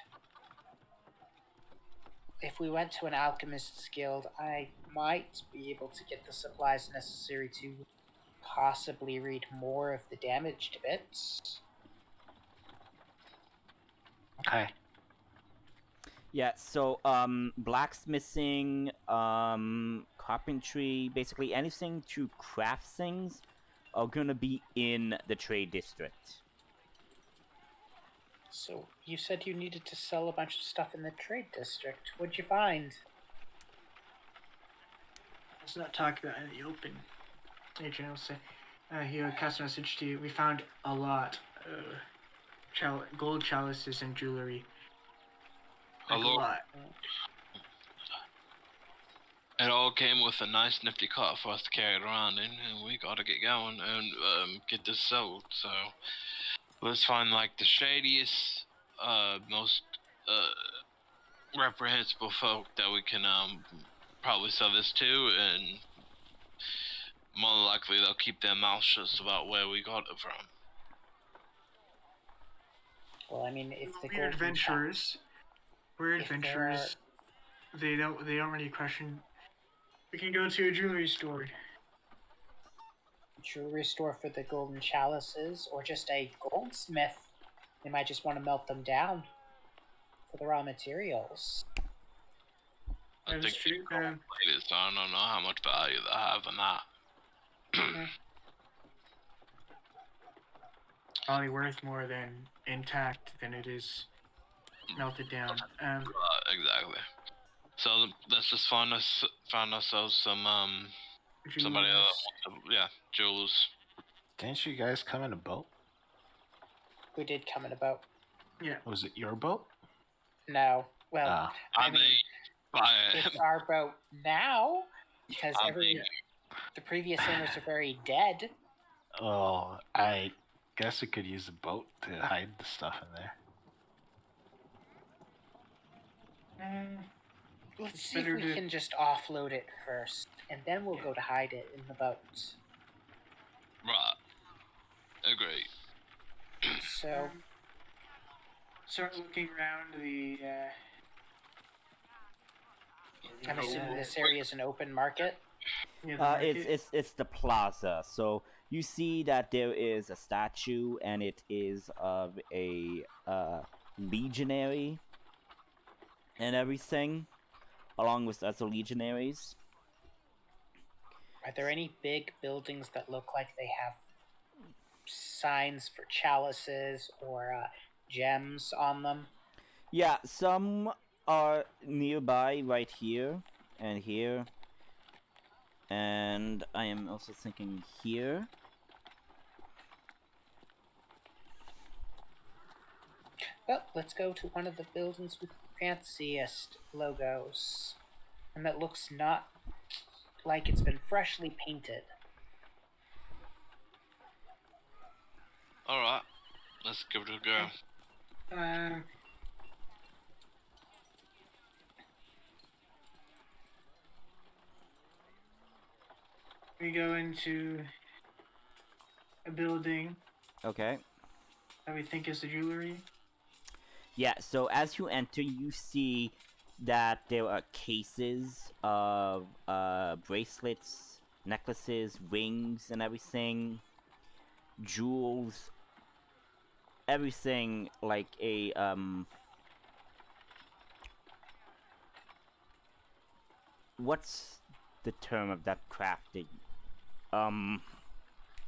if we went to an alchemist's guild, I might be able to get the supplies necessary to possibly read more of the damaged bits. Okay. Yeah, so blacksmithing, carpentry, basically anything to craft things are gonna be in the trade district. So you said you needed to sell a bunch of stuff in the trade district. What'd you find? Let's not talk about it in the open. Adrian will say, he will cast a message to you. We found a lot. Gold chalices and jewelry. A Like a lot. lot. It all came with a nice nifty cart for us to carry it around in, and we gotta get going and get this sold. So let's find like the shadiest, most reprehensible folk that we can probably sell this to, and more than likely they'll keep their mouths shut about where we got it from. Well, I mean, if the We're golden adventurers. We're If there adventurers. They don't really question. We can go to a jewelry store. jewelry store for the golden chalices, or just a goldsmith, they might just want to melt them down for the raw materials. I That is think true. they gold plated, so I don't know how much value they have in that. Probably worth more than intact than it is melted down. Exactly. So let's just find ourselves some somebody else. Yeah, jewels. Didn't you guys come in a boat? We did come in a boat. Yeah. Was it your boat? No. Well, Ah. I mean, it's I our boat now, because I mean, the previous owners are very dead. Oh, I guess we could use a boat to hide the stuff in there. Let's see if better we to- can just offload it first, and then we'll go to hide it in the boat. right. Agreed. So, Start looking around the. I'm assuming this area is an open market. Yeah, the market. It's the plaza. So you see that there is a statue, and it is of a legionary and everything, along with other legionaries. Are there any big buildings that look like they have signs for chalices or gems on them? Yeah, some are nearby, right here and here, and I am also thinking here. Well, let's go to one of the buildings with the fanciest logos, and that looks not like it's been freshly painted. Alright. Let's give it a go. We go into a building Okay. that we think is the jewelry. Yeah, so as you enter, you see that there are cases of bracelets, necklaces, rings, and everything, jewels, everything like a what's the term of that crafting?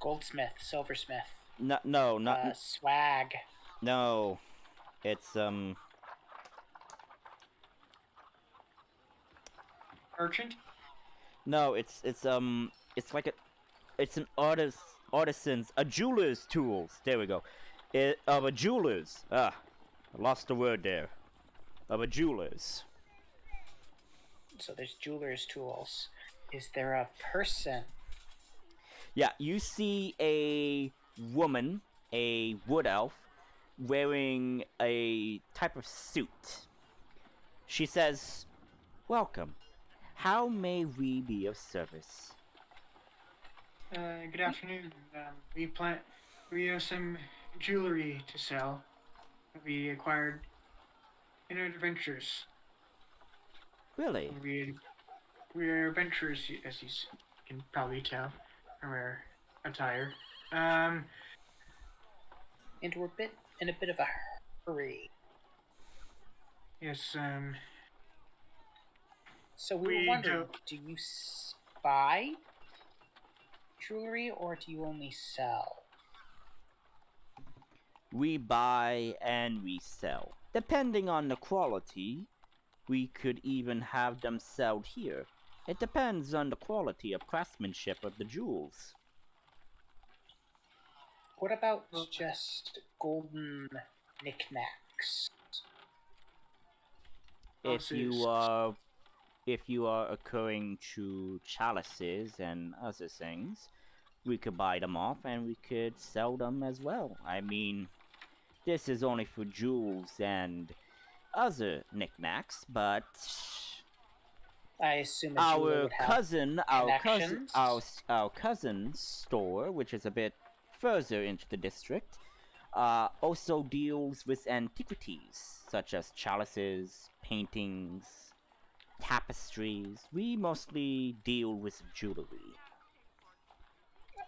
Goldsmith, silversmith, No, not swag. no. It's Merchant. no, it's like it's an artisan's a jeweler's tools. There we go. Of a jeweler's. I lost the word there. Of a jeweler's. So there's jeweler's tools. Is there a person? Yeah, you see a woman, a wood elf, wearing a type of suit. She says, "Welcome. How may we be of service?" Good afternoon. We have some jewelry to sell that we acquired in our adventures. Really? We're adventurers, as you can probably tell from our attire. And we're in a bit of a hurry. Yes, So we were we wondering, don't. do you buy jewelry or do you only sell? We buy and we sell. Depending on the quality, we could even have them sold here. It depends on the quality of craftsmanship of the jewels. What about just golden knickknacks? If you are occurring to chalices and other things, we could buy them off and we could sell them as well. I mean, this is only for jewels and other knickknacks, but I assume a jeweler would have connections. our cousin's store, which is a bit further into the district, also deals with antiquities such as chalices, paintings, tapestries. We mostly deal with jewelry.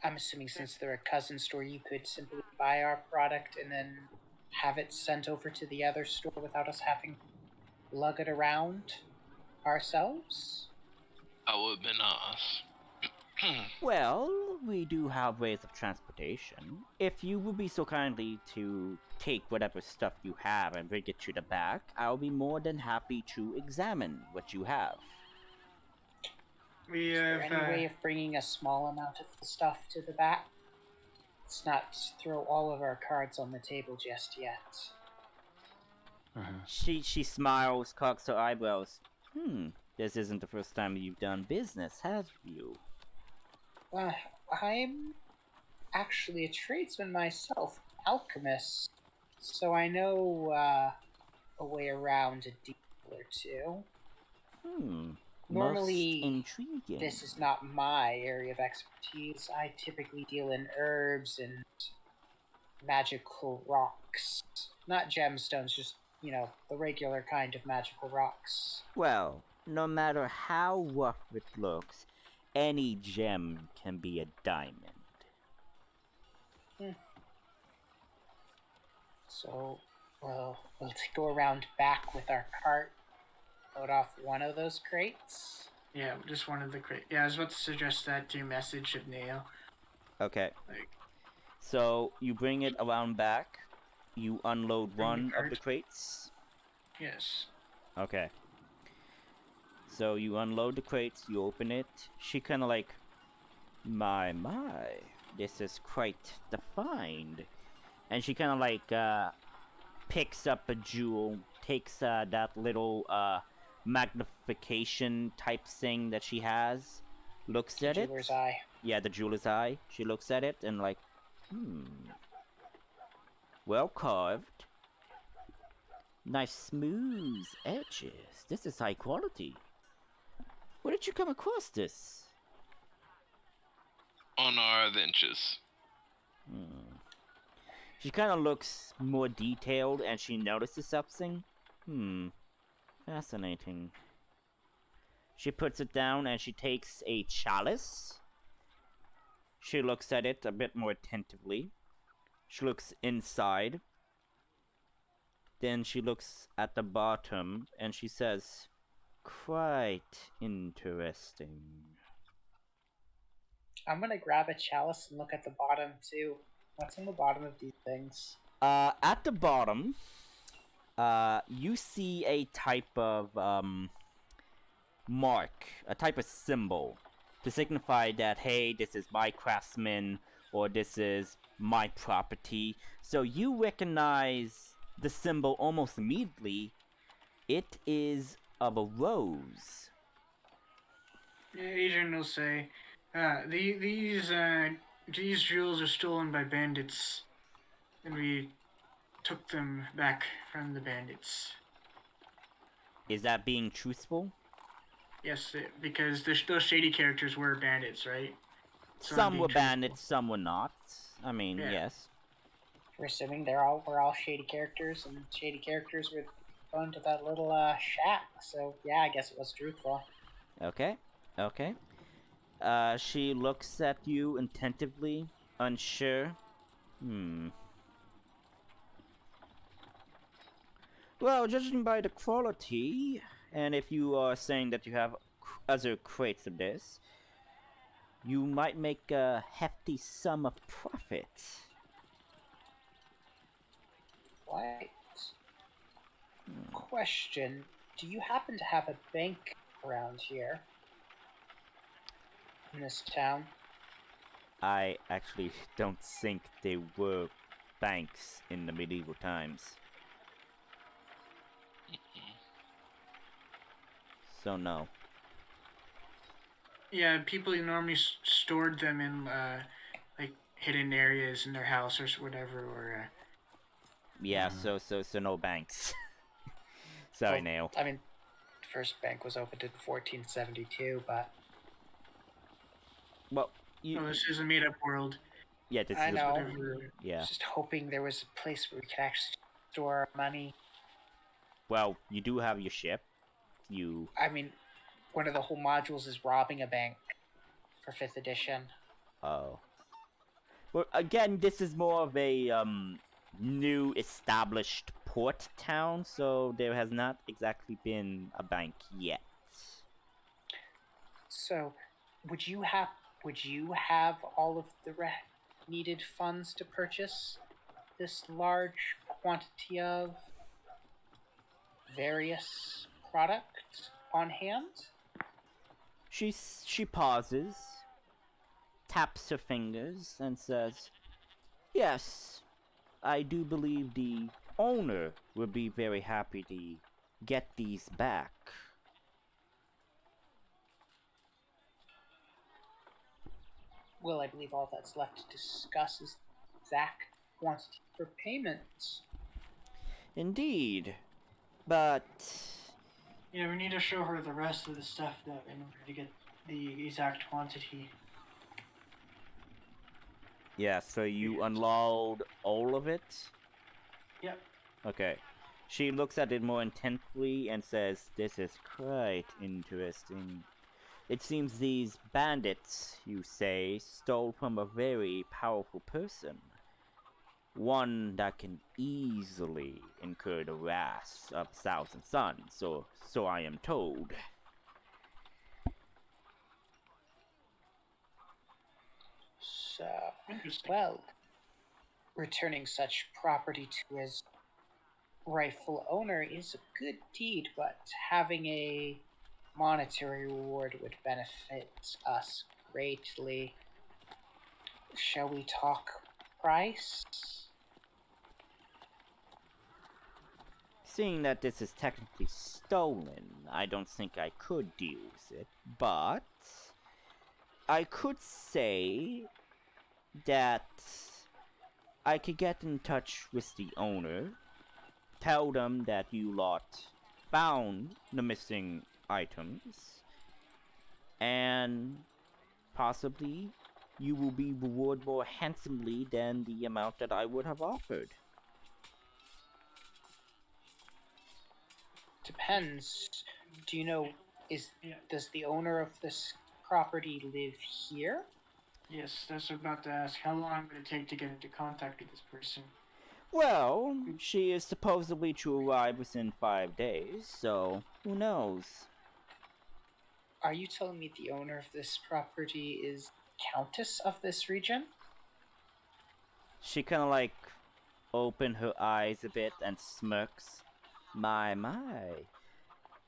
I'm assuming since they're a cousin store, you could simply buy our product and then have it sent over to the other store without us having to lug it around ourselves. That would have been us. Well, we do have ways of transportation. If you would be so kindly to take whatever stuff you have and bring it to the back, I'll be more than happy to examine what you have. We Is there have. any way of bringing a small amount of the stuff to the back? Let's not throw all of our cards on the table just yet. She smiles, cocks her eyebrows. This isn't the first time you've done business, have you? I'm actually a tradesman myself, alchemist, so I know a way around a deal or two. Normally, most intriguing. This is not my area of expertise. I typically deal in herbs and magical rocks. Not gemstones, just, the regular kind of magical rocks. Well, no matter how rough it looks, any gem can be a diamond. So, we'll go around back with our cart, load off one of those crates. Yeah, just one of the crates. Yeah, I was about to suggest that to message of Nail. Okay. Like, so you bring it around back. You unload Bring the one of cart. the crates. yes. Okay. So you unload the crates. You open it. She kind of like, my, this is quite the find. And she kind of like picks up a jewel, takes that little magnification type thing that she has, looks at it. Jeweler's eye. Yeah, the jeweler's eye. She looks at it and like, well carved. Nice smooth edges. This is high quality. Where did you come across this? On our adventures. She kind of looks more detailed and she notices something. Fascinating. She puts it down and she takes a chalice. She looks at it a bit more attentively. She looks inside. Then she looks at the bottom and she says, quite interesting. I'm gonna grab a chalice and look at the bottom too. What's on the bottom of these things? At the bottom, you see a type of mark, a type of symbol to signify that, hey, this is my craftsman or this is my property. So you recognize the symbol almost immediately. It is of a rose. Yeah, Adrian will say, these jewels are stolen by bandits, and we took them back from the bandits. Is that being truthful? Yes, because those shady characters were bandits, right? So I'm Some being were truthful. bandits, some were not. I mean, Yeah. yes. We're assuming we're all shady characters, and shady characters were going to that little shack. So yeah, I guess it was truthful. Okay, okay. She looks at you attentively, unsure. Well, judging by the quality, and if you are saying that you have other crates of this, you might make a hefty sum of profit. Right. Question: do you happen to have a bank around here in this town? I actually don't think there were banks in the medieval times. So no. Yeah, people normally stored them in like hidden areas in their house or whatever, or Yeah, so no banks. Sorry, Well, Nail. I mean, the first bank was opened in 1472, but Well, you, oh, this is a made-up world. yeah, this I is know. Whatever. yeah. Just hoping there was a place where we could actually store our money. Well, you do have your ship. You I mean, one of the whole modules is robbing a bank for 5th edition. oh. Well, again, this is more of a new established port town, so there has not exactly been a bank yet. So, would you have all of the needed funds to purchase this large quantity of various products on hand? She pauses, taps her fingers, and says, "Yes, I do believe the owner would be very happy to get these back." Well, I believe all that's left to discuss is the exact quantity for payment. Indeed, but Yeah, we need to show her the rest of the stuff that in order to get the exact quantity. yeah, so you unload all of it? Yep. Okay. She looks at it more intently and says, "This is quite interesting. It seems these bandits, you say, stole from a very powerful person. One that can easily incur the wrath of 1,000 suns, or so I am told." So, Interesting. well, returning such property to his rightful owner is a good deed, but having a monetary reward would benefit us greatly. Shall we talk price? Seeing that this is technically stolen, I don't think I could deal with it, but I could say that I could get in touch with the owner, tell them that you lot found the missing items, and possibly you will be rewarded more handsomely than the amount that I would have offered. Depends. Do you know, Yeah. does the owner of this property live here? Yes, that's what I'm about to ask. How long would it take to get into contact with this person? Well, she is supposedly to arrive within 5 days, so who knows? Are you telling me the owner of this property is Countess of this region? She kind of like open her eyes a bit and smirks. My.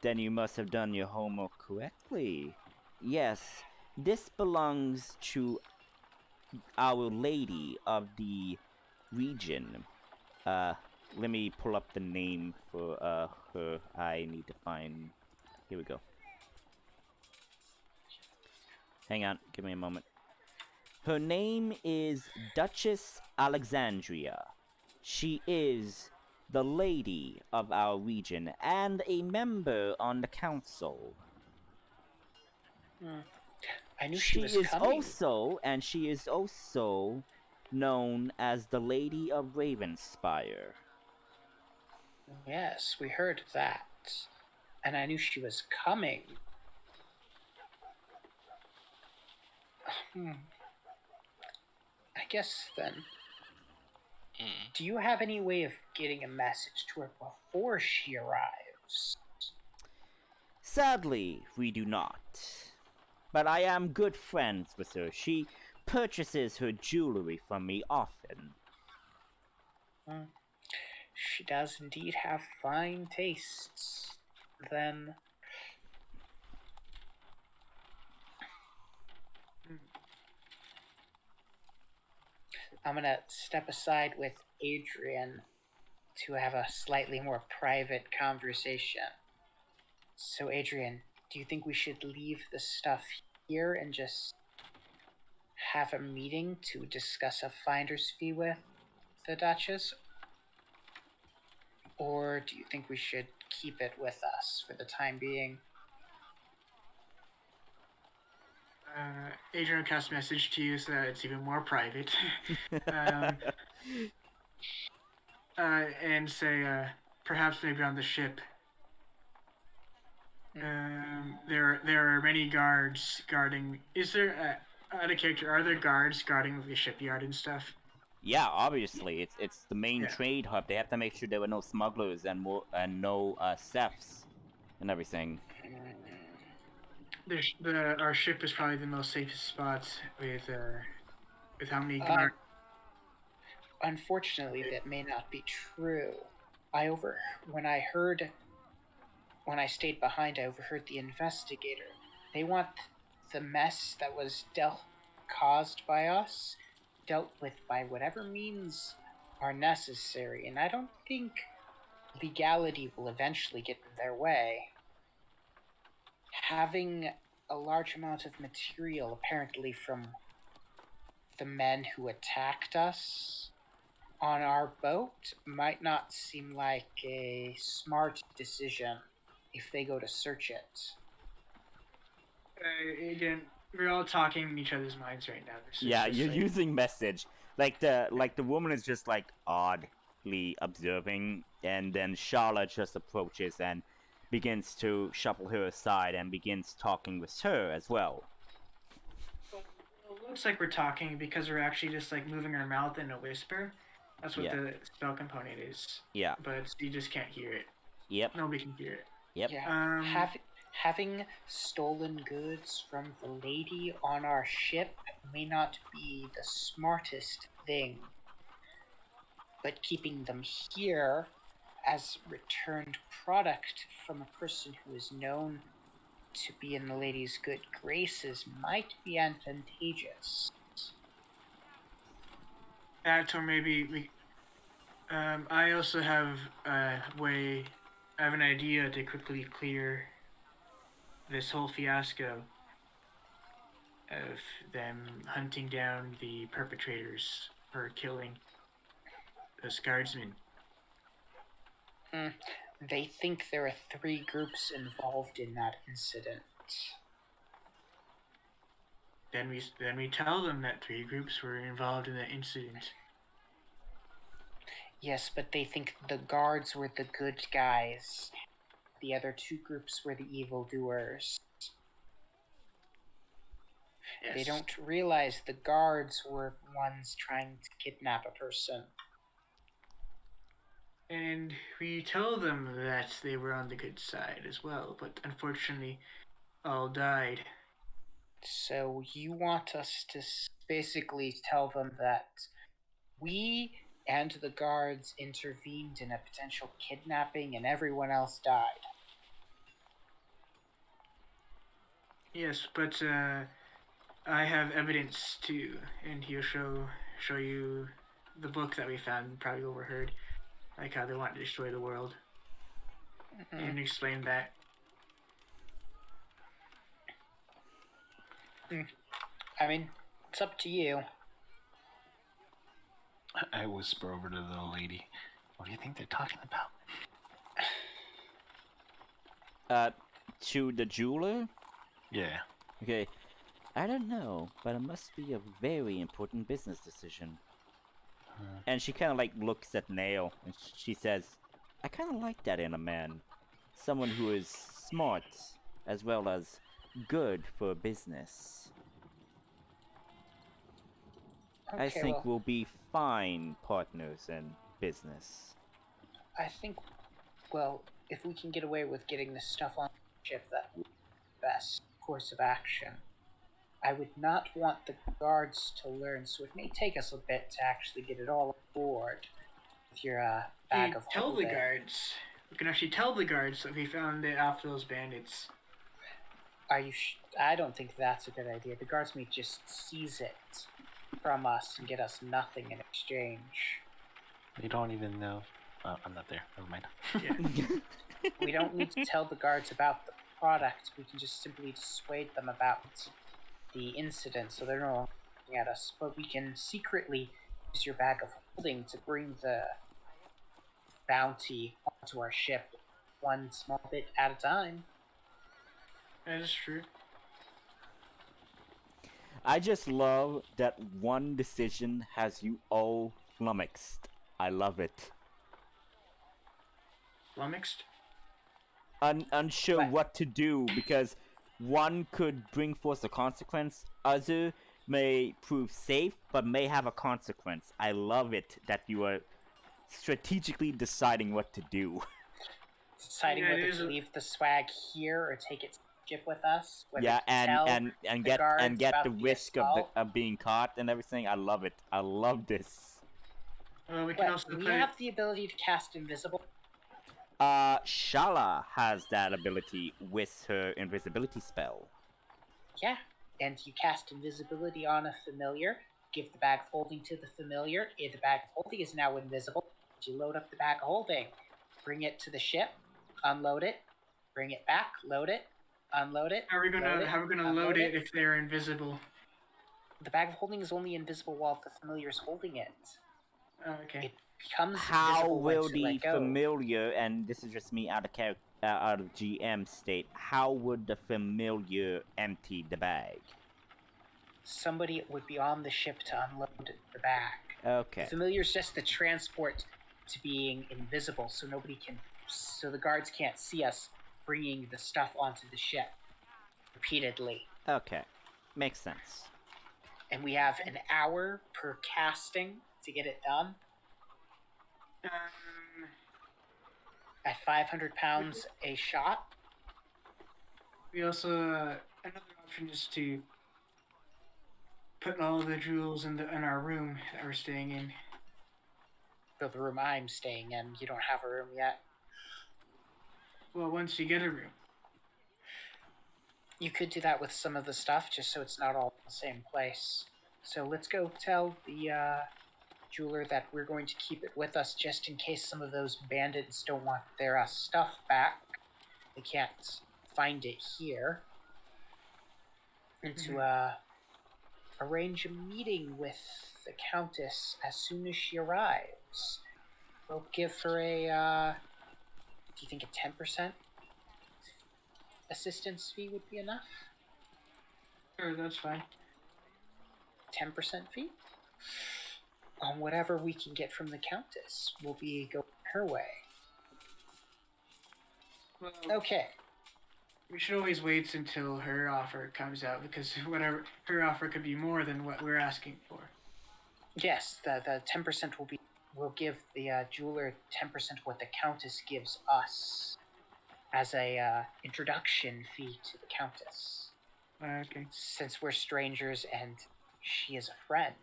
Then you must have done your homework correctly. Yes, this belongs to Our Lady of the region. Let me pull up the name for her. I need to find. Here we go. Hang on, give me a moment. Her name is Duchess Alexandria. She is the lady of our region and a member on the council. I knew she was coming. She is also known as the Lady of Ravenspire. Yes, we heard that. And I knew she was coming. I guess then, do you have any way of getting a message to her before she arrives? Sadly, we do not. But I am good friends with her. She purchases her jewelry from me often. She does indeed have fine tastes. Then. I'm gonna step aside with Adrian to have a slightly more private conversation. So, Adrian, do you think we should leave the stuff here and just have a meeting to discuss a finder's fee with the Duchess? Or do you think we should keep it with us for the time being? Adrian will cast a message to you so that it's even more private. um, and say, perhaps maybe on the ship. There are many guards guarding. Is there out of character? Are there guards guarding the shipyard and stuff? Yeah, obviously, it's the main Yeah. trade hub. They have to make sure there were no smugglers and no thefts and everything. Our ship is probably the most safest spot with how many guards. Unfortunately, that may not be true. When I stayed behind, I overheard the investigator. They want the mess that was caused by us dealt with by whatever means are necessary, and I don't think legality will eventually get in their way. Having a large amount of material, apparently from the men who attacked us on our boat, might not seem like a smart decision if they go to search it. Again, we're all talking in each other's minds right now. Yeah, you're using message. Like the woman is just like oddly observing, and then Charlotte just approaches and begins to shuffle her aside and begins talking with her as well. It looks like we're talking because we're actually just like moving our mouth in a whisper. That's what the spell component is. Yeah. But you just can't hear it. Yep. Nobody can hear it. Yep. Yeah. Having stolen goods from the lady on our ship may not be the smartest thing, but keeping them here as returned product from a person who is known to be in the lady's good graces might be advantageous. That, or maybe we. I also have a way. I have an idea to quickly clear this whole fiasco of them hunting down the perpetrators for killing those guardsmen. They think there are 3 groups involved in that incident. Then we tell them that 3 groups were involved in that incident. Yes, but they think the guards were the good guys. The other 2 groups were the evildoers. Yes. They don't realize the guards were ones trying to kidnap a person. And we tell them that they were on the good side as well, but unfortunately all died. So you want us to basically tell them that we and the guards intervened in a potential kidnapping and everyone else died. Yes, but I have evidence too, and he'll show you the book that we found, probably overheard, like how they want to destroy the world, and explain that. I mean, it's up to you. I whisper over to the lady. What do you think they're talking about? To the jeweler? Yeah. Okay. I don't know, but it must be a very important business decision. And she kind of like looks at Nail, and she says, I kind of like that in a man. Someone who is smart as well as good for business. Okay, I think well, we'll be fine partners in business. I think, well, if we can get away with getting this stuff on the ship, that would be the best course of action. I would not want the guards to learn, so it may take us a bit to actually get it all aboard with your bag of Tell the holding. guards. We can actually tell the guards that we found it after those bandits. Are you? I don't think that's a good idea. The guards may just seize it from us and get us nothing in exchange. We don't even know. I'm not there. Never mind. Yeah. We don't need to tell the guards about the product. We can just simply dissuade them about the incident, so they're no longer looking at us. But we can secretly use your bag of holding to bring the bounty onto our ship, one small bit at a time. That is true. I just love that one decision has you all flummoxed. I love it. Flummoxed? Unsure What? what to do because one could bring forth a consequence, other may prove safe but may have a consequence. I love it that you are strategically deciding what to do. Deciding Yeah, it whether is to a- leave the swag here or take it to the ship with us. Whether Yeah, to tell and the get guards the about risk of assault. of being caught and everything. I love it. I love this. We can But also we put have the ability to cast invisible. Shala has that ability with her invisibility spell. Yeah, and you cast invisibility on a familiar. Give the bag of holding to the familiar. If the bag of holding is now invisible, you load up the bag of holding, bring it to the ship, unload it, bring it back, load it, unload it. How are we gonna unload load it if they're invisible? The bag of holding is only invisible while the familiar is holding it. Okay. It becomes How visible will once you the let go. familiar, and this is just me out of out of GM state, how would the familiar empty the bag? Somebody would be on the ship to unload the bag. Okay. The familiar is just the transport to being invisible, so the guards can't see us bringing the stuff onto the ship repeatedly. Okay. Makes sense. And we have an hour per casting to get it done at 500 pounds a shot. We also another option is to put all the jewels in our room that we're staying in. So the room I'm staying in, you don't have a room yet. Well, once you get a room. You could do that with some of the stuff, just so it's not all in the same place. So let's go tell the jeweler that we're going to keep it with us just in case some of those bandits don't want their stuff back. They can't find it here. And to arrange a meeting with the Countess as soon as she arrives. We'll give her a, do you think a 10% assistance fee would be enough? Sure, that's fine. 10% fee? On whatever we can get from the Countess, we'll be going her way. Well, Okay. we should always wait until her offer comes out because whatever her offer could be more than what we're asking for. Yes, the 10% will give the jeweler 10% what the Countess gives us as a introduction fee to the Countess. Okay. Since we're strangers and she is a friend,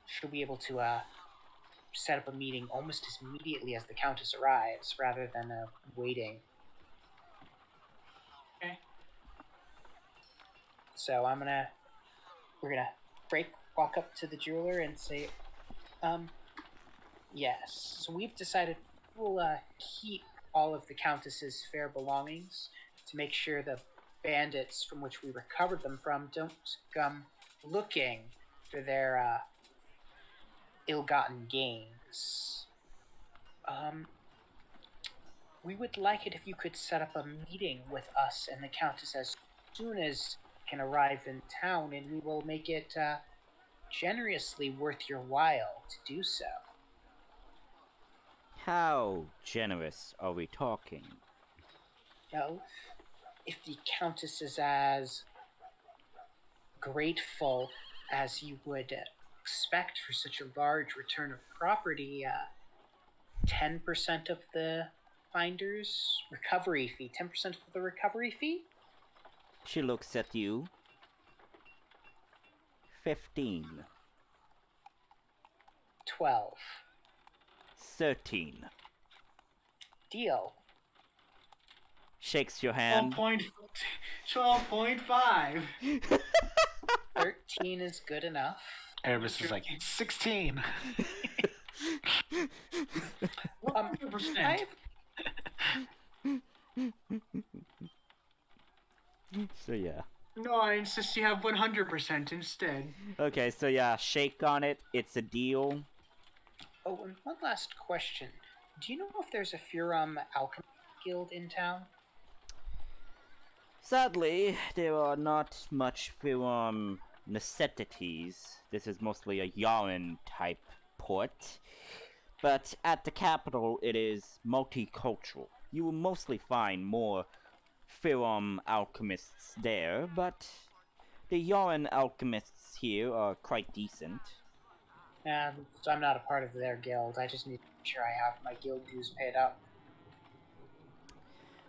she'll be able to set up a meeting almost as immediately as the Countess arrives, rather than waiting. Okay. So we're gonna walk up to the jeweler and say, yes. So we've decided we'll keep all of the Countess's fair belongings to make sure the bandits from which we recovered them from don't come looking for their ill-gotten gains. We would like it if you could set up a meeting with us and the Countess as soon as you can arrive in town, and we will make it generously worth your while to do so. How generous are we talking? Well, if the Countess is as grateful as you would expect for such a large return of property, 10% of the finder's recovery fee. 10% of the recovery fee? She looks at you. 15. 12. 13. Deal. Shakes your hand. 12.5. 13 is good enough. Erebus is like 16. 100%. I So yeah. No, I insist you have 100% instead. Okay, so yeah, shake on it. It's a deal. Oh, and one last question. Do you know if there's a Furum Alchemy Guild in town? Sadly, there are not much necessities. This is mostly a yarn type port. But at the capital, it is multicultural. You will mostly find more alchemists there, but the yarn alchemists here are quite decent. And I'm not a part of their guild. I just need to make sure I have my guild dues paid up.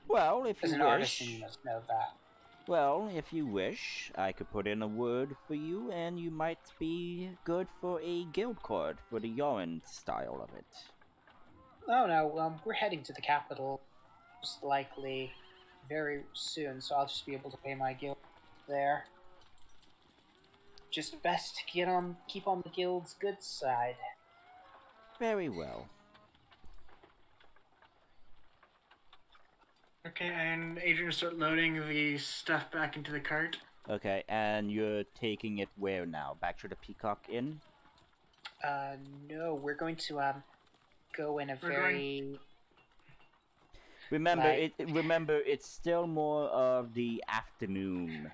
Well, if As you an wish. artisan, you must know that. Well, if you wish, I could put in a word for you, and you might be good for a guild card for the yarn style of it. Oh no, we're heading to the capital, most likely very soon, so I'll just be able to pay my guild there. Just best to keep on the guild's good side. Very well. Okay, and Adrian will start loading the stuff back into the cart. Okay, and you're taking it where now? Back to the Peacock Inn? No, we're going to go in a Remember, remember, it's still more of the afternoon.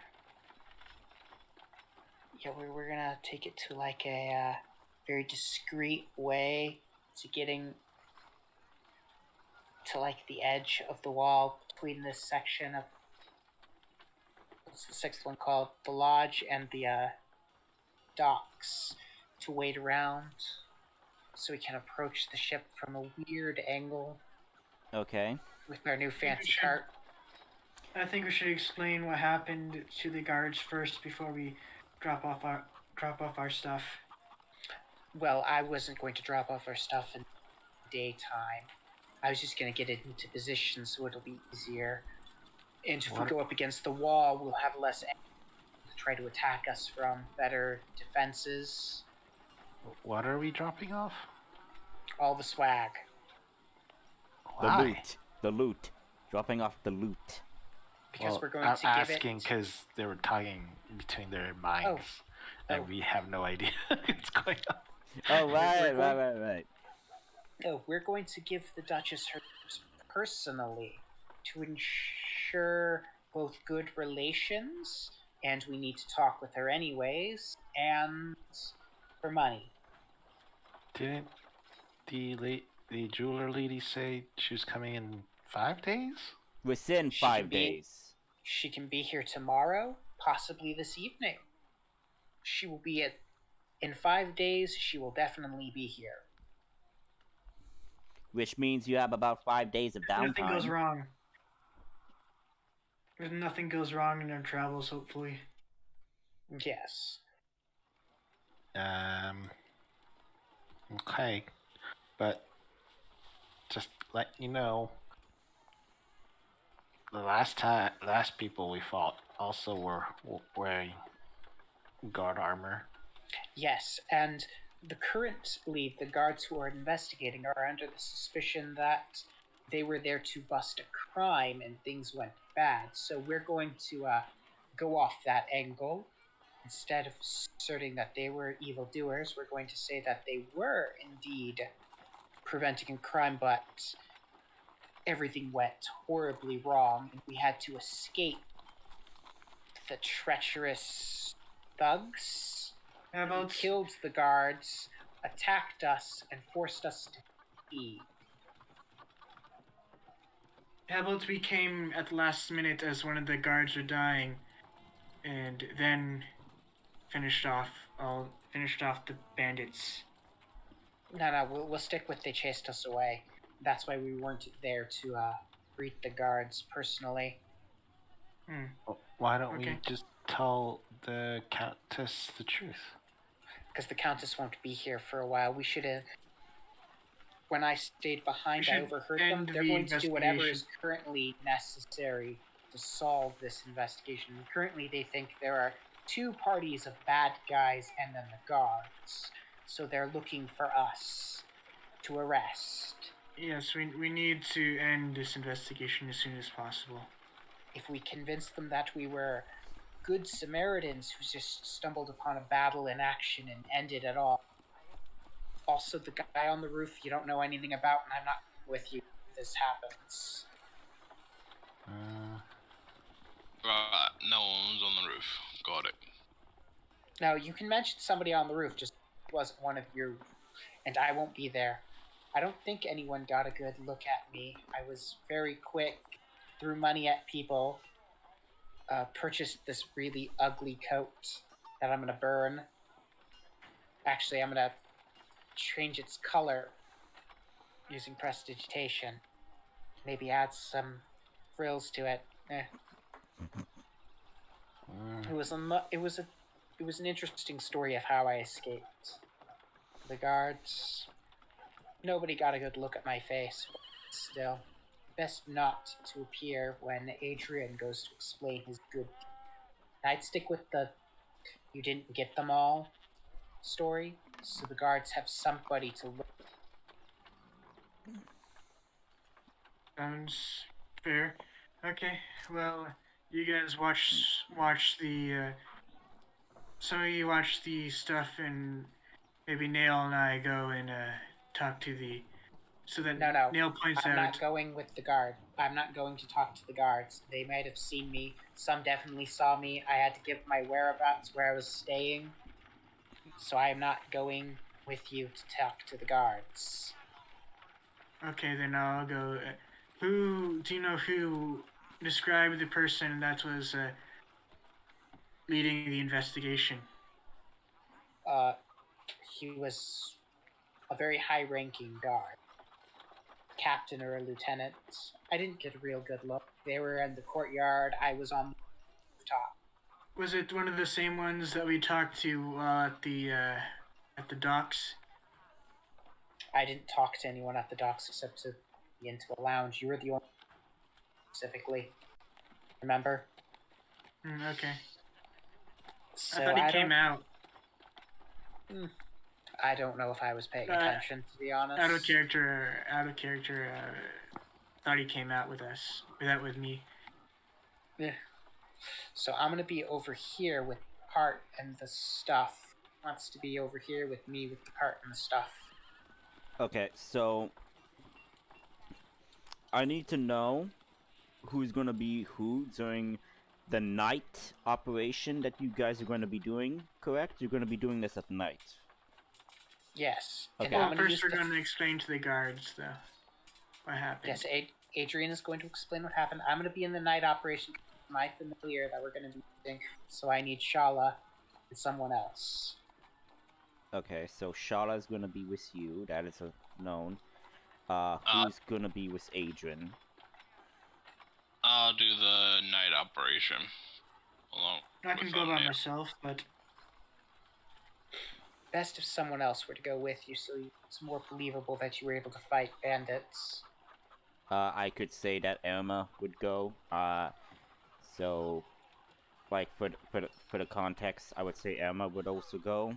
Yeah, we're gonna take it to like a very discreet way to getting to like the edge of the wall between this section of what's the sixth one called? The lodge and the docks to wait around so we can approach the ship from a weird angle. Okay. With our new fancy cart. I think we should explain what happened to the guards first before we drop off our stuff. Well, I wasn't going to drop off our stuff in daytime. I was just going to get it into position so it'll be easier. And if we go up against the wall, we'll have less to try to attack us from, better defenses. What are we dropping off? All the swag. Why? The loot. Dropping off the loot. Because we're going I'm to give it... asking because they were talking between their minds, and we have no idea what's going on. Oh, right. No, we're going to give the Duchess her personally to ensure both good relations, and we need to talk with her anyways, and for money. Didn't the jeweler lady say she was coming in 5 days? Within 5 days. She can be here tomorrow, possibly this evening. She will be in 5 days. She will definitely be here. Which means you have about 5 days of downtime. Nothing goes wrong. Nothing goes wrong in our travels, hopefully. Yes. Okay, but just let you know, the last people we fought also were wearing guard armor. Yes, and currently the guards who are investigating are under the suspicion that they were there to bust a crime and things went bad. So we're going to go off that angle. Instead of asserting that they were evildoers, we're going to say that they were indeed preventing a crime, but everything went horribly wrong, and we had to escape the treacherous thugs How He about killed the guards, attacked us, and forced us to flee. we came at the last minute as one of the guards were dying, and then finished off the bandits. No, we'll stick with they chased us away. That's why we weren't there to greet the guards personally. Why don't Okay. we just tell the Countess the truth? Because the Countess won't be here for a while. We should have. When I stayed behind, We I should overheard them. end They're the going to do whatever is investigation. currently necessary to solve this investigation. Currently, they think there are two parties of bad guys and then the guards. So they're looking for us to arrest. Yes, we need to end this investigation as soon as possible. If we convince them that we were good Samaritans who just stumbled upon a battle in action and ended it all. Also, the guy on the roof you don't know anything about, and I'm not with you if this happens. Right, no one's on the roof. Got it. Now, you can mention somebody on the roof, just wasn't one of your, and I won't be there. I don't think anyone got a good look at me. I was very quick, threw money at people, purchased this really ugly coat that I'm going to burn. Actually, I'm going to change its color using prestidigitation. Maybe add some frills to it. It was an interesting story of how I escaped. The guards. Nobody got a good look at my face. Still, best not to appear when Adrian goes to explain his good. I'd stick with the "you didn't get them all" story, so the guards have somebody to look. Sounds fair. Okay, well, you guys watch the. Some of you watch the stuff, and maybe Nail and I go and talk to the. So that No. Nail points I'm out. not going with the guard. I'm not going to talk to the guards. They might have seen me. Some definitely saw me. I had to give my whereabouts where I was staying. So I am not going with you to talk to the guards. Okay, then I'll go. Who do you know who described the person that was leading the investigation? He was a very high-ranking guard. Captain or a lieutenant. I didn't get a real good look. They were in the courtyard. I was on the rooftop. Was it one of the same ones that we talked to at the docks? I didn't talk to anyone at the docks except to be into a lounge. You were the only specifically. Remember? Okay. So I thought he came out. I don't know if I was paying attention, to be honest. Out of character. Thought he came out with us. With me. Yeah. So I'm gonna be over here with the cart and the stuff. Wants to be over here with me with the cart and the stuff. Okay, so I need to know who's gonna be who during the night operation that you guys are going to be doing, correct? You're going to be doing this at night. Yes. Okay. Well, first we're going to explain to the guards, though, what happened. Yes, Adrian is going to explain what happened. I'm going to be in the night operation. My familiar that we're going to be using, so I need Shala and someone else. Okay, so Shala is going to be with you. That is known. Who's going to be with Adrian? I'll do the night operation. I can go by myself, but best if someone else were to go with you, so it's more believable that you were able to fight bandits. I could say that Irma would go. So, like for the context, I would say Irma would also go.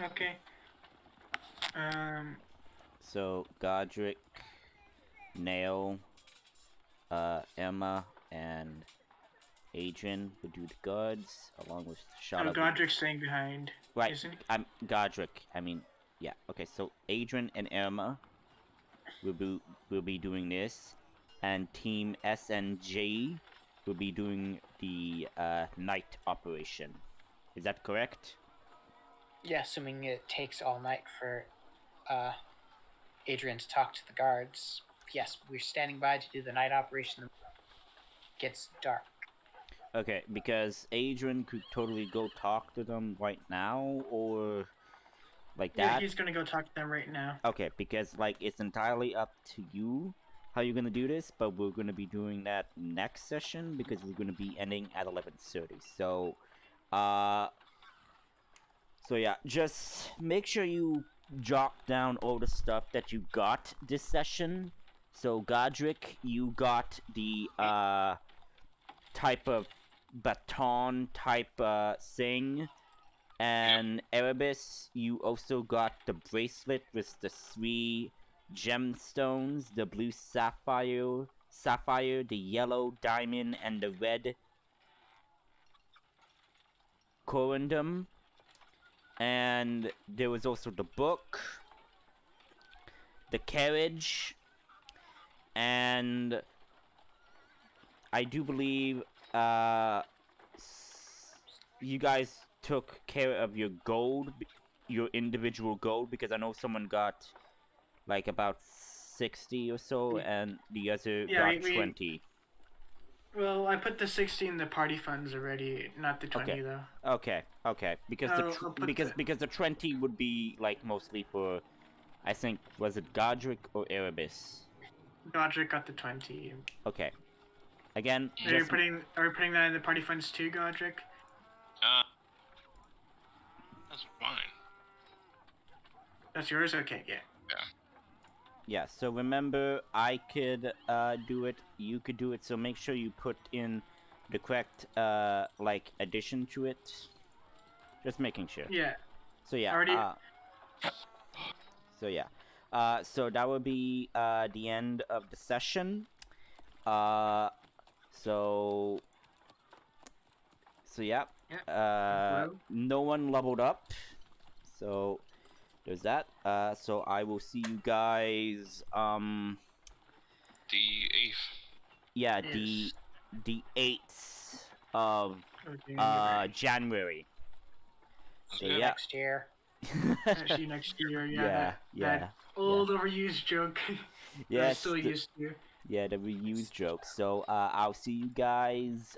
Okay. So Godric, Nail, Emma, and Adrian would do the guards, along with Shala. Godric's staying behind. Right. Isn't he? I'm Godric. I mean, yeah. Okay. So Adrian and Emma will be doing this, and Team SNJ will be doing the night operation. Is that correct? Yeah, assuming it takes all night for Adrian to talk to the guards. Yes, we're standing by to do the night operation. It gets dark. Okay, because Adrian could totally go talk to them right now, or like Yeah, that. he's gonna go talk to them right now. Okay, because like it's entirely up to you how you're gonna do this, but we're gonna be doing that next session because we're gonna be ending at 11:30. So, so yeah, just make sure you jot down all the stuff that you got this session. So Godric, you got the type of baton type thing. And Erebus, you also got the bracelet with the 3 gemstones, the blue sapphire, the yellow diamond, and the red corundum. And there was also the book, the carriage, and I do believe you guys took care of your gold, your individual gold, because I know someone got like about 60 or so, and the other Yeah, got we- 20. Well, I put the 60 in the party funds already, not the 20 Okay. though. Okay, because I'll put because the 20 would be like mostly for, I think, was it Godric or Erebus? Godric got the 20. Okay. Again, Are we just putting that in the party funds too, Godric? That's fine. That's yours? Okay, yeah. yeah. So remember, I could do it, you could do it. So make sure you put in the correct like addition to it. Just making sure. Yeah. So yeah. Already- So yeah. So that will be the end of the session. So yeah. Hello? No one leveled up. So there's that. So I will see you guys. The 8th. Yeah, Yes. the 8th of Okay, January. So See you yeah. next year. See you next year. Yeah, That old overused joke. that I'm Yes, still used to. yeah, the reused joke. So I'll see you guys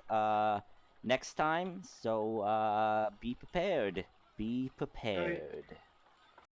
next time. So be prepared. Be prepared.